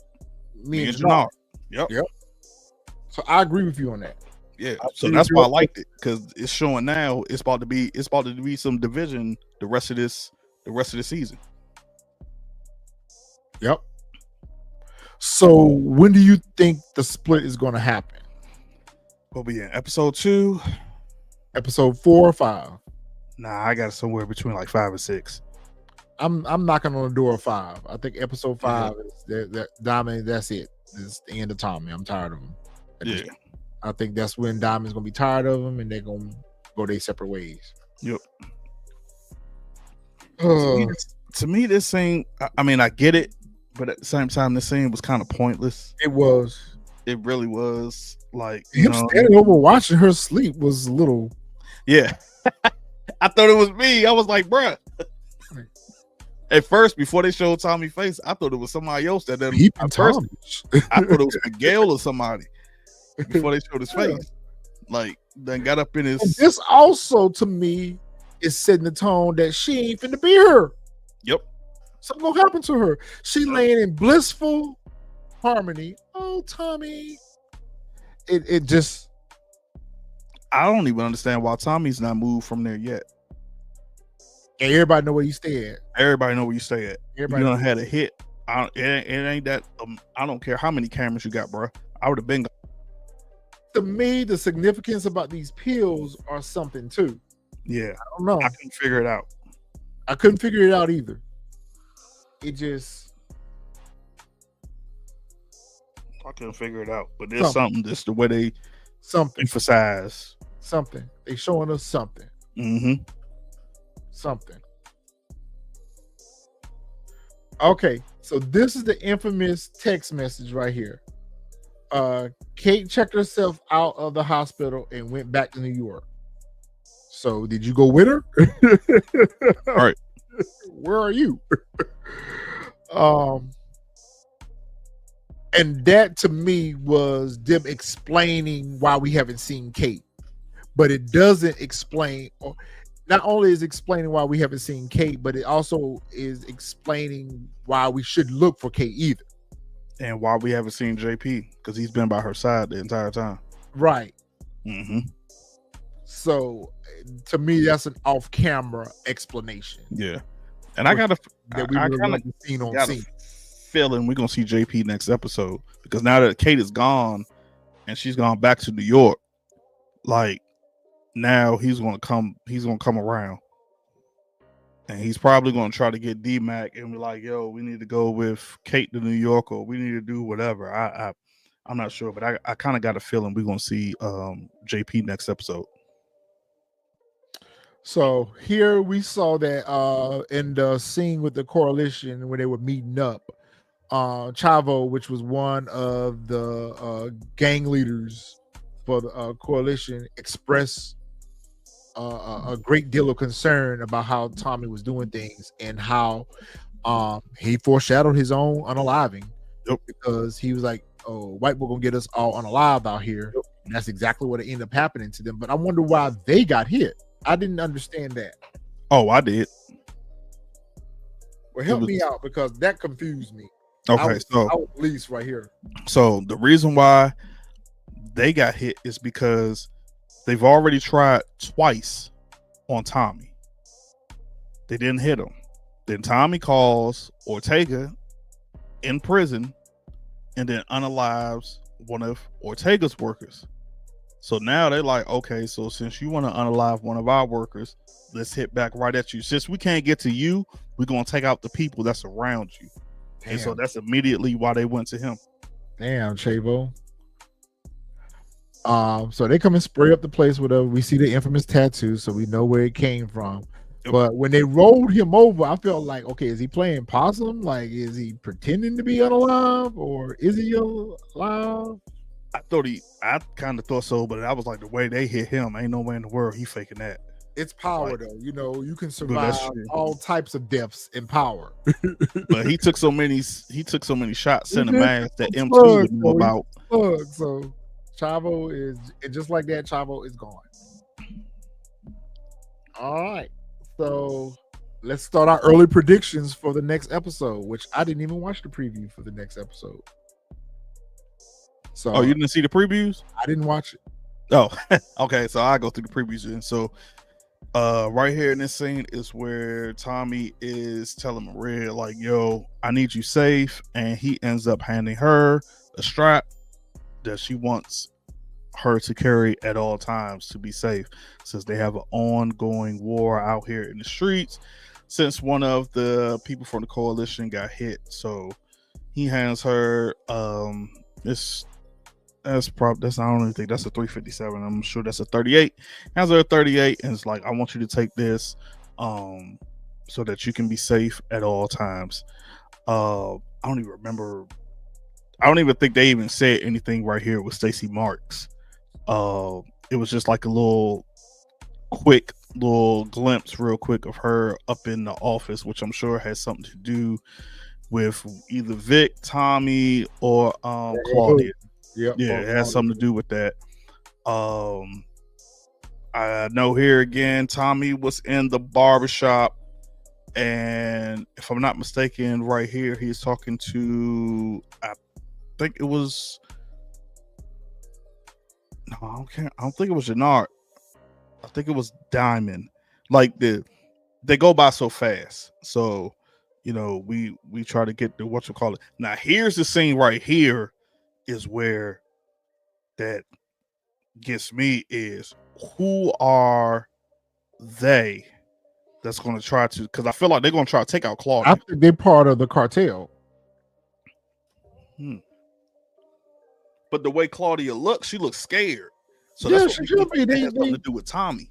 Me and Jannard. Yep. So I agree with you on that. Yeah. So that's why I liked it, because it's showing now it's about to be some division the rest of this season. Yep. So when do you think the split is going to happen? We'll be in episode 2, episode 4 or 5. Nah, I got it somewhere between like 5 and 6. I'm knocking on the door of 5. I think episode 5 is that Diamond. That's it. It's the end of Tommy. I'm tired of him. I think that's when Diamond's gonna be tired of him, and they're gonna go their separate ways. Yep. To me, this scene, I mean, I get it, but at the same time, this scene was kind of pointless. It was. It really was. Like, him standing over watching her sleep was a little. Yeah. I thought it was me. I was like, bruh. At first, before they showed Tommy's face, I thought it was somebody else that then. I thought it was Miguel or somebody before they showed his face. Like, then got up in his. And this also, to me, is setting the tone that she ain't finna be her. Yep. Something gonna happen to her. She laying in blissful harmony. Oh, Tommy. It just. I don't even understand why Tommy's not moved from there yet. And everybody know where you stay at. Everybody know where you stay at. Everybody you done had a hit. It ain't that. I don't care how many cameras you got, bro. I would have been. To me, the significance about these pills are something too. Yeah, I don't know. I couldn't figure it out. I couldn't figure it out either. It just. I couldn't figure it out. But there's something. Just the way they emphasize something. They showing us something. Mm-hmm. Something. Okay, so this is the infamous text message right here. Kate checked herself out of the hospital and went back to New York. So did you go with her? All right. Where are you? And that to me was them explaining why we haven't seen Kate. But it doesn't explain, or not only is explaining why we haven't seen Kate, but it also is explaining why we should look for Kate either. And why we haven't seen JP, because he's been by her side the entire time. Right. Mm-hmm. So to me, that's an off-camera explanation. Yeah. And I got a feeling we're gonna see JP next episode, because now that Kate is gone and she's gone back to New York, like now he's gonna come around, and he's probably gonna try to get D-Mac and be like, yo, we need to go with Kate to New York, or we need to do whatever. I'm not sure, but I kind of got a feeling we're gonna see JP next episode. So here we saw that in the scene with the coalition when they were meeting up, Chavo, which was one of the gang leaders for the coalition, expressed a great deal of concern about how Tommy was doing things and how he foreshadowed his own unaliving. Yep. Because he was like, oh, white boy gonna get us all unalived out here. Yep. And that's exactly what ended up happening to them. But I wonder why they got hit. I didn't understand that. Oh, I did. Well, help me out, because that confused me. Okay, I was least right here. So the reason why they got hit is because they've already tried twice on Tommy. They didn't hit him. Then Tommy calls Ortega in prison and then unalives one of Ortega's workers. So now they're like, okay, so since you want to unalive one of our workers, let's hit back right at you. Since we can't get to you, we're going to take out the people that's around you. Damn. And so that's immediately why they went to him. Damn, Chavo. So they come and spray up the place with a. We see the infamous tattoo, so we know where it came from. But when they rolled him over, I felt like, okay, is he playing possum? Like, is he pretending to be unalive, or is he alive? I kind of thought so, but I was like, the way they hit him, ain't no way in the world he faking that. It's power, though. You know, you can survive all types of deaths in power. But he took so many shots in the mask that M2 would know about. So Chavo is, and just like that, Chavo is gone. All right. So let's start our early predictions for the next episode, which I didn't even watch the preview for the next episode. So, you didn't see the previews? I didn't watch it. Oh, okay. So I go through the previews, and so right here in this scene is where Tommy is telling Maria, like, "Yo, I need you safe," and he ends up handing her a strap that she wants her to carry at all times to be safe, since they have an ongoing war out here in the streets since one of the people from the coalition got hit. So he hands her this. I don't even think that's a 357. I'm sure that's a 38. Hands her a 38 and it's like, I want you to take this so that you can be safe at all times. I don't even remember. I don't even think they even said anything right here with Stacey Marks. It was just like a little glimpse real quick of her up in the office, which I'm sure has something to do with either Vic, Tommy, or Claudia. Yeah, it has something to do with that. I know here again, Tommy was in the barbershop, and if I'm not mistaken, right here he's talking to, I think it was, no, I don't think it was Jannard. I think it was Diamond. Like they go by so fast. So, you know, we try to get the whatchamacallit. Now here's the scene right here is where that gets me is, who are they that's going to try to, because I feel like they're going to try to take out Claudia. I think they're part of the cartel. But the way Claudia looks, she looks scared. So yeah, that's she should be. That has something to do with Tommy.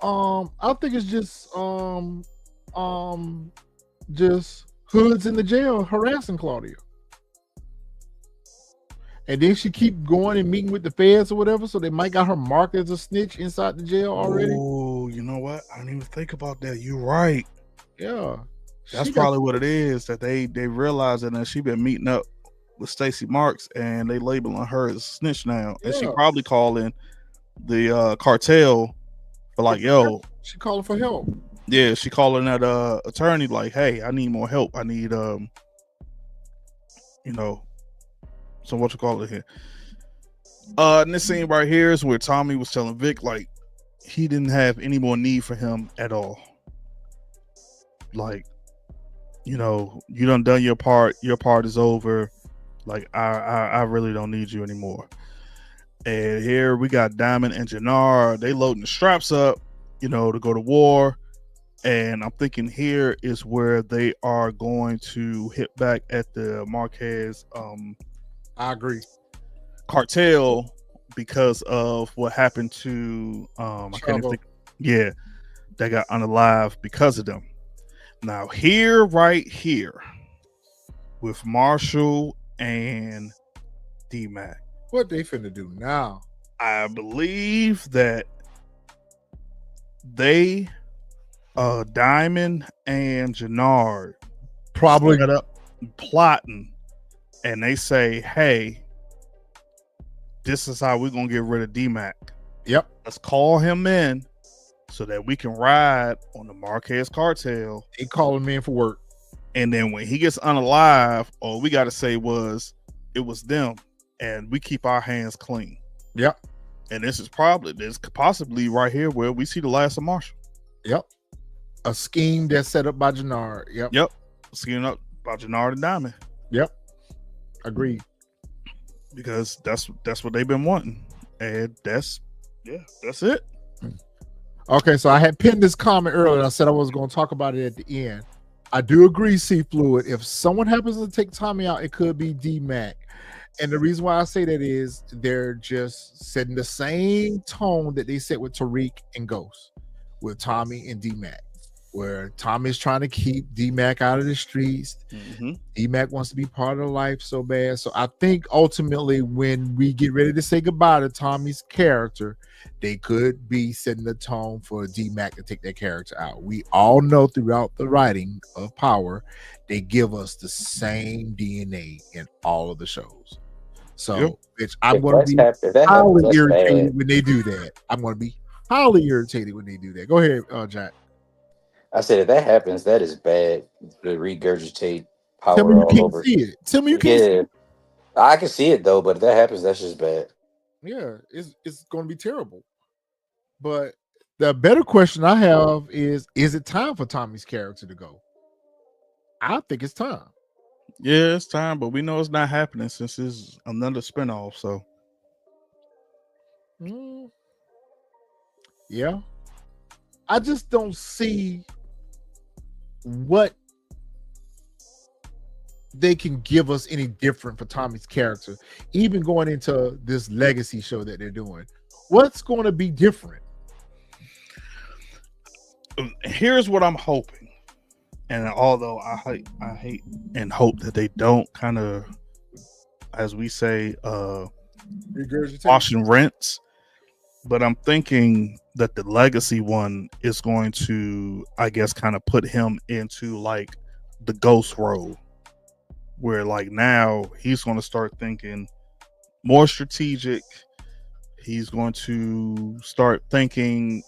I think it's just hoods in the jail harassing Claudia. And then she keep going and meeting with the feds or whatever, so they might got her marked as a snitch inside the jail already. Oh, you know what? I didn't even think about that. You're right. Yeah. That's probably what it is, that they realize that she been meeting up with Stacey Marks and they labeling her as a snitch now. Yeah. And she probably calling the cartel for like, yo. She calling for help. Yeah, she calling that attorney like, hey, I need more help. I need so what you call it here? And this scene right here is where Tommy was telling Vic like he didn't have any more need for him at all. Like, you know, you done your part. Your part is over. Like, I really don't need you anymore. And here we got Diamond and Jannard. They loading the straps up, you know, to go to war. And I'm thinking here is where they are going to hit back at the Marquez. I agree. Cartel, because of what happened to I can't even think. Yeah, they got unalive because of them. Now right here with Marshall and D-Mac. What they finna do now? I believe that they Diamond and Jannard probably set up plotting, and they say, hey, this is how we're gonna get rid of D-Mac. Yep. Let's call him in so that we can ride on the Marquez cartel. They call him in for work. And then when he gets unalive, all we gotta say was it was them, and we keep our hands clean. Yep. And this possibly right here where we see the last of Marshall. Yep. A scheme that's set up by Jannard. Yep. Yep. Scheme up by Jannard and Diamond. Yep. Agreed. Because that's what they've been wanting. And that's it. Okay, so I had pinned this comment earlier. I said I was going to talk about it at the end. I do agree, C Fluid. If someone happens to take Tommy out, it could be D-Mac. And the reason why I say that is they're just setting the same tone that they set with Tariq and Ghost, with Tommy and D-Mac, where Tommy's trying to keep D-Mac out of the streets. Mm-hmm. D-Mac wants to be part of life so bad. So I think ultimately when we get ready to say goodbye to Tommy's character, they could be setting the tone for D-Mac to take that character out. We all know throughout the writing of Power, they give us the same DNA in all of the shows. So, bitch, I'm going to be highly irritated when they do that. I'm going to be highly irritated when they do that. Go ahead, Jack. I said if that happens, that is bad. To regurgitate Power Tell me you all can't over. see it. Tell me you can't see it. I can see it though, but if that happens, that's just bad. Yeah, it's going to be terrible. But the better question I have is it time for Tommy's character to go? I think it's time. Yeah, it's time, but we know it's not happening since it's another spinoff. So, yeah, I just don't see what they can give us any different for Tommy's character, even going into this legacy show that they're doing. What's going to be different? Here's what I'm hoping. And although I hate and hope that they don't kind of, as we say, wash and rinse, but I'm thinking that the legacy one is going to, I guess, kind of put him into like the Ghost role, where like now he's going to start thinking more strategic. He's going to start thinking,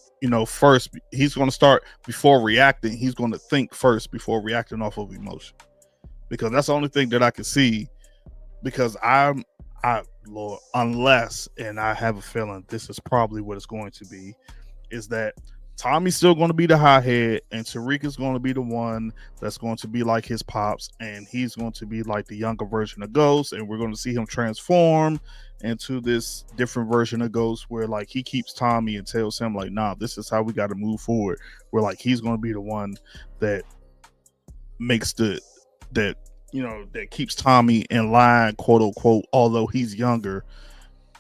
first. He's going to start before reacting. He's going to think first before reacting off of emotion, because that's the only thing that I can see. Because Lord, unless, and I have a feeling this is probably what it's going to be, is that Tommy's still going to be the hothead, and Tariq is going to be the one that's going to be like his pops, and he's going to be like the younger version of Ghost, and we're going to see him transform into this different version of Ghost, where like he keeps Tommy and tells him like, nah, this is how we got to move forward, where like he's going to be the one that makes that keeps Tommy in line, quote unquote, although he's younger,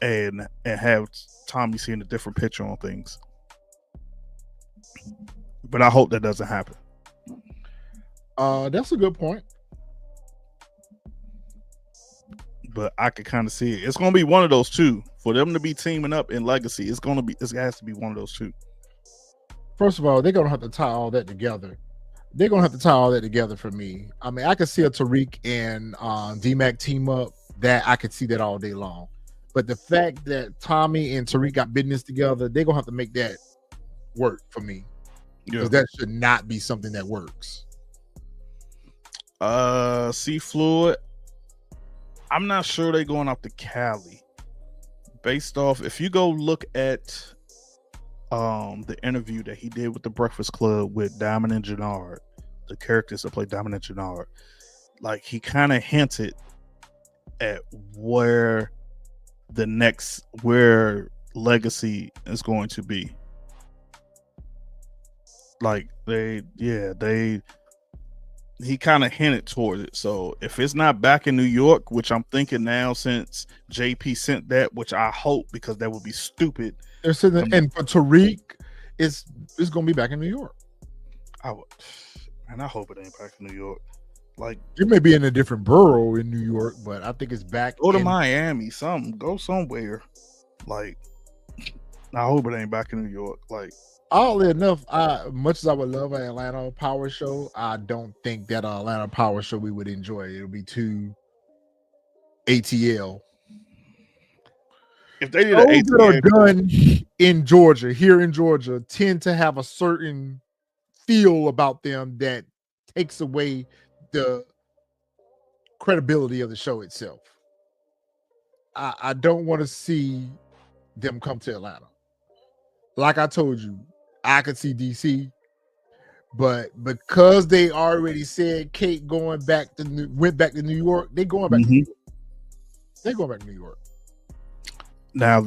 and have Tommy seeing a different picture on things. But I hope that doesn't happen. That's a good point. But I can kind of see it. It's going to be one of those two. For them to be teaming up in Legacy, it has to be one of those two. First of all, they're going to have to tie all that together. They're going to have to tie all that together for me. I mean, I could see a Tariq and D-Mac team up. That I could see that all day long. But the fact that Tommy and Tariq got business together, they're going to have to make that work for me. Because that should not be something that works. C Fluid, I'm not sure they're going off to Cali. Based off, if you go look at the interview that he did with the Breakfast Club with Diamond and Jannard, the characters that play Diamond and Jannard, like he kind of hinted at where Legacy is going to be. Like he kind of hinted towards it. So if it's not back in New York, which I'm thinking now since JP sent that, which I hope, because that would be stupid. They're sitting, and for Tariq, it's going to be back in New York. I hope it ain't back in New York. Like it may be in a different borough in New York, but I think it's back. Go to Miami, go somewhere. Like I hope it ain't back in New York. Like. Oddly enough, much as I would love an Atlanta Power show, I don't think that an Atlanta Power show we would enjoy. It'll be too ATL. If they did an ATL that are done in Georgia, here in Georgia, tend to have a certain feel about them that takes away the credibility of the show itself. I don't want to see them come to Atlanta. Like I told you, I could see DC, but because they already said Kate went back to New York, they going back to New York. They're going back to New York. Now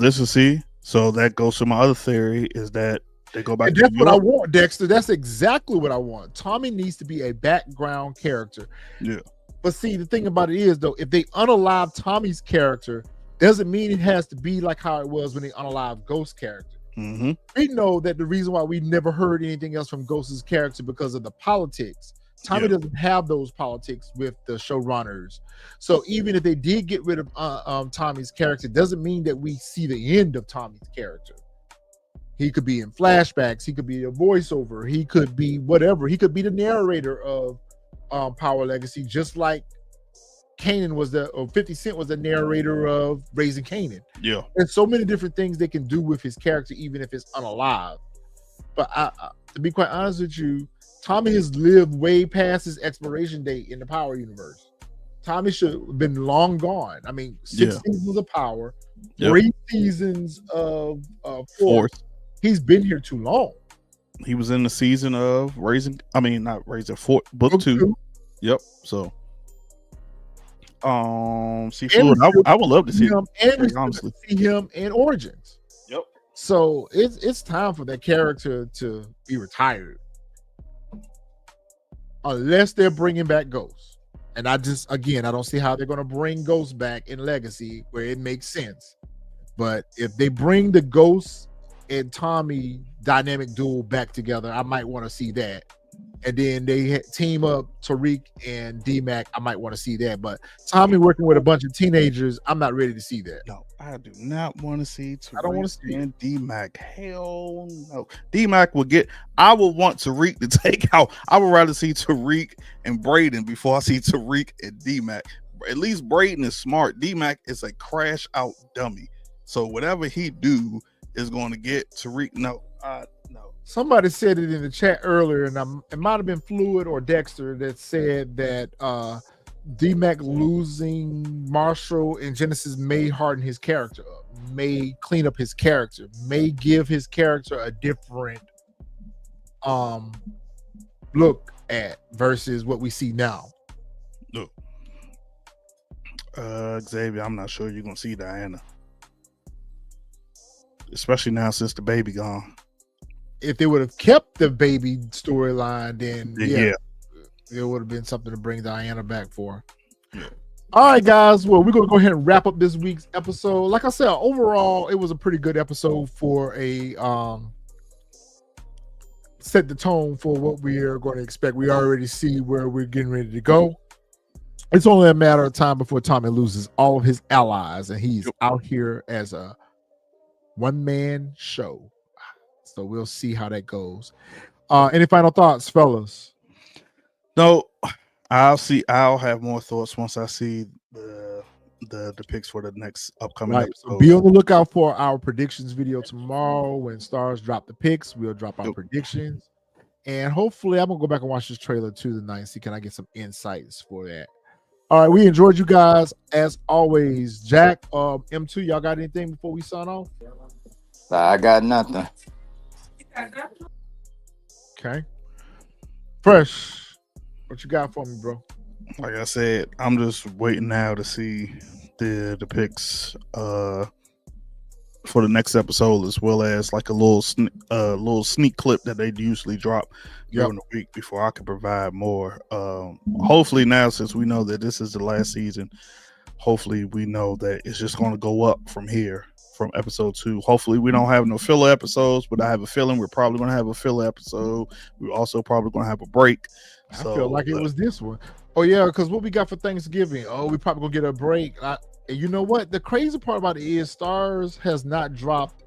so that goes to my other theory, is that They go back And to that's New what I York. want, Dexter. That's exactly what I want. Tommy needs to be a background character. Yeah. But see, the thing about it is, though, if they unalive Tommy's character, doesn't mean it has to be like how it was when they unalive Ghost's character. Mm-hmm. We know that the reason why we never heard anything else from Ghost's character because of the politics. Tommy doesn't have those politics with the showrunners. So even if they did get rid of Tommy's character, doesn't mean that we see the end of Tommy's character. He could be in flashbacks. He could be a voiceover. He could be whatever. He could be the narrator of Power Legacy, just like Kanan was 50 Cent was the narrator of Raising Kanan. Yeah. There's so many different things they can do with his character, even if it's unalive. But to be quite honest with you, Tommy has lived way past his expiration date in the Power universe. Tommy should have been long gone. I mean, 6 seasons of Power, 3 seasons of Force. He's been here too long. He was in the season of book 2. Yep. So see, I would love to see him, and honestly see him in Origins. Yep. So it's time for that character to be retired, unless they're bringing back Ghost. And I don't see how they're going to bring Ghost back in Legacy where it makes sense. But if they bring the Ghost and Tommy dynamic duel back together, I might want to see that. And then they team up Tariq and D-Mac, I might want to see that. But Tommy working with a bunch of teenagers, I'm not ready to see that. No, I do not want to see Tariq. I don't want to see and D-Mac. Hell no. D-Mac I would want Tariq to take out. I would rather see Tariq and Braden before I see Tariq and D-Mac. At least Braden is smart. D-Mac is a crash out dummy. So whatever he do is going to get Tariq. No. Somebody said it in the chat earlier, and it might have been Fluid or Dexter that said that D-Mac losing Marshall and Genesis may harden his character up, may clean up his character, may give his character a different look at versus what we see now. No. Xavier, I'm not sure you're going to see Diana. Especially now since the baby gone. If they would have kept the baby storyline, then it would have been something to bring Diana back for. Yeah. All right, guys. Well, we're going to go ahead and wrap up this week's episode. Like I said, overall, it was a pretty good episode for a set the tone for what we are going to expect. We already see where we're getting ready to go. It's only a matter of time before Tommy loses all of his allies, and he's out here as a one-man show. So we'll see how that goes. Any final thoughts, fellas? No, I'll have more thoughts once I see the picks for the next upcoming episode. So be on the lookout for our predictions video tomorrow. When Stars drop the picks, we'll drop our predictions. And hopefully I'm gonna go back and watch this trailer too tonight and see can I get some insights for that. All right, we enjoyed you guys as always. Jack, M2, y'all got anything before we sign off? I got nothing. Okay. Fresh, what you got for me, bro? Like I said, I'm just waiting now to see the picks for the next episode, as well as like a little sneak clip that they usually drop during the week before I can provide more. Hopefully now, since we know that this is the last season, hopefully we know that it's just going to go up from here. From episode 2. Hopefully we don't have no filler episodes, but I have a feeling we're probably going to have a filler episode. We're also probably going to have a break. I feel like it was this one. Oh yeah, because what we got for Thanksgiving? Oh, we probably going to get a break. And you know what? The crazy part about it is Stars has not dropped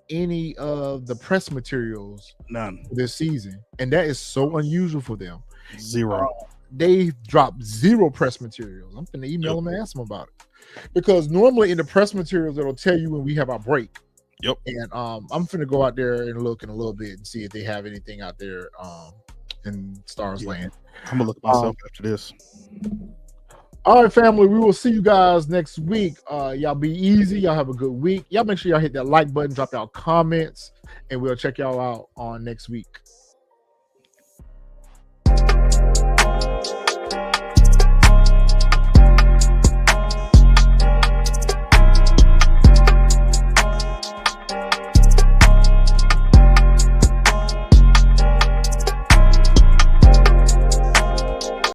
any of the press materials none this season, and that is so unusual for them. Zero. They dropped 0 press materials. I'm going to email them and ask them about it. Because normally in the press materials, it'll tell you when we have our break. Yep. And I'm finna go out there and look in a little bit and see if they have anything out there in Stars Land. I'm gonna look myself after this. All right, family. We will see you guys next week. Y'all be easy. Y'all have a good week. Y'all make sure y'all hit that like button, drop y'all comments, and we'll check y'all out on next week.